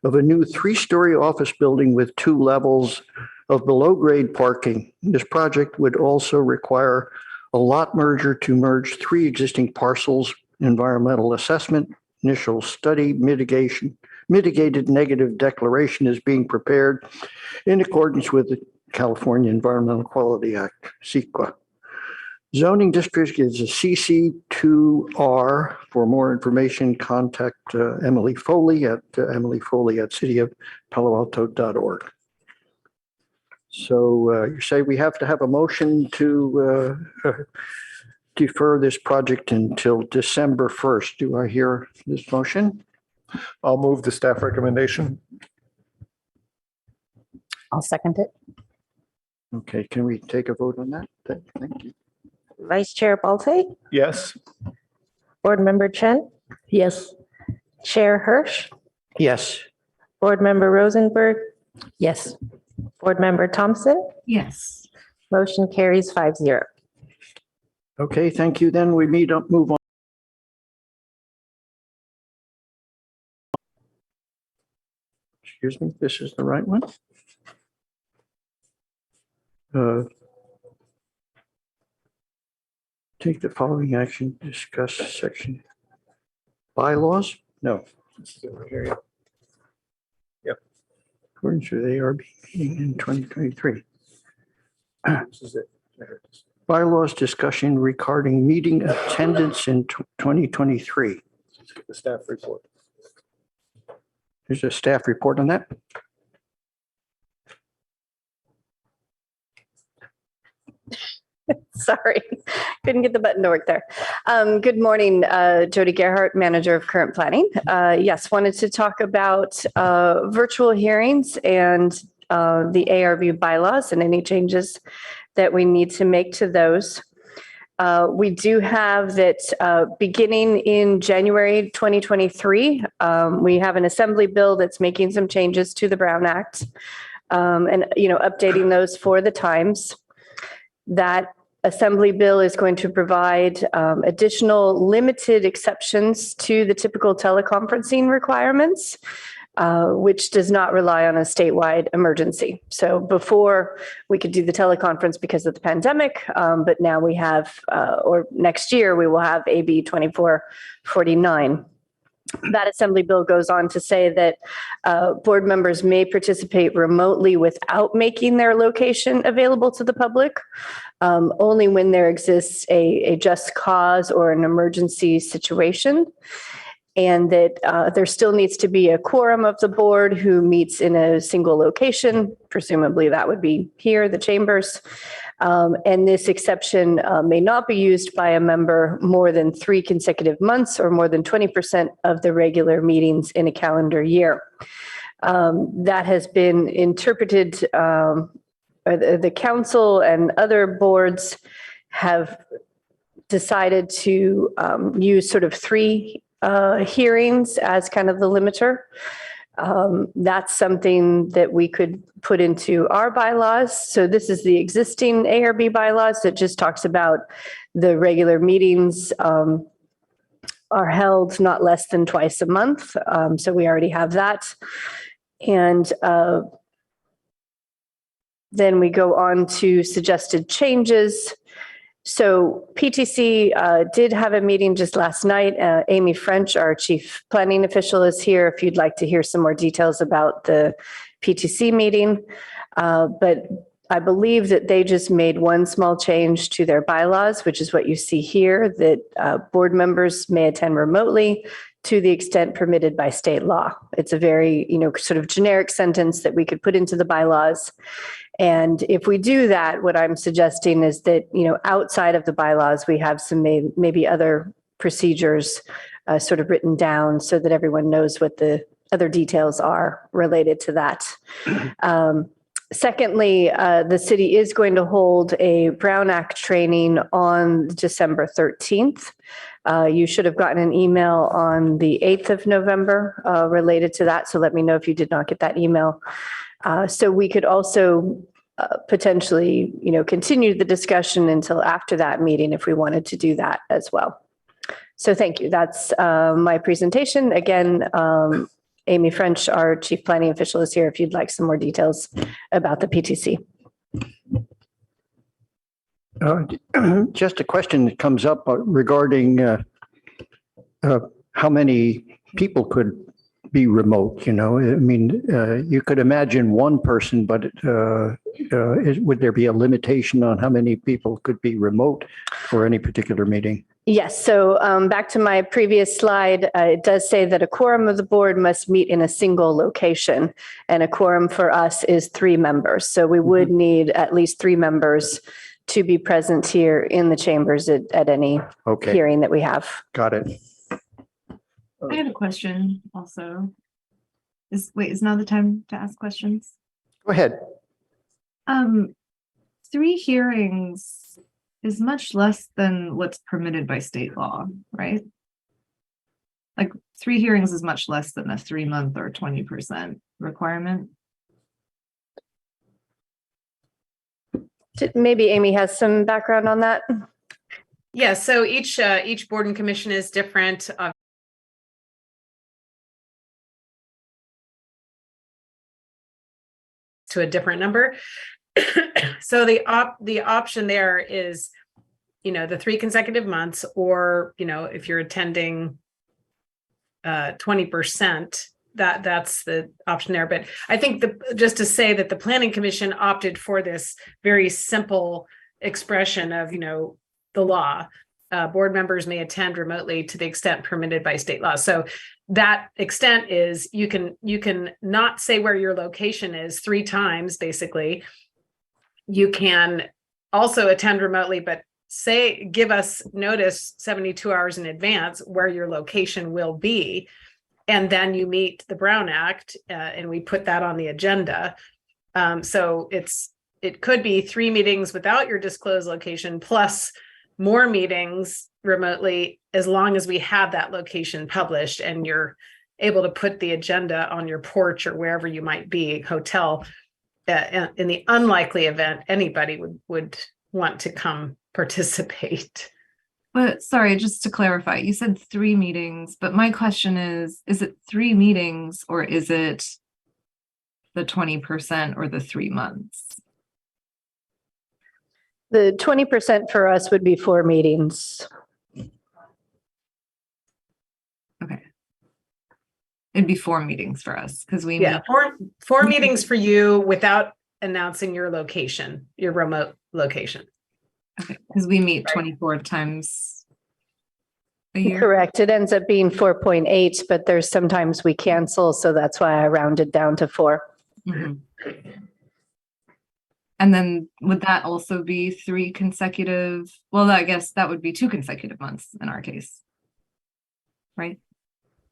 of a new 3-story office building with 2 levels of below-grade parking. This project would also require a lot merger to merge 3 existing parcels, environmental assessment, initial study, mitigated negative declaration is being prepared in accordance with the California Environmental Quality Act, CEQA. Zoning district is a CC2R. For more information, contact Emily Foley at cityofpaloalto.org. So you say we have to have a motion to defer this project until December 1st. Do I hear this motion? I'll move the staff recommendation. I'll second it. Okay, can we take a vote on that? Thank you. Vice Chair Balte, Yes. Board Member Chen, Yes. Chair Hirsch, Yes. Board Member Rosenberg, Yes. Board Member Thompson, Yes. motion carries 5-0. Okay, thank you. Then we move on. Excuse me, this is the right one? Take the following action, discuss section. Bylaws? No. Yep. According to the ARB meeting in 2023. This is it. There it is. Bylaws discussion regarding meeting attendance in 2023. Let's get the staff report. There's a staff report on that. Sorry, couldn't get the button to work there. Good morning, Jody Gerhart, Manager of Current Planning. Yes, wanted to talk about virtual hearings and the ARB bylaws and any changes that we need to make to those. We do have that beginning in January 2023, we have an assembly bill that's making some changes to the Brown Act and, updating those for the times. That assembly bill is going to provide additional limited exceptions to the typical teleconferencing requirements, which does not rely on a statewide emergency. So before we could do the teleconference because of the pandemic, but now we have, or next year we will have AB 2449. That Assembly bill goes on to say that board members may participate remotely without making their location available to the public, only when there exists a just cause or an emergency situation. And that there still needs to be a quorum of the board who meets in a single location. Presumably that would be here, the chambers. And this exception may not be used by a member more than 3 consecutive months or more than 20% of the regular meetings in a calendar year. That has been interpreted, the council and other boards have decided to use sort of 3 hearings as kind of the limiter. That's something that we could put into our bylaws. So this is the existing ARB bylaws that just talks about the regular meetings are held not less than twice a month. So we already have that. And then we go on to suggested changes. So PTC did have a meeting just last night. Amy French, our chief planning official, is here if you'd like to hear some more details about the PTC meeting. But I believe that they just made one small change to their bylaws, which is what you see here, that board members may attend remotely to the extent permitted by state law. It's a very, sort of generic sentence that we could put into the bylaws. And if we do that, what I'm suggesting is that, outside of the bylaws, we have some maybe other procedures sort of written down so that everyone knows what the other details are related to that. Secondly, the city is going to hold a Brown Act training on December 13th. You should have gotten an email on the 8th of November related to that. So let me know if you did not get that email. So we could also potentially, continue the discussion until after that meeting if we wanted to do that as well. So thank you. That's my presentation. Again, Amy French, our chief planning official, is here if you'd like some more details about the PTC. Just a question that comes up regarding how many people could be remote, you could imagine one person, but would there be a limitation on how many people could be remote for any particular meeting? Yes. So back to my previous slide, it does say that a quorum of the board must meet in a single location, and a quorum for us is 3 members. So we would need at least 3 members to be present here in the chambers at any hearing that we have. Got it. I have a question also. Is now the time to ask questions? Go ahead. 3 hearings is much less than what's permitted by state law, right? Like 3 hearings is much less than a 3-month or 20% requirement. Maybe Amy has some background on that. Yeah, so each board and commission is different. To a different number. So the option there is, the 3 consecutive months, or, if you're attending 20%, that's the option there. But I think just to say that the planning commission opted for this very simple expression of, the law. Board members may attend remotely to the extent permitted by state law. So that extent is you can not say where your location is 3 times, basically. You can also attend remotely, but give us notice 72 hours in advance where your location will be. And then you meet the Brown Act, and we put that on the agenda. So it could be 3 meetings without your disclosed location, plus more meetings remotely, as long as we have that location published and you're able to put the agenda on your porch or wherever you might be, hotel, in the unlikely event anybody would want to come participate. But sorry, just to clarify, you said 3 meetings, but my question is it 3 meetings or is it the 20% or the 3 months? The 20% for us would be 4 meetings. Okay. It'd be 4 meetings for us because we Yeah, meet. four meetings for you without announcing your location, your remote location. Okay, because we meet 24 times a year. Correct. It ends up being 4.8, but there's sometimes we cancel, so that's why I rounded down to 4. Mhm. And then would that also be 3 consecutive? Well, I guess that would be 2 consecutive months in our case. Right?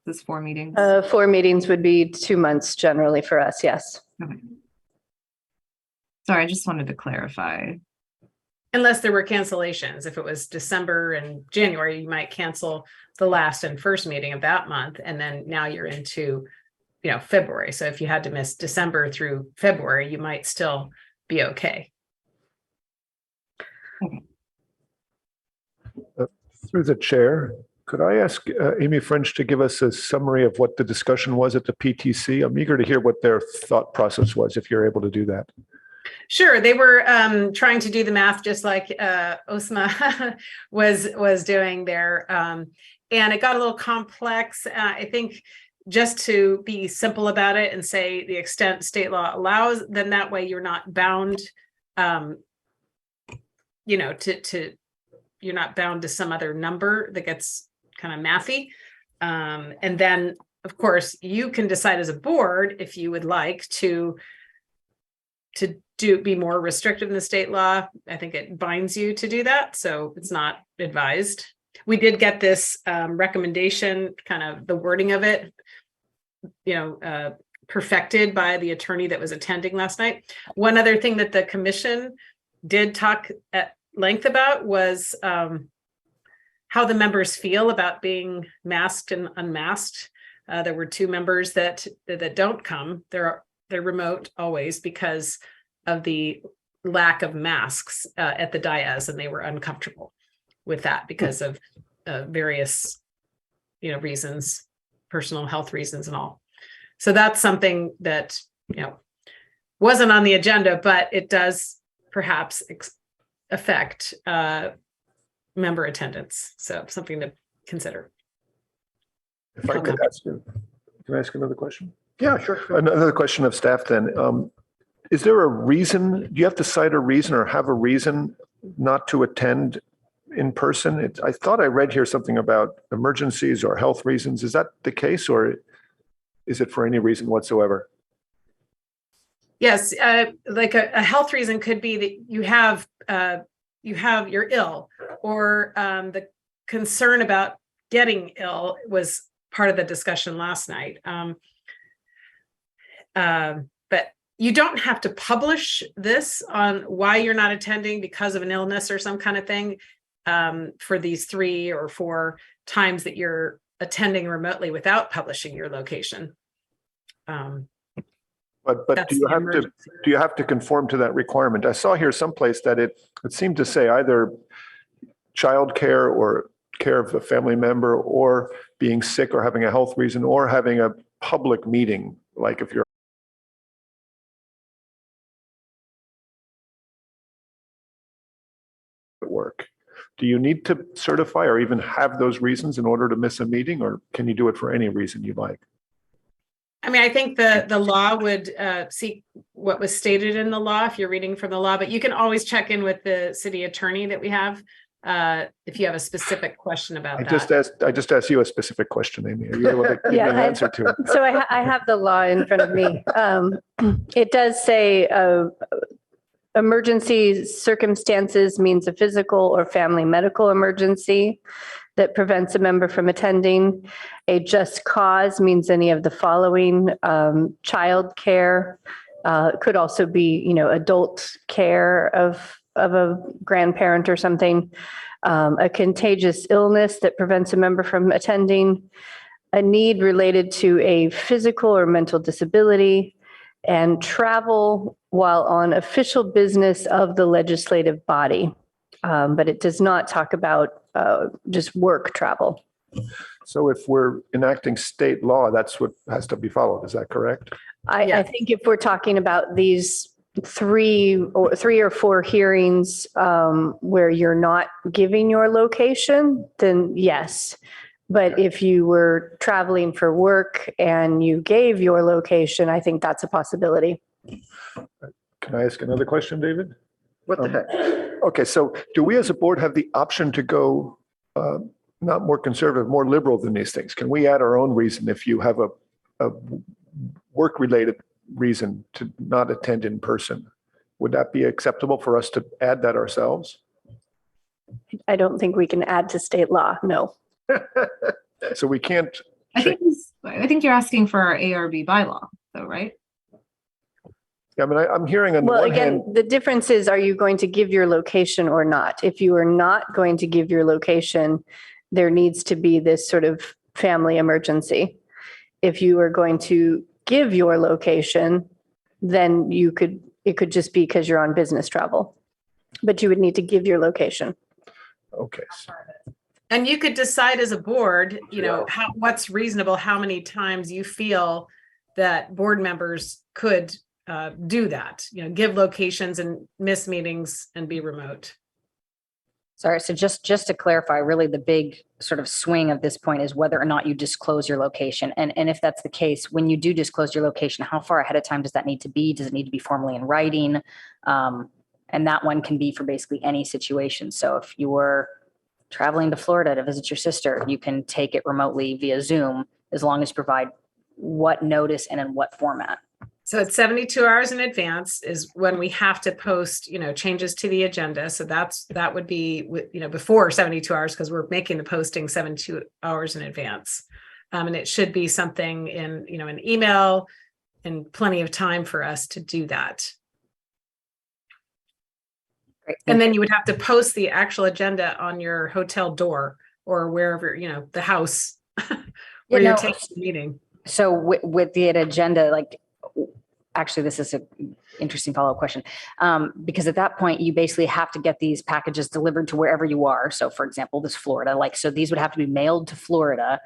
This 4 meetings. 4 meetings would be 2 months generally for us, yes. Okay. Sorry, I just wanted to clarify. Unless there were cancellations. If it was December and January, you might cancel the last and first meeting of that month. And then now you're into, February. So if you had to miss December through February, you might still be okay. Through the chair, could I ask Amy French to give us a summary of what the discussion was at the PTC? I'm eager to hear what their thought process was, if you're able to do that. Sure, they were trying to do the math just like Osma was doing there, and it got a little complex. I think just to be simple about it and say the extent state law allows, then that way you're not bound, you're not bound to some other number that gets kind of mathy, and then of course you can decide as a board if you would like to be more restrictive in the state law. I think it binds you to do that. So it's not advised. We did get this recommendation, kind of the wording of it, perfected by the attorney that was attending last night. One other thing that the commission did talk at length about was how the members feel about being masked and unmasked. There were 2 members that don't come. They're remote always because of the lack of masks at the dais, and they were uncomfortable with that because of various, reasons, personal health reasons and all. So that's something that, wasn't on the agenda, but it does perhaps affect member attendance. So something to consider. If I could ask you, can I ask another question? Yeah, sure. Another question of staff then. Is there a reason, do you have to cite a reason or have a reason not to attend in person? I thought I read here something about emergencies or health reasons. Is that the case, or is it for any reason whatsoever? Yes, like a health reason could be that you're ill, or the concern about getting ill was part of the discussion last night. But you don't have to publish this on why you're not attending because of an illness or some kind of thing for these 3 or 4 times that you're attending remotely without publishing your location. But do you have to conform to that requirement? I saw here someplace that it seemed to say either childcare or care of a family member, or being sick or having a health reason, or having a public meeting, like if you're at work. Do you need to certify or even have those reasons in order to miss a meeting, or can you do it for any reason you like? I mean, I think the law would seek what was stated in the law if you're reading from the law, but you can always check in with the city attorney that we have if you have a specific question about that. I just asked you a specific question, Amy. Are you able to give me an answer to it? So I have the law in front of me. It does say emergency circumstances means a physical or family medical emergency that prevents a member from attending. A just cause means any of the following: child care, could also be, adult care of a grandparent or something, a contagious illness that prevents a member from attending, a need related to a physical or mental disability, and travel while on official business of the legislative body. But it does not talk about just work travel. So if we're enacting state law, that's what has to be followed. Is that correct? I think if we're talking about these 3 or 4 hearings where you're not giving your location, then yes. But if you were traveling for work and you gave your location, I think that's a possibility. Can I ask another question, David? What the heck? Okay, so do we as a board have the option to go not more conservative, more liberal than these things? Can we add our own reason if you have a work-related reason to not attend in person? Would that be acceptable for us to add that ourselves? I don't think we can add to state law, no. So we can't. I think you're asking for our ARB bylaw, though, right? I mean, I'm hearing on the Well, one again, hand, the difference is, are you going to give your location or not? If you are not going to give your location, there needs to be this sort of family emergency. If you are going to give your location, then it could just be because you're on business travel. But you would need to give your location. okay. And you could decide as a board, what's reasonable, how many times you feel that board members could do that, give locations and miss meetings and be remote. Sorry, so just to clarify, really the big sort of swing of this point is whether or not you disclose your location. And if that's the case, when you do disclose your location, how far ahead of time does that need to be? Does it need to be formally in writing? And that one can be for basically any situation. So if you were traveling to Florida to visit your sister, you can take it remotely via Zoom, as long as you provide what notice and in what format. So it's 72 hours in advance is when we have to post, changes to the agenda. So that would be, before 72 hours, because we're making the posting 72 hours in advance. And it should be something in, an email and plenty of time for us to do that. Great. And then you would have to post the actual agenda on your hotel door or wherever, the house where you're taking the meeting. So with the agenda, actually, this is an interesting follow-up question. Because at that point, you basically have to get these packages delivered to wherever you are. So for example, this Florida, so these would have to be mailed to Florida.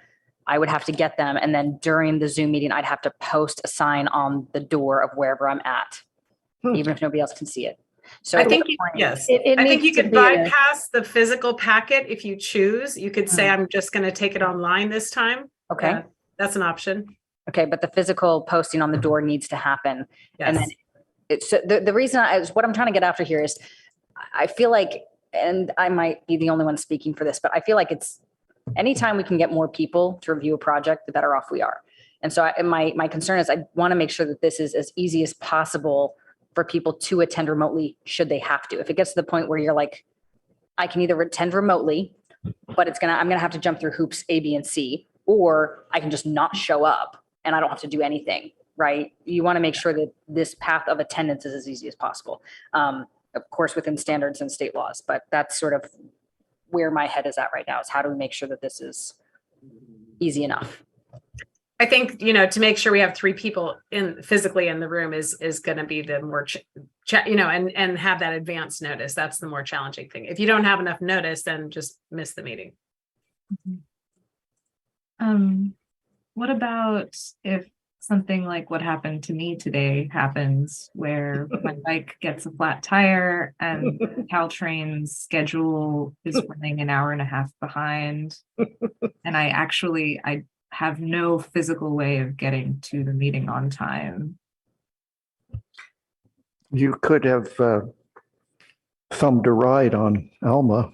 I would have to get them. And then during the Zoom meeting, I'd have to post a sign on the door of wherever I'm at, even if nobody else can see it. So I think, yes, I think you could bypass the physical packet if you choose. You could say, I'm just going to take it online this time. Okay. That's an option. Okay, but the physical posting on the door needs to happen. Yes. And then it's the reason what I'm trying to get after here is I feel like, and I might be the only one speaking for this, but I feel like it's anytime we can get more people to review a project, the better off we are. And so my concern is I want to make sure that this is as easy as possible for people to attend remotely should they have to. If it gets to the point where you're like, I can either attend remotely, but I'm gonna have to jump through hoops A, B, and C, or I can just not show up and I don't have to do anything, right? You want to make sure that this path of attendance is as easy as possible. Of course, within standards and state laws, but that's sort of where my head is at right now, is how do we make sure that this is easy enough? I think, to make sure we have 3 people physically in the room is going to be the more, and have that advance notice. That's the more challenging thing. If you don't have enough notice, then just miss the meeting. What about if something like what happened to me today happens, where my bike gets a flat tire and Caltrain's schedule is running an hour and a half behind, and I have no physical way of getting to the meeting on time? You could have thumbed a ride on Alma.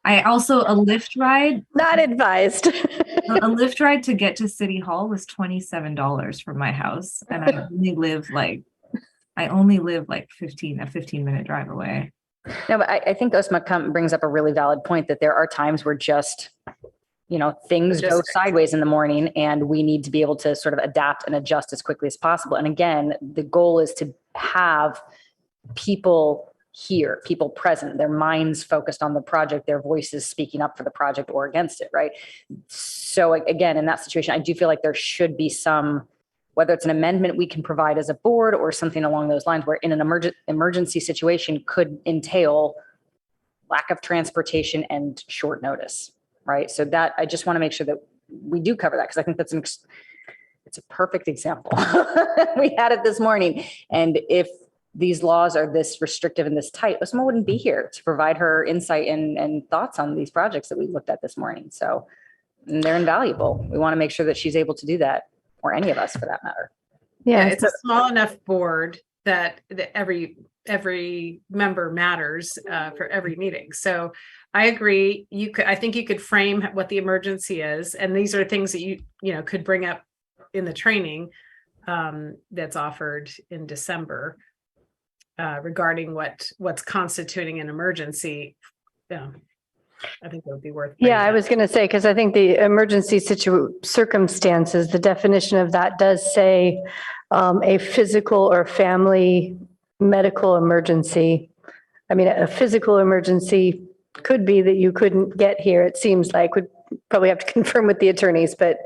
A Lyft ride. Not advised. A Lyft ride to get to City Hall was $27 from my house. And I only live like 15-minute drive away. No, but I think Osma brings up a really valid point that there are times where just, things go sideways in the morning and we need to be able to sort of adapt and adjust as quickly as possible. And again, the goal is to have people here, people present, their minds focused on the project, their voices speaking up for the project or against it, right? So again, in that situation, I do feel like there should be some, whether it's an amendment we can provide as a board or something along those lines, where in an emergency situation could entail lack of transportation and short notice, right? So that I just want to make sure that we do cover that, because I think that's it's a perfect example. We had it this morning. And if these laws are this restrictive and this tight, Osma wouldn't be here to provide her insight and thoughts on these projects that we looked at this morning. So And they're invaluable. We want to make sure that she's able to do that, or any of us for that matter. Yeah, it's a small enough board that every member matters for every meeting. So I agree. I think you could frame what the emergency is, and these are things that you could bring up in the training that's offered in December regarding what's constituting an emergency. Yeah, I think it would be worth. Yeah, I was going to say, because I think the emergency circumstances, the definition of that does say a physical or family medical emergency. I mean, a physical emergency could be that you couldn't get here. It seems like we'd probably have to confirm with the attorneys, but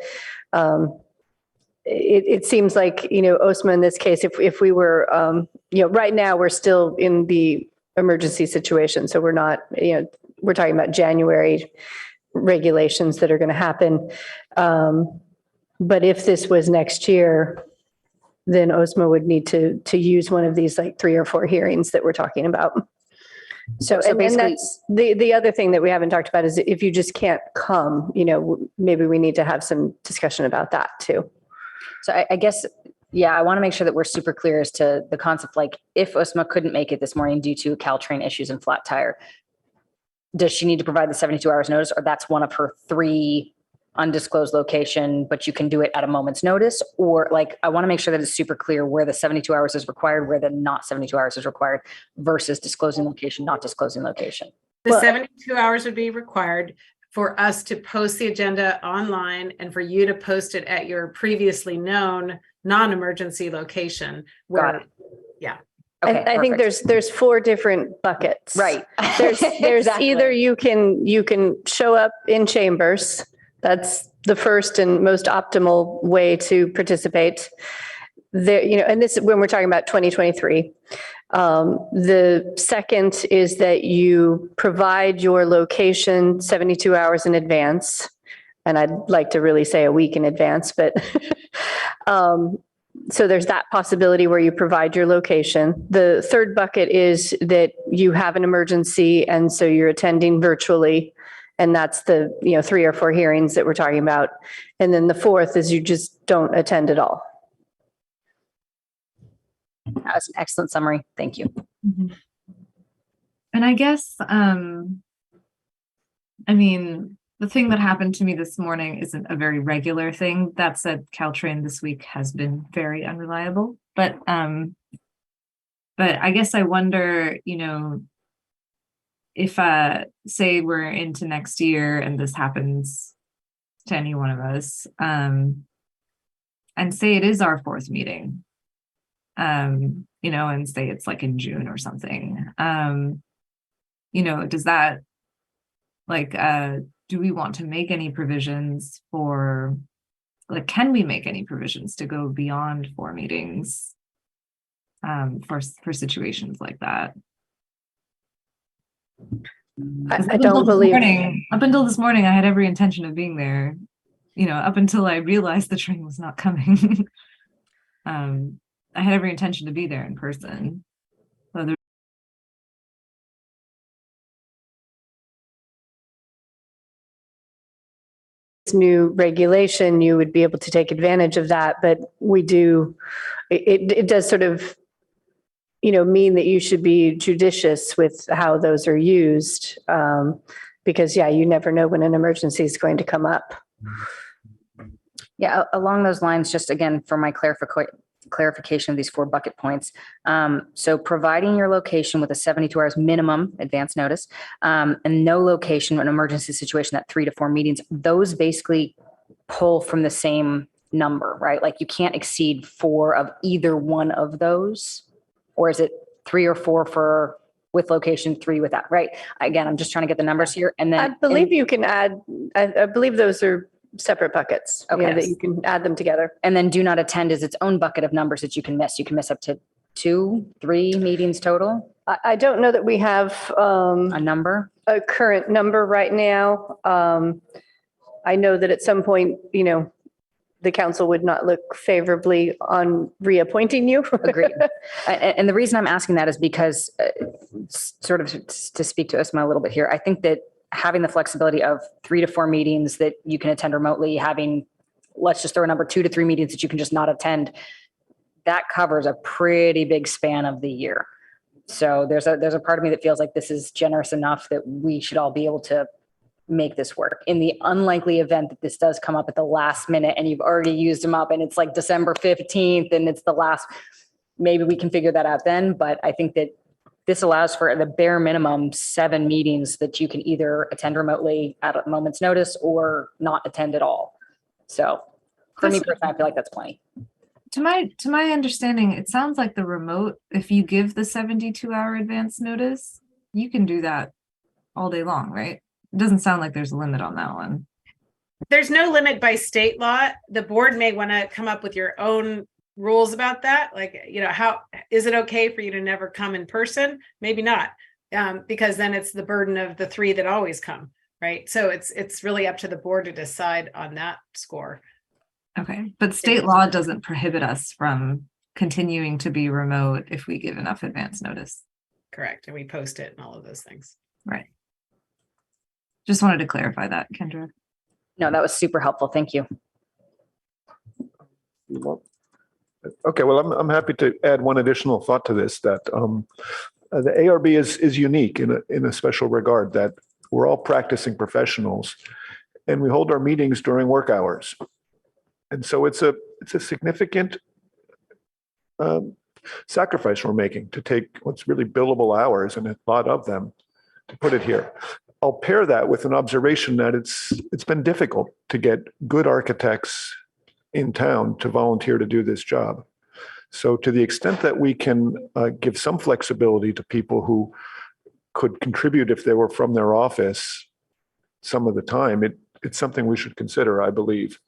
it seems like, OSMA in this case, if we were, right now we're still in the emergency situation. So we're not, we're talking about January regulations that are going to happen. But if this was next year, then OSMA would need to use one of these like 3 or 4 hearings that we're talking about. So and that's the other thing that we haven't talked about is if you just can't come, maybe we need to have some discussion about that too. So I guess, I want to make sure that we're super clear as to the concept, like if OSMA couldn't make it this morning due to Caltrain issues and flat tire, does she need to provide the 72 hours notice, or that's one of her 3 undisclosed location, but you can do it at a moment's notice? Or like, I want to make sure that it's super clear where the 72 hours is required, where the not 72 hours is required versus disclosing location, not disclosing location. The 72 hours would be required for us to post the agenda online and for you to post it at your previously known non-emergency location. Got it. Yeah. Okay, I think there's 4 different buckets. Right. There's Exactly. either you can show up in chambers. That's the first and most optimal way to participate. There, and this is when we're talking about 2023. The second is that you provide your location 72 hours in advance. And I'd like to really say a week in advance, but so there's that possibility where you provide your location. The third bucket is that you have an emergency and so you're attending virtually. And that's the 3 or 4 hearings that we're talking about. And then the fourth is you just don't attend at all. That was an excellent summary. Thank you. Mm-hmm. And I guess, the thing that happened to me this morning isn't a very regular thing. That said, Caltrain this week has been very unreliable. But I guess I wonder, if say we're into next year and this happens to any one of us, and say it is our 4th meeting, and say it's like in June or something, does that do we want to make any provisions for, can we make any provisions to go beyond 4 meetings for situations like that? I don't believe. Up until this morning, I had every intention of being there, up until I realized the train was not coming. I had every intention to be there in person. So new regulation, you would be able to take advantage of that, but it does sort of mean that you should be judicious with how those are used, because you never know when an emergency is going to come up. Yeah, along those lines, just again for my clarification of these 4 bucket points. So providing your location with a 72 hours minimum advance notice, and no location in an emergency situation, that 3 to 4 meetings, those basically pull from the same number, right? Like you can't exceed 4 of either one of those, or is it 3 or 4 with location, 3 without, right? Again, I'm just trying to get the numbers here. And then I believe you can add, I believe those are separate buckets. Okay. That you can add them together. And then do not attend is its own bucket of numbers that you can miss. You can miss up to 2, 3 meetings total. I don't know that we have A number. a current number right now. I know that at some point, the council would not look favorably on reappointing you. Agreed. And the reason I'm asking that is because sort of to speak to Usma a little bit here, I think that having the flexibility of 3 to 4 meetings that you can attend remotely, having, let's just throw a number, 2 to 3 meetings that you can just not attend, that covers a pretty big span of the year. So there's a part of me that feels like this is generous enough that we should all be able to make this work. In the unlikely event that this does come up at the last minute and you've already used them up and it's like December 15th and it's the last, maybe we can figure that out then. But I think that this allows for the bare minimum 7 meetings that you can either attend remotely at a moment's notice or not attend at all. So for me personally, I feel like that's plenty. To my understanding, it sounds like the remote, if you give the 72-hour advance notice, you can do that all day long, right? It doesn't sound like there's a limit on that one. There's no limit by state law. The board may want to come up with your own rules about that. Like, how is it okay for you to never come in person? Maybe not, because then it's the burden of the 3 that always come, right? So it's really up to the board to decide on that score. Okay, but state law doesn't prohibit us from continuing to be remote if we give enough advance notice. Correct, and we post it and all of those things. Right. Just wanted to clarify that, Kendra. No, that was super helpful. Thank you. Okay, well, I'm happy to add one additional thought to this, that the ARB is unique in a special regard, that we're all practicing professionals and we hold our meetings during work hours. And so it's a significant sacrifice we're making to take what's really billable hours, and a lot of them, to put it here. I'll pair that with an observation that it's been difficult to get good architects in town to volunteer to do this job. So to the extent that we can give some flexibility to people who could contribute if they were from their office some of the time, it's something we should consider, I believe.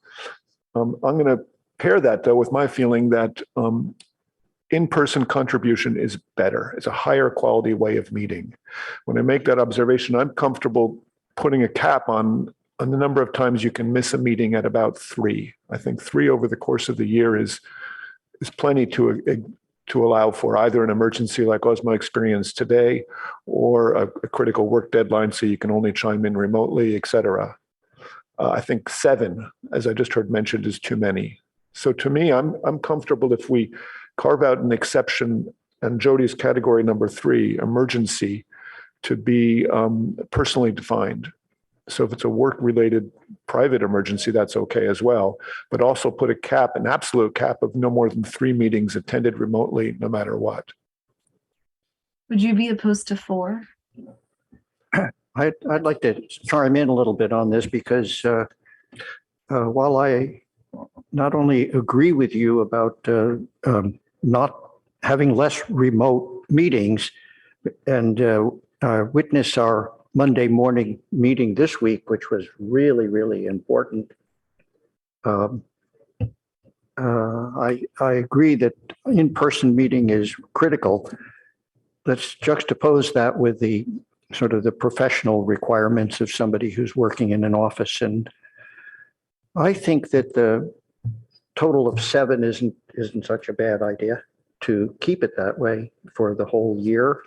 I'm going to pair that, though, with my feeling that in-person contribution is better. It's a higher quality way of meeting. When I make that observation, I'm comfortable putting a cap on the number of times you can miss a meeting at about 3. I think 3 over the course of the year is plenty to allow for either an emergency like Osmo experienced today, or a critical work deadline so you can only chime in remotely, et cetera. I think 7, as I just heard mentioned, is too many. So to me, I'm comfortable if we carve out an exception, and Jody's category number 3, emergency, to be personally defined. So if it's a work-related private emergency, that's okay as well. But also put a cap, an absolute cap of no more than 3 meetings attended remotely, no matter what. Would you be opposed to 4? I'd like to chime in a little bit on this, because while I not only agree with you about not having less remote meetings, and witness our Monday morning meeting this week, which was really, really important. I agree that in-person meeting is critical. Let's juxtapose that with the sort of the professional requirements of somebody who's working in an office. And I think that the total of 7 isn't such a bad idea, to keep it that way for the whole year.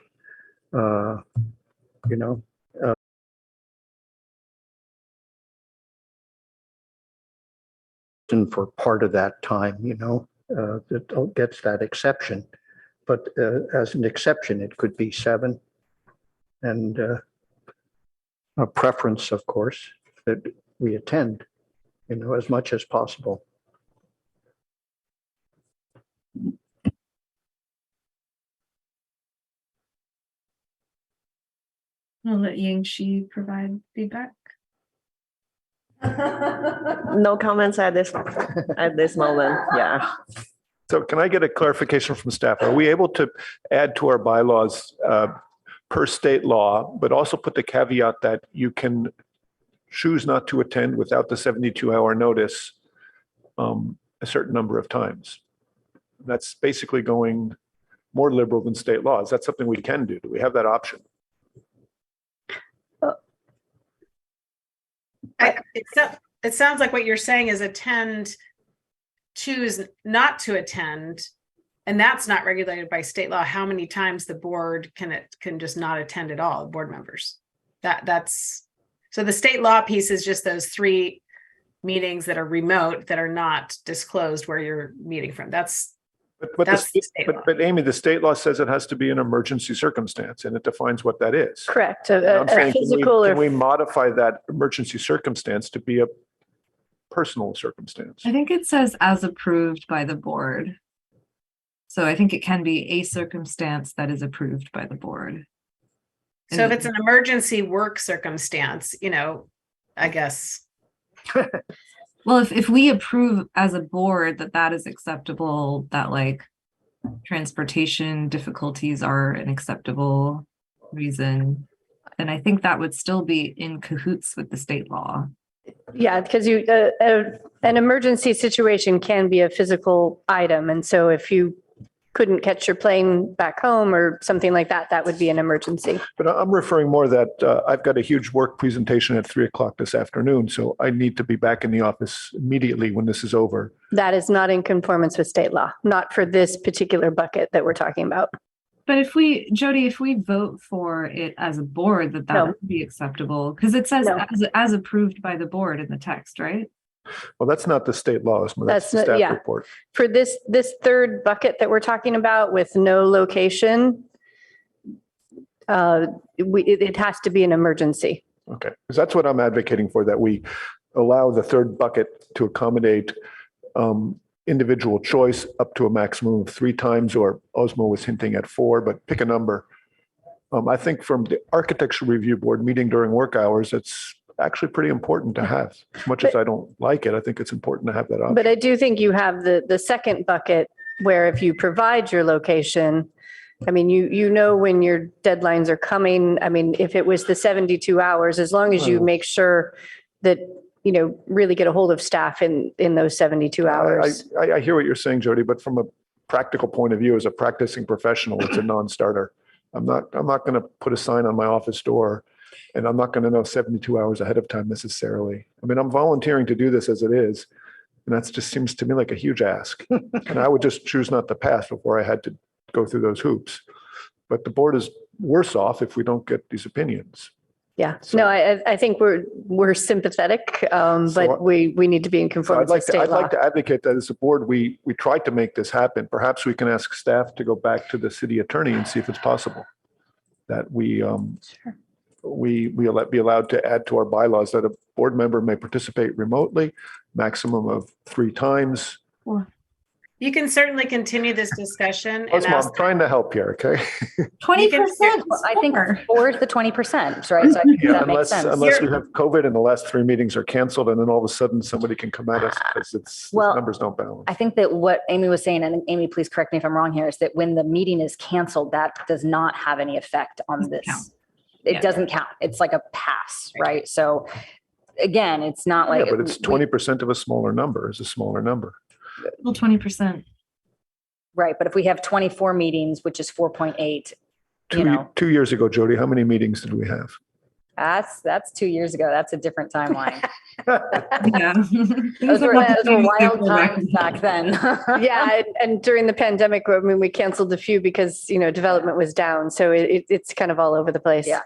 And for part of that time, that gets that exception. But as an exception, it could be 7. And a preference, of course, that we attend, as much as possible. I'll let Ying-Shi provide feedback. No comments at this moment. Yeah. So can I get a clarification from staff? Are we able to add to our bylaws per state law, but also put the caveat that you can choose not to attend without the 72-hour notice a certain number of times? That's basically going more liberal than state law. Is that something we can do? Do we have that option? It sounds like what you're saying is choose not to attend, and that's not regulated by state law. How many times the board can just not attend at all, board members? That's So the state law piece is just those 3 meetings that are remote, that are not disclosed where you're meeting from. That's But Amy, the state law says it has to be an emergency circumstance, and it defines what that is. Correct. And I'm saying, Physical can we or modify that emergency circumstance to be a personal circumstance? I think it says as approved by the board. So I think it can be a circumstance that is approved by the board. so if it's an emergency work circumstance, I guess. Well, if we approve as a board that is acceptable, that like transportation difficulties are an acceptable reason, then I think that would still be in cahoots with the state law. yeah, because an emergency situation can be a physical item. And so if you couldn't catch your plane back home or something like that, that would be an emergency. But I'm referring more that I've got a huge work presentation at 3:00 this afternoon, so I need to be back in the office immediately when this is over. That is not in conformance with state law, not for this particular bucket that we're talking about. But Jody, if we vote for it as a board, that No. would be acceptable, because it says No. as approved by the board in the text, right? Well, that's not the state laws, that's That's the not- staff yeah. report. For this third bucket that we're talking about with no location, it has to be an emergency. Okay, because that's what I'm advocating for, that we allow the third bucket to accommodate individual choice up to a maximum of 3 times, or Osmo was hinting at 4, but pick a number. I think from the architecture review board meeting during work hours, it's actually pretty important to have. As much as I don't like it, I think it's important to have that option. But I do think you have the second bucket where if you provide your location, I mean, you know when your deadlines are coming. I mean, if it was the 72 hours, as long as you make sure that, really get a hold of staff in those 72 hours. I hear what you're saying, Jody, but from a practical point of view, as a practicing professional, it's a non-starter. I'm not going to put a sign on my office door, and I'm not going to know 72 hours ahead of time necessarily. I mean, I'm volunteering to do this as it is, and that just seems to me like a huge ask. And I would just choose not to pass before I had to go through those hoops. But the board is worse off if we don't get these opinions. Yeah, So- no, I think we're sympathetic, but we need to be in So conformance with state I'd law. like to advocate that as a board, we tried to make this happen. Perhaps we can ask staff to go back to the city attorney and see if it's possible that we be allowed to add to our bylaws that a board member may participate remotely, maximum of 3 times. You can certainly continue this discussion and Osmo, ask. I'm trying to help here, okay? 20%. I think 4 is the 20%, right? So I think that makes sense. Unless we have COVID and the last 3 meetings are canceled, and then all of a sudden somebody can come at us because these Well, numbers don't balance. I think that what Amy was saying, and Amy, please correct me if I'm wrong here, is that when the meeting is canceled, that does not have any effect on Doesn't this. count. It Yeah. doesn't count. It's like a pass, right? So again, it's not like. Yeah, but it's 20% of a smaller number is a smaller number. Well, 20%. Right, but if we have 24 meetings, which is 4.8, you know, 2 years ago, Jody, how many meetings did we have? that's 2 years ago. That's a different timeline. Yeah. Those were wild times back then. Yeah, and during the pandemic, I mean, we canceled a few because, development was down. So it's kind of all over the place. Yeah.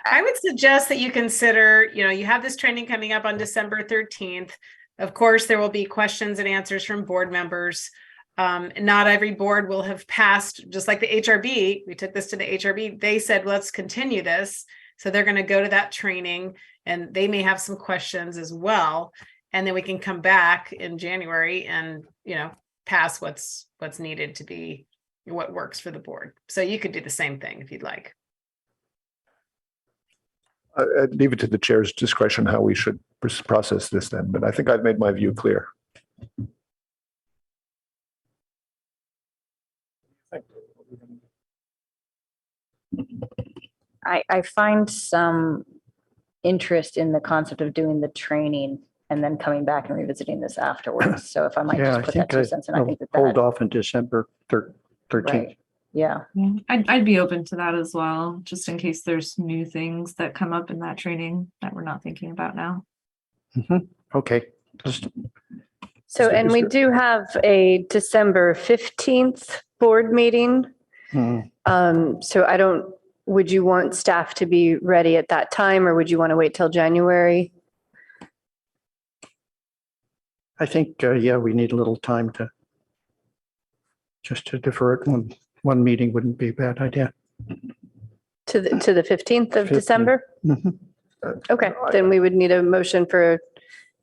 I would suggest that you consider, you have this training coming up on December 13th. Of course, there will be questions and answers from board members. Not every board will have passed, just like the HRB. We took this to the HRB. They said, let's continue this. So they're going to go to that training and they may have some questions as well. And then we can come back in January and, pass what's needed to be what works for the board. So you could do the same thing if you'd like. I'd leave it to the chair's discretion how we should process this then, but I think I've made my view clear. I find some interest in the concept of doing the training and then coming back and revisiting this afterwards. So if I might Yeah, just I put that think 2 cents in, I think hold that, off in December 13th. right. Yeah. Yeah, I'd be open to that as well, just in case there's new things that come up in that training that we're not thinking about now. Okay. Just- So, and we do have a December 15th board meeting. Hmm. So I don't would you want staff to be ready at that time, or would you want to wait till January? I think, yeah, we need a little time just to defer it. One meeting wouldn't be a bad idea. To the 15th of 15th. December? Mhm. Okay, then we would need a motion for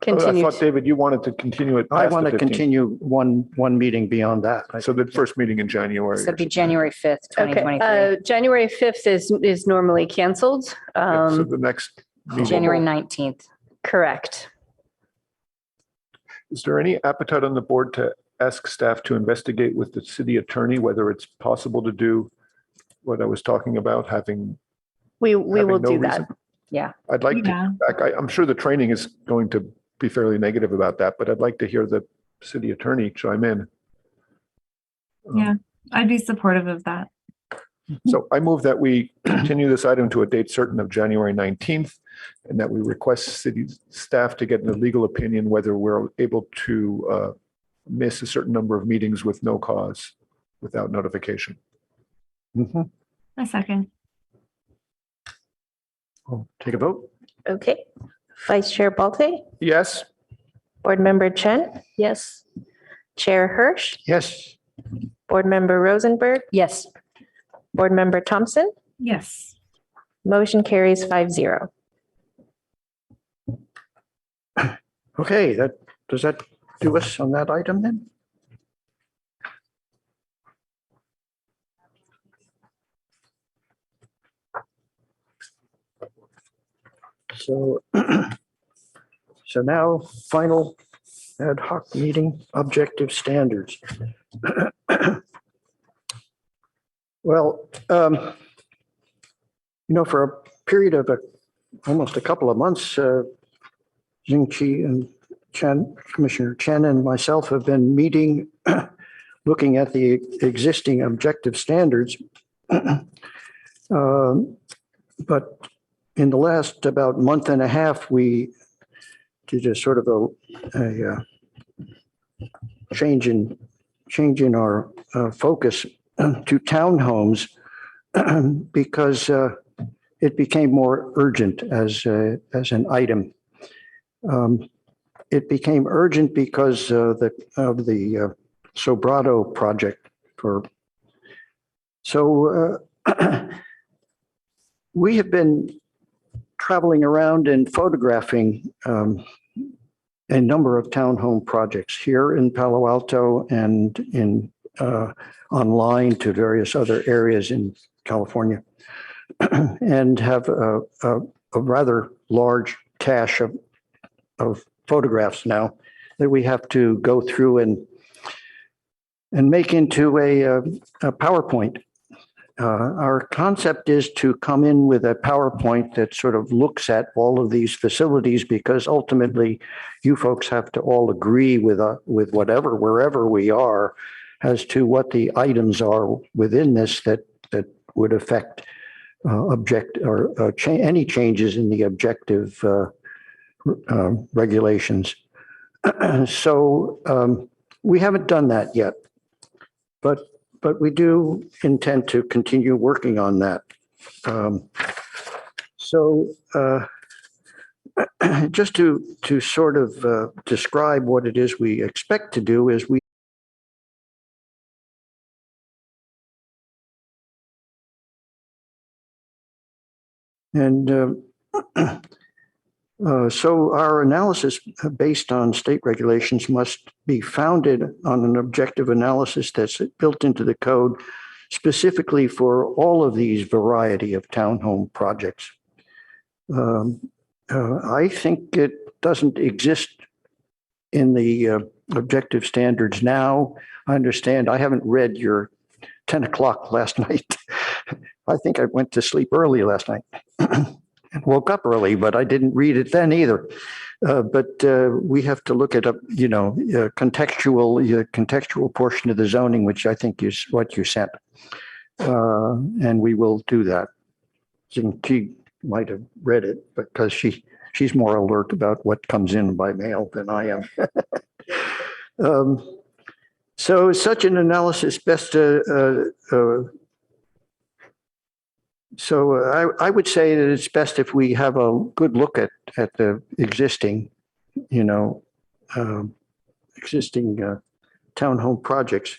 I continued. thought, David, you wanted to continue it. I past want the to 15th. continue one meeting beyond that. So the first meeting in January. So or it'd be something. January 5th, Okay, 2023. January 5th is normally canceled. Yeah, so the next. meeting. January 19th. Correct. Is there any appetite on the board to ask staff to investigate with the city attorney whether it's possible to do what I was talking about, having We will no do that. reason? Yeah. I'd like Yeah. to, I'm sure the training is going to be fairly negative about that, but I'd like to hear the city attorney chime in. Yeah. I'd be supportive of that. So I move that we continue this item to a date certain of January 19th, and that we request city staff to get a legal opinion whether we're able to miss a certain number of meetings with no cause, without notification. Mhm. A second. We'll take a vote. Okay. Vice Chair Balte, Yes? Board Member Chen, Yes. Chair Hirsch, Yes. Board Member Rosenberg, Yes. Board Member Thompson, Yes. motion carries 5-0. Okay, does that do us on that item then? So, so now final ad hoc meeting objective standards. Well, for a period of almost a couple of months, Jingqi and Commissioner Chen and myself have been meeting, looking at the existing objective standards. But in the last about month and a half, we did a sort of a change in our focus to townhomes because it became more urgent as an item. It became urgent because of the Sobrato project. We have been traveling around and photographing a number of townhome projects here in Palo Alto and in online to various other areas in California, and have a rather large cache of photographs now that we have to go through and make into a PowerPoint. Our concept is to come in with a PowerPoint that sort of looks at all of these facilities, because ultimately you folks have to all agree with wherever we are as to what the items are within this that would affect any changes in the objective regulations. So we haven't done that yet, but we do intend to continue working on that. Just to sort of describe what it is we expect to do is so our analysis based on state regulations must be founded on an objective analysis that's built into the code specifically for all of these variety of townhome projects. I think it doesn't exist in the objective standards now. I understand. I haven't read your 10 o'clock last night. I think I went to sleep early last night. Woke up early, but I didn't read it then either. But we have to look at contextual portion of the zoning, which I think is what you sent, and we will do that. She might have read it because she's more alert about what comes in by mail than I am. So such an analysis best So I would say that it's best if we have a good look at the existing, existing townhome projects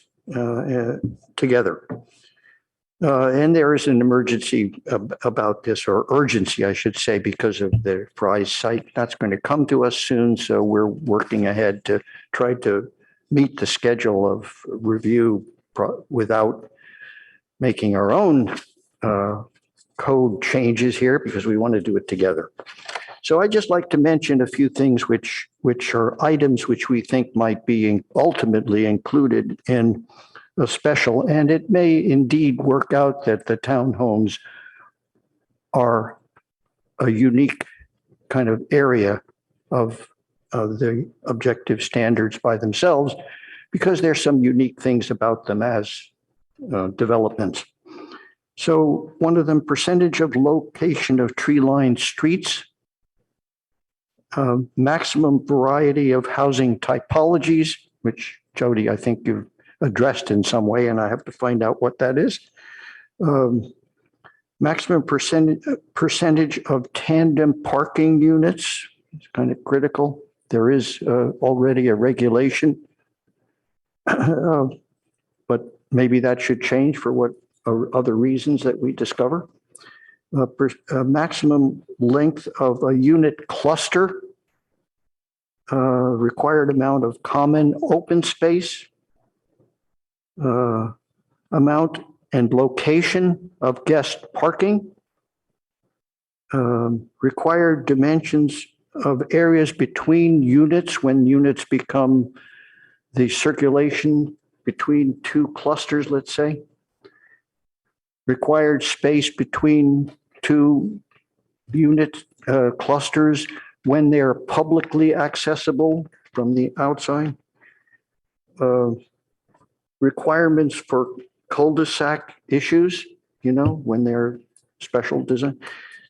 together. And there is an emergency about this, or urgency, I should say, because of the Fry's site. That's going to come to us soon. So we're working ahead to try to meet the schedule of review without making our own code changes here, because we want to do it together. So I'd just like to mention a few things which are items which we think might be ultimately included in a special, and it may indeed work out that the townhomes are a unique kind of area of the objective standards by themselves, because there's some unique things about them as developments. So one of them, percentage of location of tree-lined streets, maximum variety of housing typologies, which Jody, I think you've addressed in some way, and I have to find out what that is. Maximum percentage of tandem parking units, it's kind of critical. There is already a regulation, but maybe that should change for what other reasons that we discover. Maximum length of a unit cluster, required amount of common open space, amount and location of guest parking, required dimensions of areas between units when units become the circulation between two clusters, let's say. Required space between two unit clusters when they're publicly accessible from the outside. Requirements for cul-de-sac issues, when they're special design.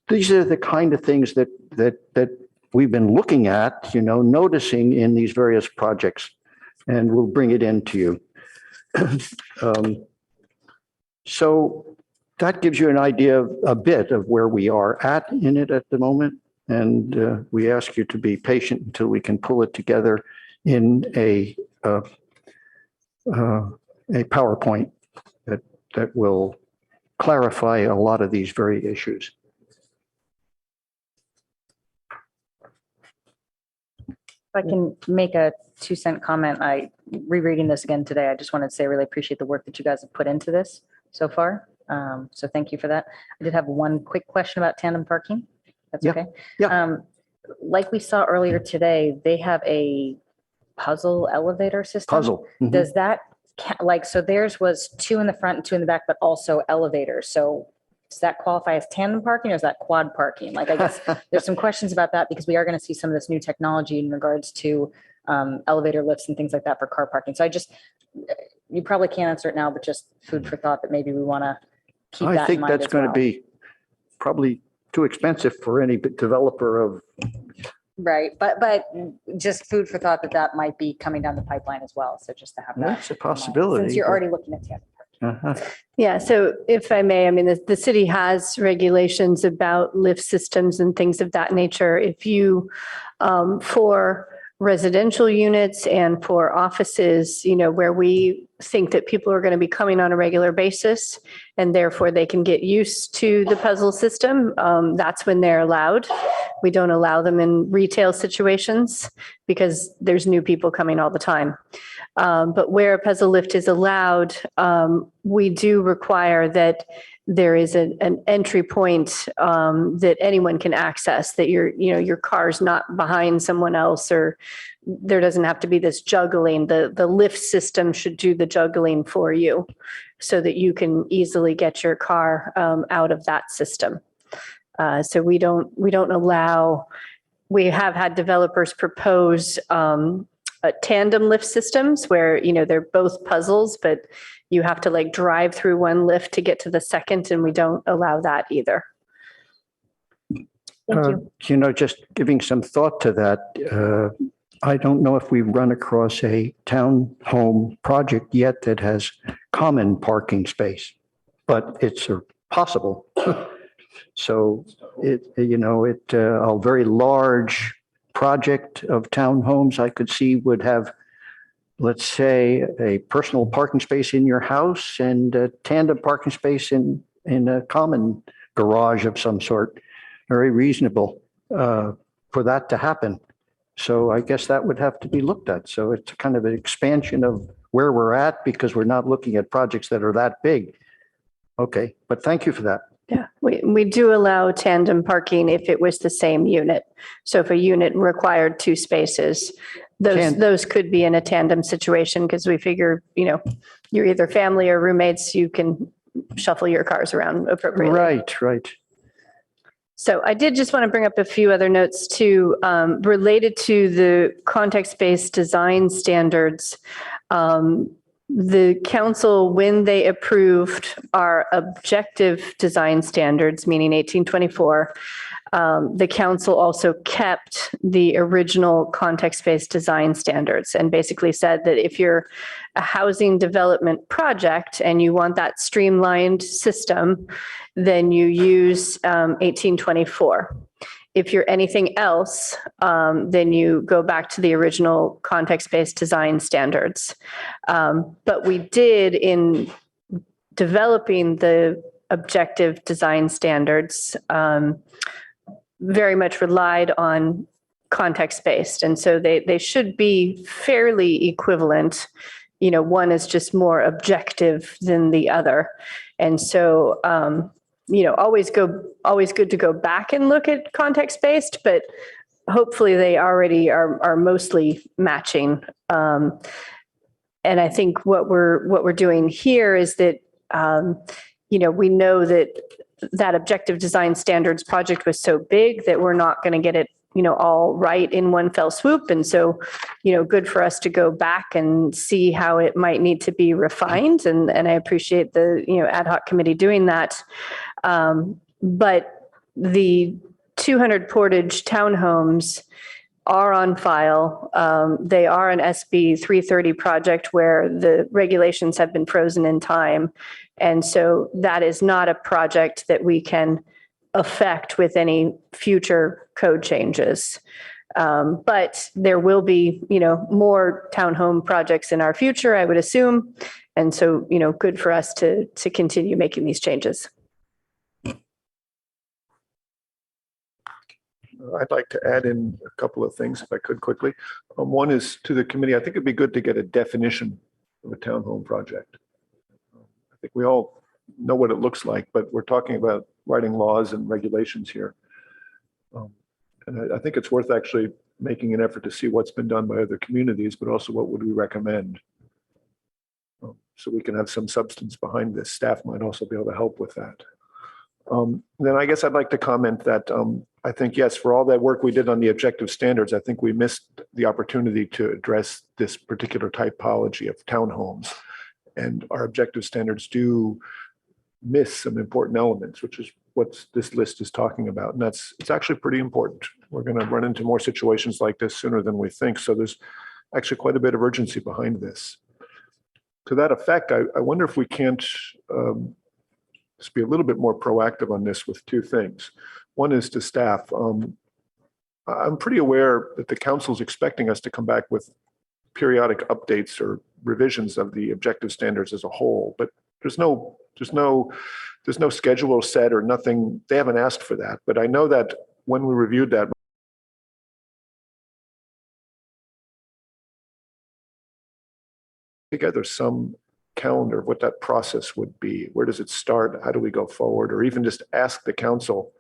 These are the kind of things that we've been looking at, noticing in these various projects, and we'll bring it into you. So that gives you an idea of a bit of where we are in it at the moment. And we ask you to be patient until we can pull it together in a PowerPoint that will clarify a lot of these very issues. If I can make a 2-cent comment, rereading this again today, I just wanted to say I really appreciate the work that you guys have put into this so far. So thank you for that. I did have one quick question about tandem parking. That's Yeah. okay. Yeah. Like we saw earlier today, they have a puzzle elevator system. Puzzle. Mhm. Does that so theirs was 2 in the front and 2 in the back, but also elevators. So does that qualify as tandem parking or is that quad parking? I guess there's some questions about that because we are going to see some of this new technology in regards to elevator lifts and things like that for car parking. So you probably can't answer it now, but just food for thought that maybe we want to keep that in mind. I think that's going to be probably too expensive for any developer of. Right. But just food for thought that might be coming down the pipeline as well. So just to have that. That's a possibility. Since you're already looking at tandem parking. Yeah, so if I may, the city has regulations about lift systems and things of that nature. If you, for residential units and for offices, where we think that people are going to be coming on a regular basis and therefore they can get used to the puzzle system, that's when they're allowed. We don't allow them in retail situations because there's new people coming all the time. But where a puzzle lift is allowed, we do require that there is an entry point that anyone can access, that your car's not behind someone else, or there doesn't have to be this juggling. The lift system should do the juggling for you so that you can easily get your car out of that system. So we don't allow, we have had developers propose tandem lift systems where, they're both puzzles, but you have to drive through one lift to get to the second, and we don't allow that either. Thank you. Just giving some thought to that, I don't know if we've run across a townhome project yet that has common parking space, but it's possible. So a very large project of townhomes I could see would have, let's say, a personal parking space in your house and a tandem parking space in a common garage of some sort. Very reasonable for that to happen. So I guess that would have to be looked at. So it's kind of an expansion of where we're at because we're not looking at projects that are that big. Okay, but thank you for that. Yeah, we do allow tandem parking if it was the same unit. So if a unit required two spaces, those could be in a tandem situation because we figure, you're either family or roommates, you can shuffle your cars around appropriately. Right. So I did just want to bring up a few other notes too, related to the context-based design standards. The council, when they approved our objective design standards, meaning 1824, the council also kept the original context-based design standards and basically said that if you're a housing development project and you want that streamlined system, then you use 1824. If you're anything else, then you go back to the original context-based design standards. But we did, in developing the objective design standards, very much relied on context-based. And so they should be fairly equivalent. One is just more objective than the other. And so, always good to go back and look at context-based, but hopefully they already are mostly matching. And I think what we're doing here is that, we know that objective design standards project was so big that we're not going to get it, all right in one fell swoop. And so, good for us to go back and see how it might need to be refined. And I appreciate the, ad hoc committee doing that. But the 200 Portage townhomes are on file. They are an SB 330 project where the regulations have been frozen in time. And so that is not a project that we can affect with any future code changes. But there will be, more townhome projects in our future, I would assume. And so, good for us to continue making these changes. I'd like to add in a couple of things if I could quickly. One is to the committee. I think it'd be good to get a definition of a townhome project. I think we all know what it looks like, but we're talking about writing laws and regulations here. And I think it's worth actually making an effort to see what's been done by other communities, but also what would we recommend? So we can have some substance behind this. Staff might also be able to help with that. Then I guess I'd like to comment that I think, yes, for all that work we did on the objective standards, I think we missed the opportunity to address this particular typology of townhomes. And our objective standards do miss some important elements, which is what this list is talking about. And it's actually pretty important. We're going to run into more situations like this sooner than we think. So there's actually quite a bit of urgency behind this. To that effect, I wonder if we can't just be a little bit more proactive on this with two things. One is to staff. I'm pretty aware that the council is expecting us to come back with periodic updates or revisions of the objective standards as a whole, but there's no schedule set or nothing. They haven't asked for that, but I know that when we reviewed that, together some calendar of what that process would be. Where does it start? How do we go forward? Or even just ask the council,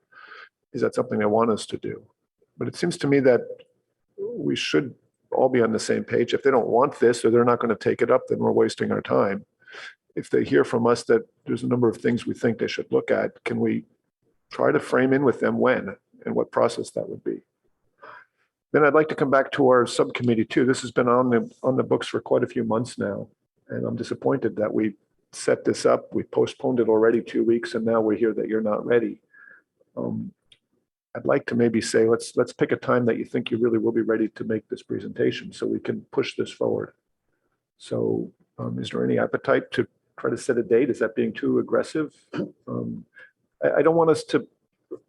is that something they want us to do? But it seems to me that we should all be on the same page. If they don't want this or they're not going to take it up, then we're wasting our time. If they hear from us that there's a number of things we think they should look at, can we try to frame in with them when and what process that would be? Then I'd like to come back to our subcommittee too. This has been on the books for quite a few months now. And I'm disappointed that we set this up. We postponed it already 2 weeks and now we hear that you're not ready. I'd like to maybe say, let's pick a time that you think you really will be ready to make this presentation so we can push this forward. So is there any appetite to try to set a date? Is that being too aggressive? I don't want us to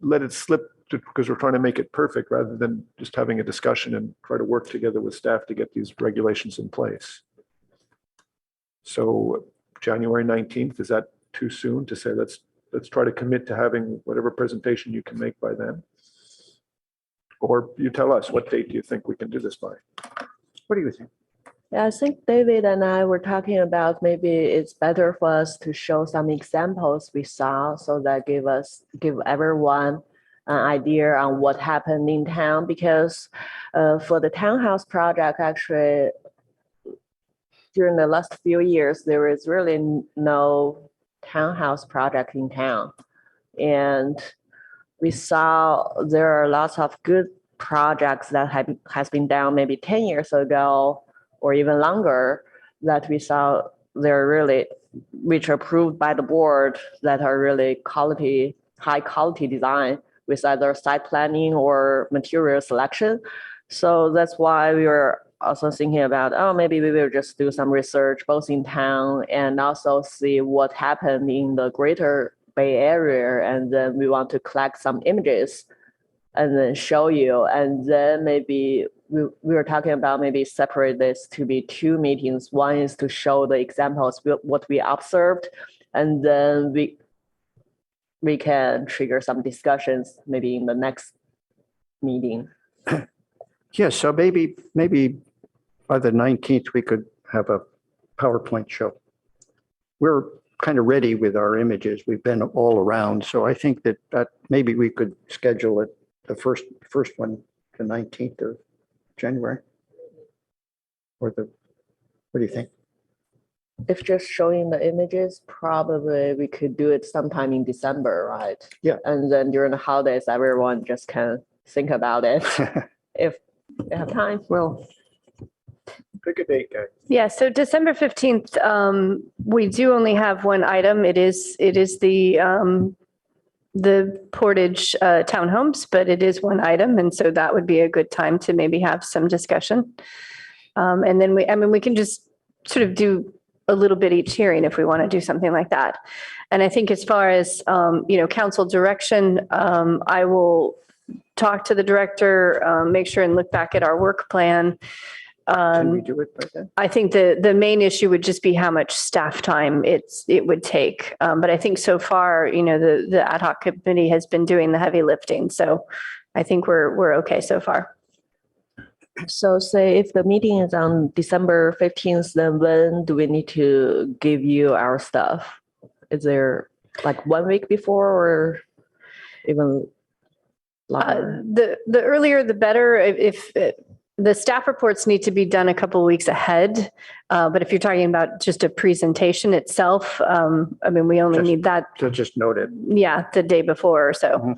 let it slip because we're trying to make it perfect rather than just having a discussion and try to work together with staff to get these regulations in place. So January 19th, is that too soon to say, let's try to commit to having whatever presentation you can make by then? Or you tell us, what date do you think we can do this by? What do you think? Yeah, I think David and I were talking about maybe it's better for us to show some examples we saw so that give everyone an idea on what happened in town, because for the townhouse project, actually, during the last few years, there is really no townhouse project in town. And we saw there are lots of good projects that has been done maybe 10 years ago or even longer that we saw they're really, which are approved by the board, that are really high quality design with either site planning or material selection. So that's why we were also thinking about, oh, maybe we will just do some research both in town and also see what happened in the greater Bay Area. And then we want to collect some images and then show you. And then maybe we were talking about maybe separate this to be two meetings. One is to show the examples, what we observed, and then we can trigger some discussions maybe in the next meeting. Yeah, so maybe by the 19th, we could have a PowerPoint show. We're kind of ready with our images. We've been all around. So I think that maybe we could schedule it, the first one, the 19th of January. What do you think? If just showing the images, probably we could do it sometime in December, right? Yeah. And then during the holidays, everyone just can think about it if they have time. Well, pick a date, guys. Yeah, so December 15th, we do only have one item. It is the Portage townhomes, but it is one item. And so that would be a good time to maybe have some discussion. And then we can just sort of do a little bit each hearing if we want to do something like that. And I think as far as, council direction, I will talk to the director, make sure and look back at our work plan. Can we do it by then? I think the main issue would just be how much staff time it would take. But I think so far, the ad hoc committee has been doing the heavy lifting. So I think we're okay so far. So say if the meeting is on December 15th, then when do we need to give you our stuff? Is there like 1 week before or even longer? The earlier, the better. If the staff reports need to be done a couple of weeks ahead. But if you're talking about just a presentation itself, we only need that. So just note it. Yeah, the day before or so.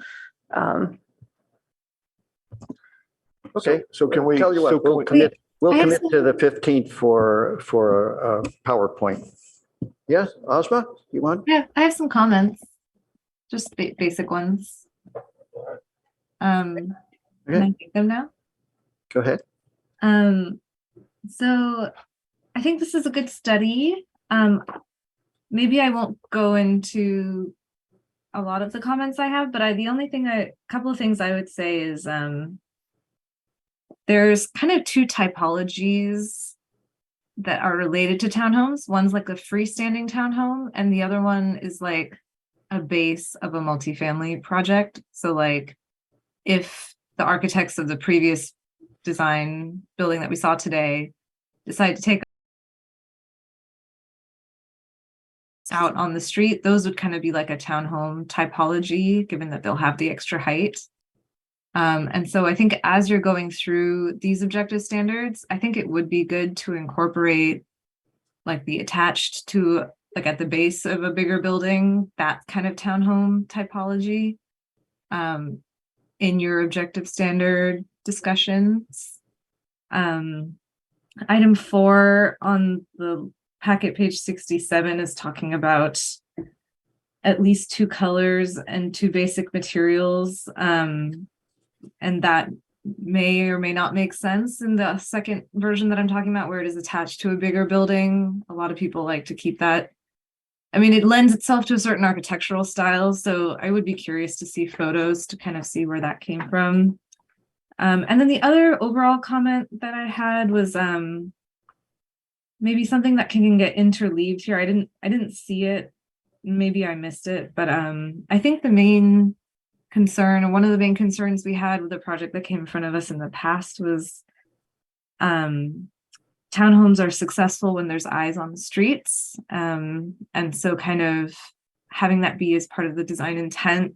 Okay, so can we? Tell you what, we'll commit to the 15th for PowerPoint. Yes, Ozma, you want? Yeah, I have some comments, just basic ones. Can I take them now? Go ahead. So I think this is a good study. Maybe I won't go into a lot of the comments I have, but a couple of things I would say is there's kind of two typologies that are related to townhomes. One's like a freestanding townhome, and the other one is like a base of a multifamily project. So like if the architects of the previous design building that we saw today decide to take out on the street, those would kind of be like a townhome typology, given that they'll have the extra height. And so I think as you're going through these objective standards, I think it would be good to incorporate like the attached to like at the base of a bigger building, that kind of townhome typology in your objective standard discussions. Item 4 on the packet, page 67, is talking about at least 2 colors and 2 basic materials. And that may or may not make sense in the second version that I'm talking about, where it is attached to a bigger building. A lot of people like to keep that I mean, it lends itself to a certain architectural style, so I would be curious to see photos to kind of see where that came from. And then the other overall comment that I had was maybe something that can get interleaved here. I didn't see it. Maybe I missed it, but I think the main concern, or one of the main concerns we had with the project that came in front of us in the past was townhomes are successful when there's eyes on the streets. And so kind of having that be as part of the design intent.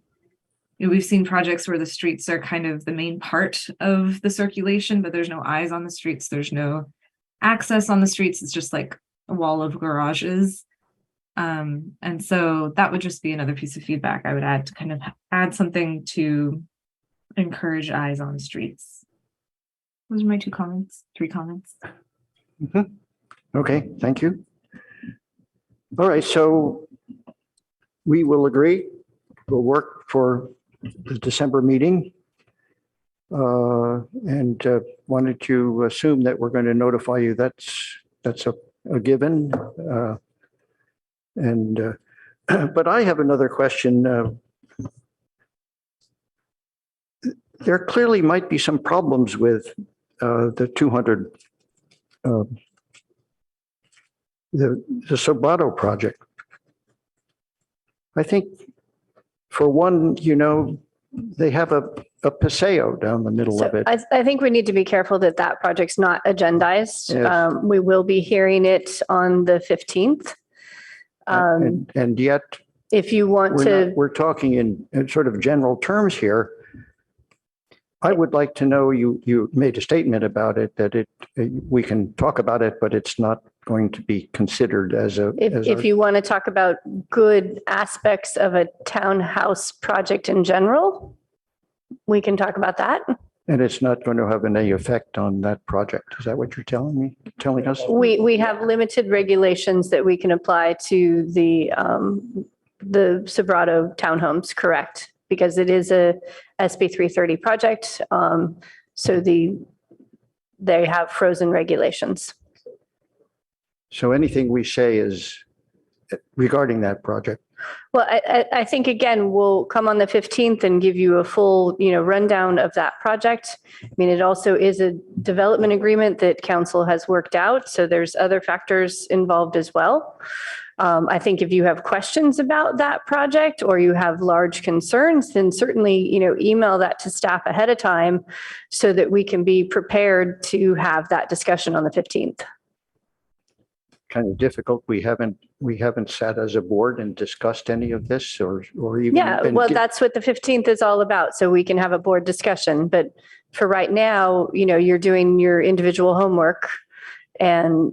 You know, we've seen projects where the streets are kind of the main part of the circulation, but there's no eyes on the streets. There's no access on the streets. It's just like a wall of garages. And so that would just be another piece of feedback I would add to kind of add something to encourage eyes on the streets. Those are my 3 comments. Mhm. Okay, thank you. All right, so we will agree. We'll work for the December meeting. And wanted to assume that we're going to notify you. That's a given. But I have another question. There clearly might be some problems with the 200, the Sobrato project. I think for one, they have a paseo down the middle of it. I think we need to be careful that that project's not agendized. Yes. We will be hearing it on the 15th. And yet, If you want we're talking in sort of general terms here. I would like to know, you made a statement about it, that we can talk about it, but it's not going to be considered as a. If you want to talk about good aspects of a townhouse project in general, we can talk about that. And it's not going to have any effect on that project. Is that what you're telling us? We have limited regulations that we can apply to the Sobrato townhomes, correct? Because it is a SB 330 project. So they have frozen regulations. So anything we say is regarding that project. Well, I think, again, we'll come on the 15th and give you a full, rundown of that project. I mean, it also is a development agreement that council has worked out. So there's other factors involved as well. I think if you have questions about that project or you have large concerns, then certainly, email that to staff ahead of time so that we can be prepared to have that discussion on the 15th. Kind of difficult. We haven't sat as a board and discussed any of this or even. Yeah, well, that's what the 15th is all about. So we can have a board discussion. But for right now, you're doing your individual homework and,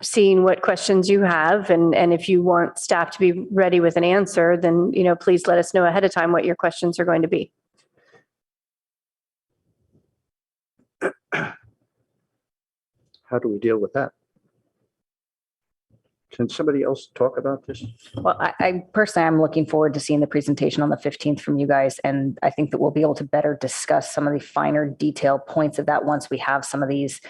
seeing what questions you have. And if you want staff to be ready with an answer, then, please let us know ahead of time what your questions are going to be. How do we deal with that? Can somebody else talk about this? Well, I personally, I'm looking forward to seeing the presentation on the 15th from you guys. And I think that we'll be able to better discuss some of the finer detail points of that once we have some of these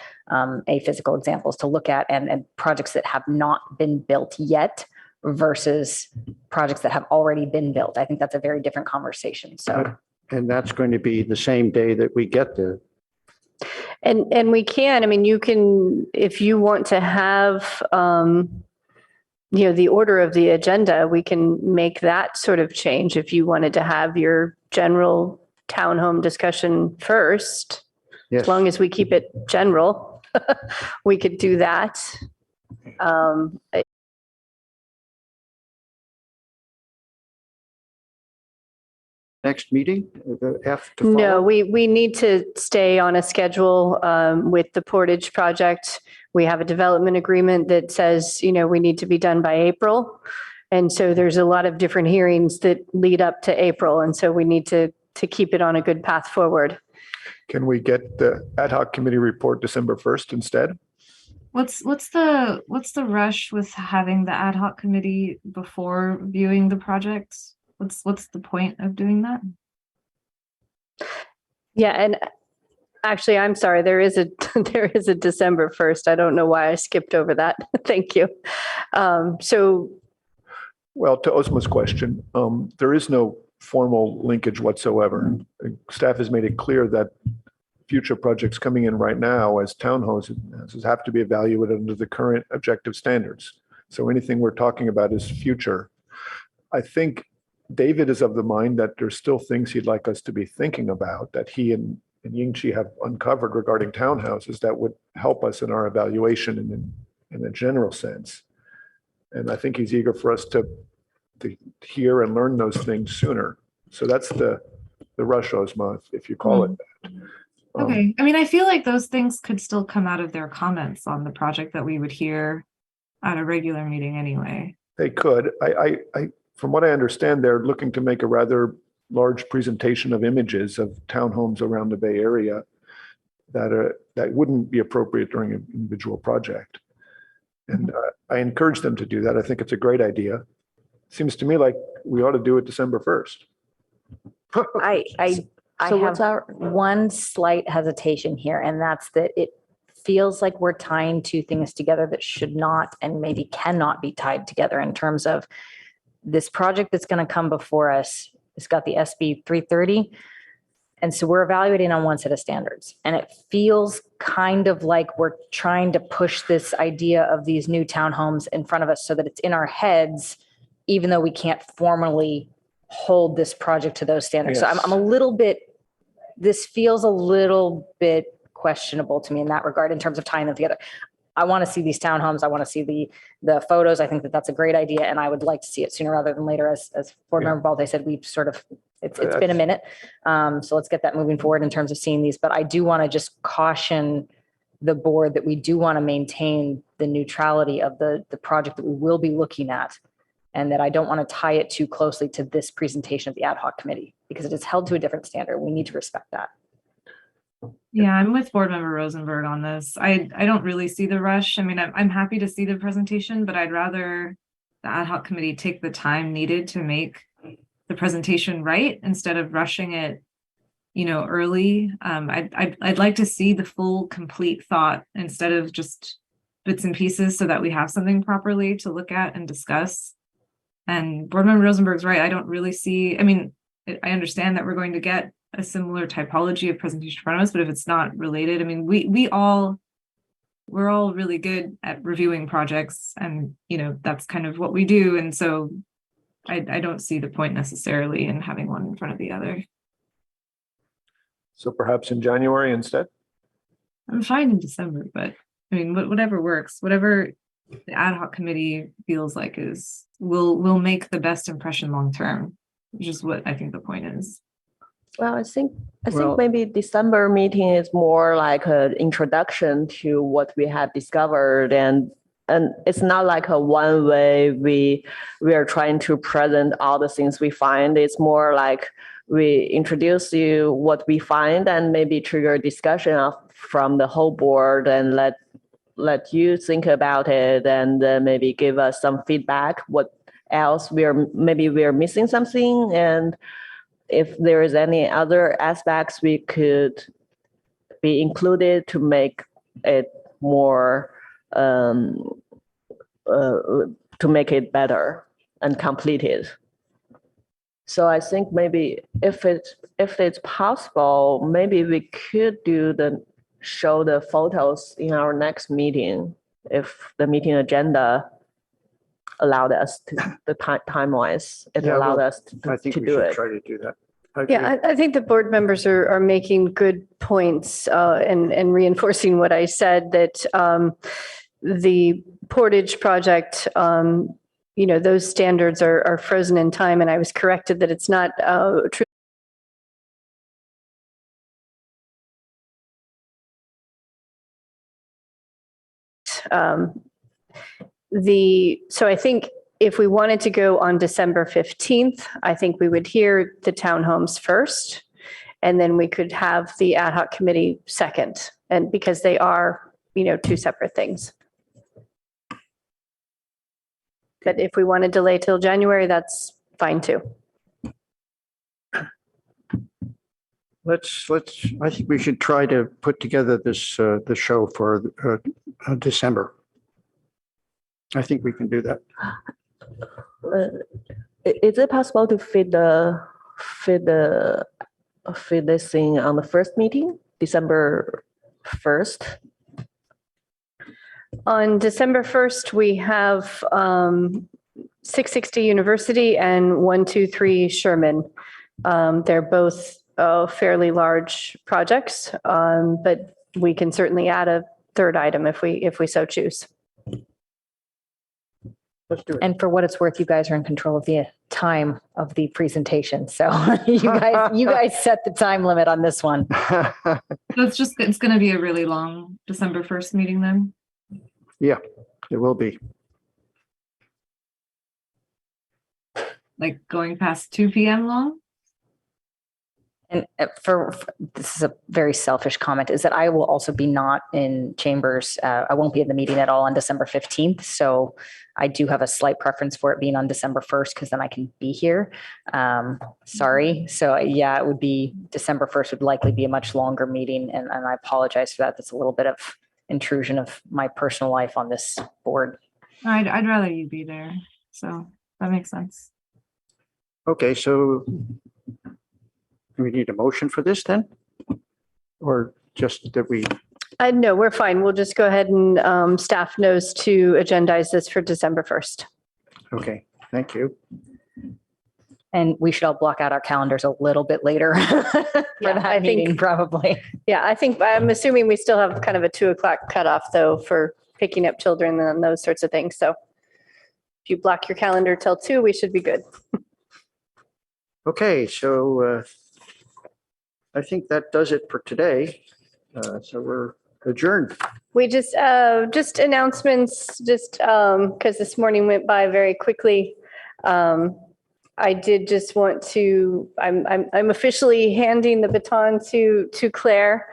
physical examples to look at and projects that have not been built yet versus projects that have already been built. I think that's a very different conversation. So, and that's going to be the same day that we get there. And we can, you can, if you want to have, the order of the agenda, we can make that sort of change. If you wanted to have your general townhome discussion first, yes. As long as we keep it general, we could do that. Next meeting? No, we need to stay on a schedule with the Portage project. We have a development agreement that says, we need to be done by April. And so there's a lot of different hearings that lead up to April. And so we need to keep it on a good path forward. Can we get the ad hoc committee report December 1st instead? What's the rush with having the ad hoc committee before viewing the project? What's the point of doing that? Yeah, and actually, I'm sorry, there is a December 1st. I don't know why I skipped over that. Thank you. So Well, to Osma's question, there is no formal linkage whatsoever. Staff has made it clear that future projects coming in right now as townhouses have to be evaluated under the current objective standards. So anything we're talking about is future. I think David is of the mind that there's still things he'd like us to be thinking about that he and Yingchi have uncovered regarding townhouses that would help us in our evaluation in a general sense. And I think he's eager for us to hear and learn those things sooner. So that's the rush, Osma, if you call it that. Okay. I mean, I feel like those things could still come out of their comments on the project that we would hear at a regular meeting anyway. They could. I from what I understand, they're looking to make a rather large presentation of images of townhomes around the Bay Area that wouldn't be appropriate during an individual project. And I encourage them to do that. I think it's a great idea. Seems to me like we ought to do it December 1st. I So what's have our- one slight hesitation here, and that's that it feels like we're tying two things together that should not and maybe cannot be tied together in terms of this project that's going to come before us. It's got the SB 330. And so we're evaluating on one set of standards. And it feels kind of like we're trying to push this idea of these new townhomes in front of us so that it's in our heads, even though we can't formally hold this project to those standards. Yes. So I'm a little bit, this feels a little bit questionable to me in that regard in terms of tying them together. I want to see these townhomes. I want to see the photos. I think that that's a great idea, and I would like to see it sooner rather than later. As Board Member Balde said, we've sort of it's been a minute, so let's get that moving forward in terms of seeing these. But I do want to just caution the board that we do want to maintain the neutrality of the project that we will be looking at, and that I don't want to tie it too closely to this presentation of the ad hoc committee because it is held to a different standard. We need to respect that. Yeah, I'm with Board Member Rosenberg on this. I don't really see the rush. I mean, I'm happy to see the presentation, but I'd rather the ad hoc committee take the time needed to make the presentation right instead of rushing it, early. I'd like to see the full, complete thought instead of just bits and pieces so that we have something properly to look at and discuss. And Board Member Rosenberg's right. I don't really see, I understand that we're going to get a similar typology of presentation in front of us, but if it's not related, we're all really good at reviewing projects, and that's kind of what we do. And so I don't see the point necessarily in having one in front of the other. So perhaps in January instead? I'm fine in December, but whatever works, whatever the ad hoc committee feels like will make the best impression long term, which is what I think the point is. Well, I think Well- maybe December meeting is more like an introduction to what we have discovered, and it's not like a one way we are trying to present all the things we find. It's more like we introduce you what we find and maybe trigger discussion from the whole board and let you think about it and maybe give us some feedback. What else we are missing something, and if there is any other aspects we could be included to make it more to make it better and completed. So I think maybe if it's possible, maybe we could show the photos in our next meeting if the meeting agenda allowed us to, the time wise, it Yeah, allowed well, us I to think we do should it. try to do that. Yeah, I think the board members are making good points and reinforcing what I said, that the Portage project, those standards are frozen in time, and I was corrected that it's not true. So I think if we wanted to go on December 15th, I think we would hear the townhomes first, and then we could have the ad hoc committee second, and because they are, two separate things. But if we want to delay till January, that's fine too. I think we should try to put together the show for December. I think we can do that. Is it possible to fit this thing on the first meeting, December 1st? On December 1st, we have 660 University and 123 Sherman. They're both fairly large projects, but we can certainly add a third item if we so choose. Let's do it. And for what it's worth, you guys are in control of the time of the presentation. So you guys set the time limit on this one. So it's going to be a really long December 1st meeting then? Yeah, it will be. Like going past 2 p.m. long? And for this is a very selfish comment, is that I will also be not in chambers. I won't be in the meeting at all on December 15th. So I do have a slight preference for it being on December 1st because then I can be here. Sorry. So yeah, it would be December 1st would likely be a much longer meeting. And I apologize for that. That's a little bit of intrusion of my personal life on this board. I'd rather you be there. So that makes sense. Okay, so do we need a motion for this then? Or just that we, No, we're fine. We'll just go ahead and staff knows to agendize this for December 1st. okay, thank you. And we should all block out our calendars a little bit later for that meeting, probably. Yeah, I'm assuming we still have kind of a 2:00 cutoff though for picking up children and those sorts of things. So if you block your calendar till 2, we should be good. Okay, so I think that does it for today. So we're adjourned. We just announcements, because this morning went by very quickly. I did just want to, I'm officially handing the baton to Claire.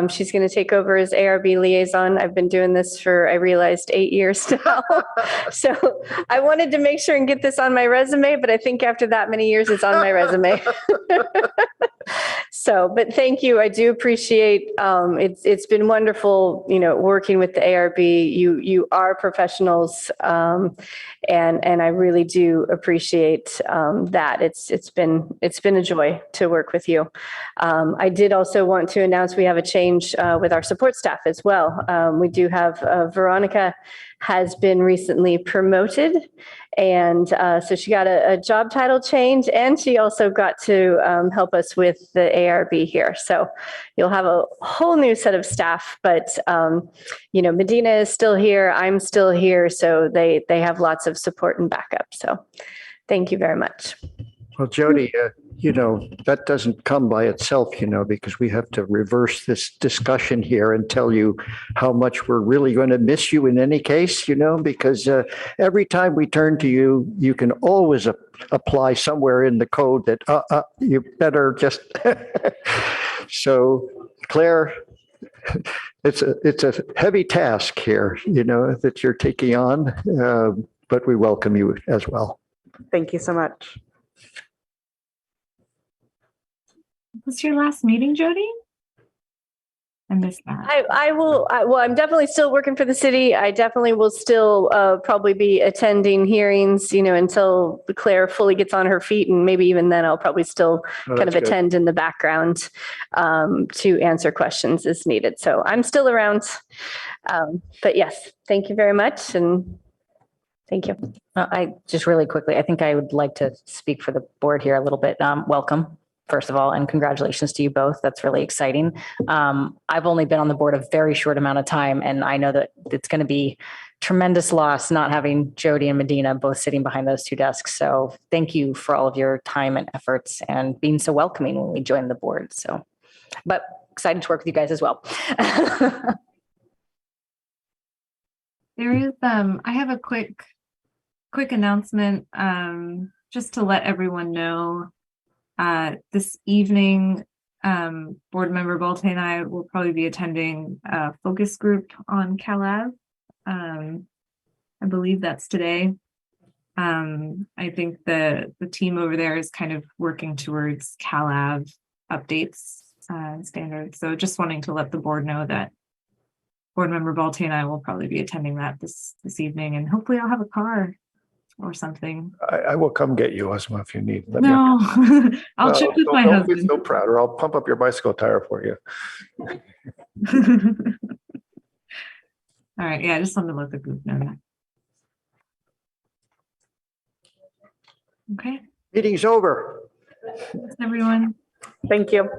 She's going to take over as ARB liaison. I've been doing this for, I realized, 8 years now. So I wanted to make sure and get this on my resume, but I think after that many years, it's on my resume. So, but thank you. I do appreciate, it's been wonderful, working with the ARB. You are professionals. And I really do appreciate that. It's been a joy to work with you. I did also want to announce we have a change with our support staff as well. We do have Veronica has been recently promoted, and so she got a job title change, and she also got to help us with the ARB here. So you'll have a whole new set of staff, but Medina is still here, I'm still here, so they have lots of support and backup. So thank you very much. Well, Jody, that doesn't come by itself, because we have to reverse this discussion here and tell you how much we're really going to miss you in any case, because every time we turn to you, you can always apply somewhere in the code that you better just. So, Claire, it's a heavy task here, that you're taking on, but we welcome you as well. Thank you so much. Was your last meeting, Jody? I missed that. I'm definitely still working for the city. I definitely will still probably be attending hearings, until Claire fully gets on her feet. And maybe even then I'll probably still kind of attend in the background to answer questions as needed. So I'm still around. But yes, thank you very much. And thank you. I just really quickly, I think I would like to speak for the board here a little bit. Welcome, first of all, and congratulations to you both. That's really exciting. I've only been on the board a very short amount of time, and I know that it's going to be tremendous loss not having Jody and Medina both sitting behind those two desks. So thank you for all of your time and efforts and being so welcoming when we joined the board. So, but excited to work with you guys as well. There is, I have a quick announcement, just to let everyone know. This evening, board member Bolte and I will probably be attending a focus group on CalAV. I believe that's today. I think the team over there is kind of working towards CalAV updates and standards. So just wanting to let the board know that board member Bolte and I will probably be attending that this evening, and hopefully I'll have a car or something. I will come get you, Osma, if you need. Let me know. No, I'll check with my Don't be husband. so proud, or I'll pump up your bicycle tire for you. All right, yeah, I just wanted to let the group know that. Okay, Meeting's over. thanks everyone. Thank you.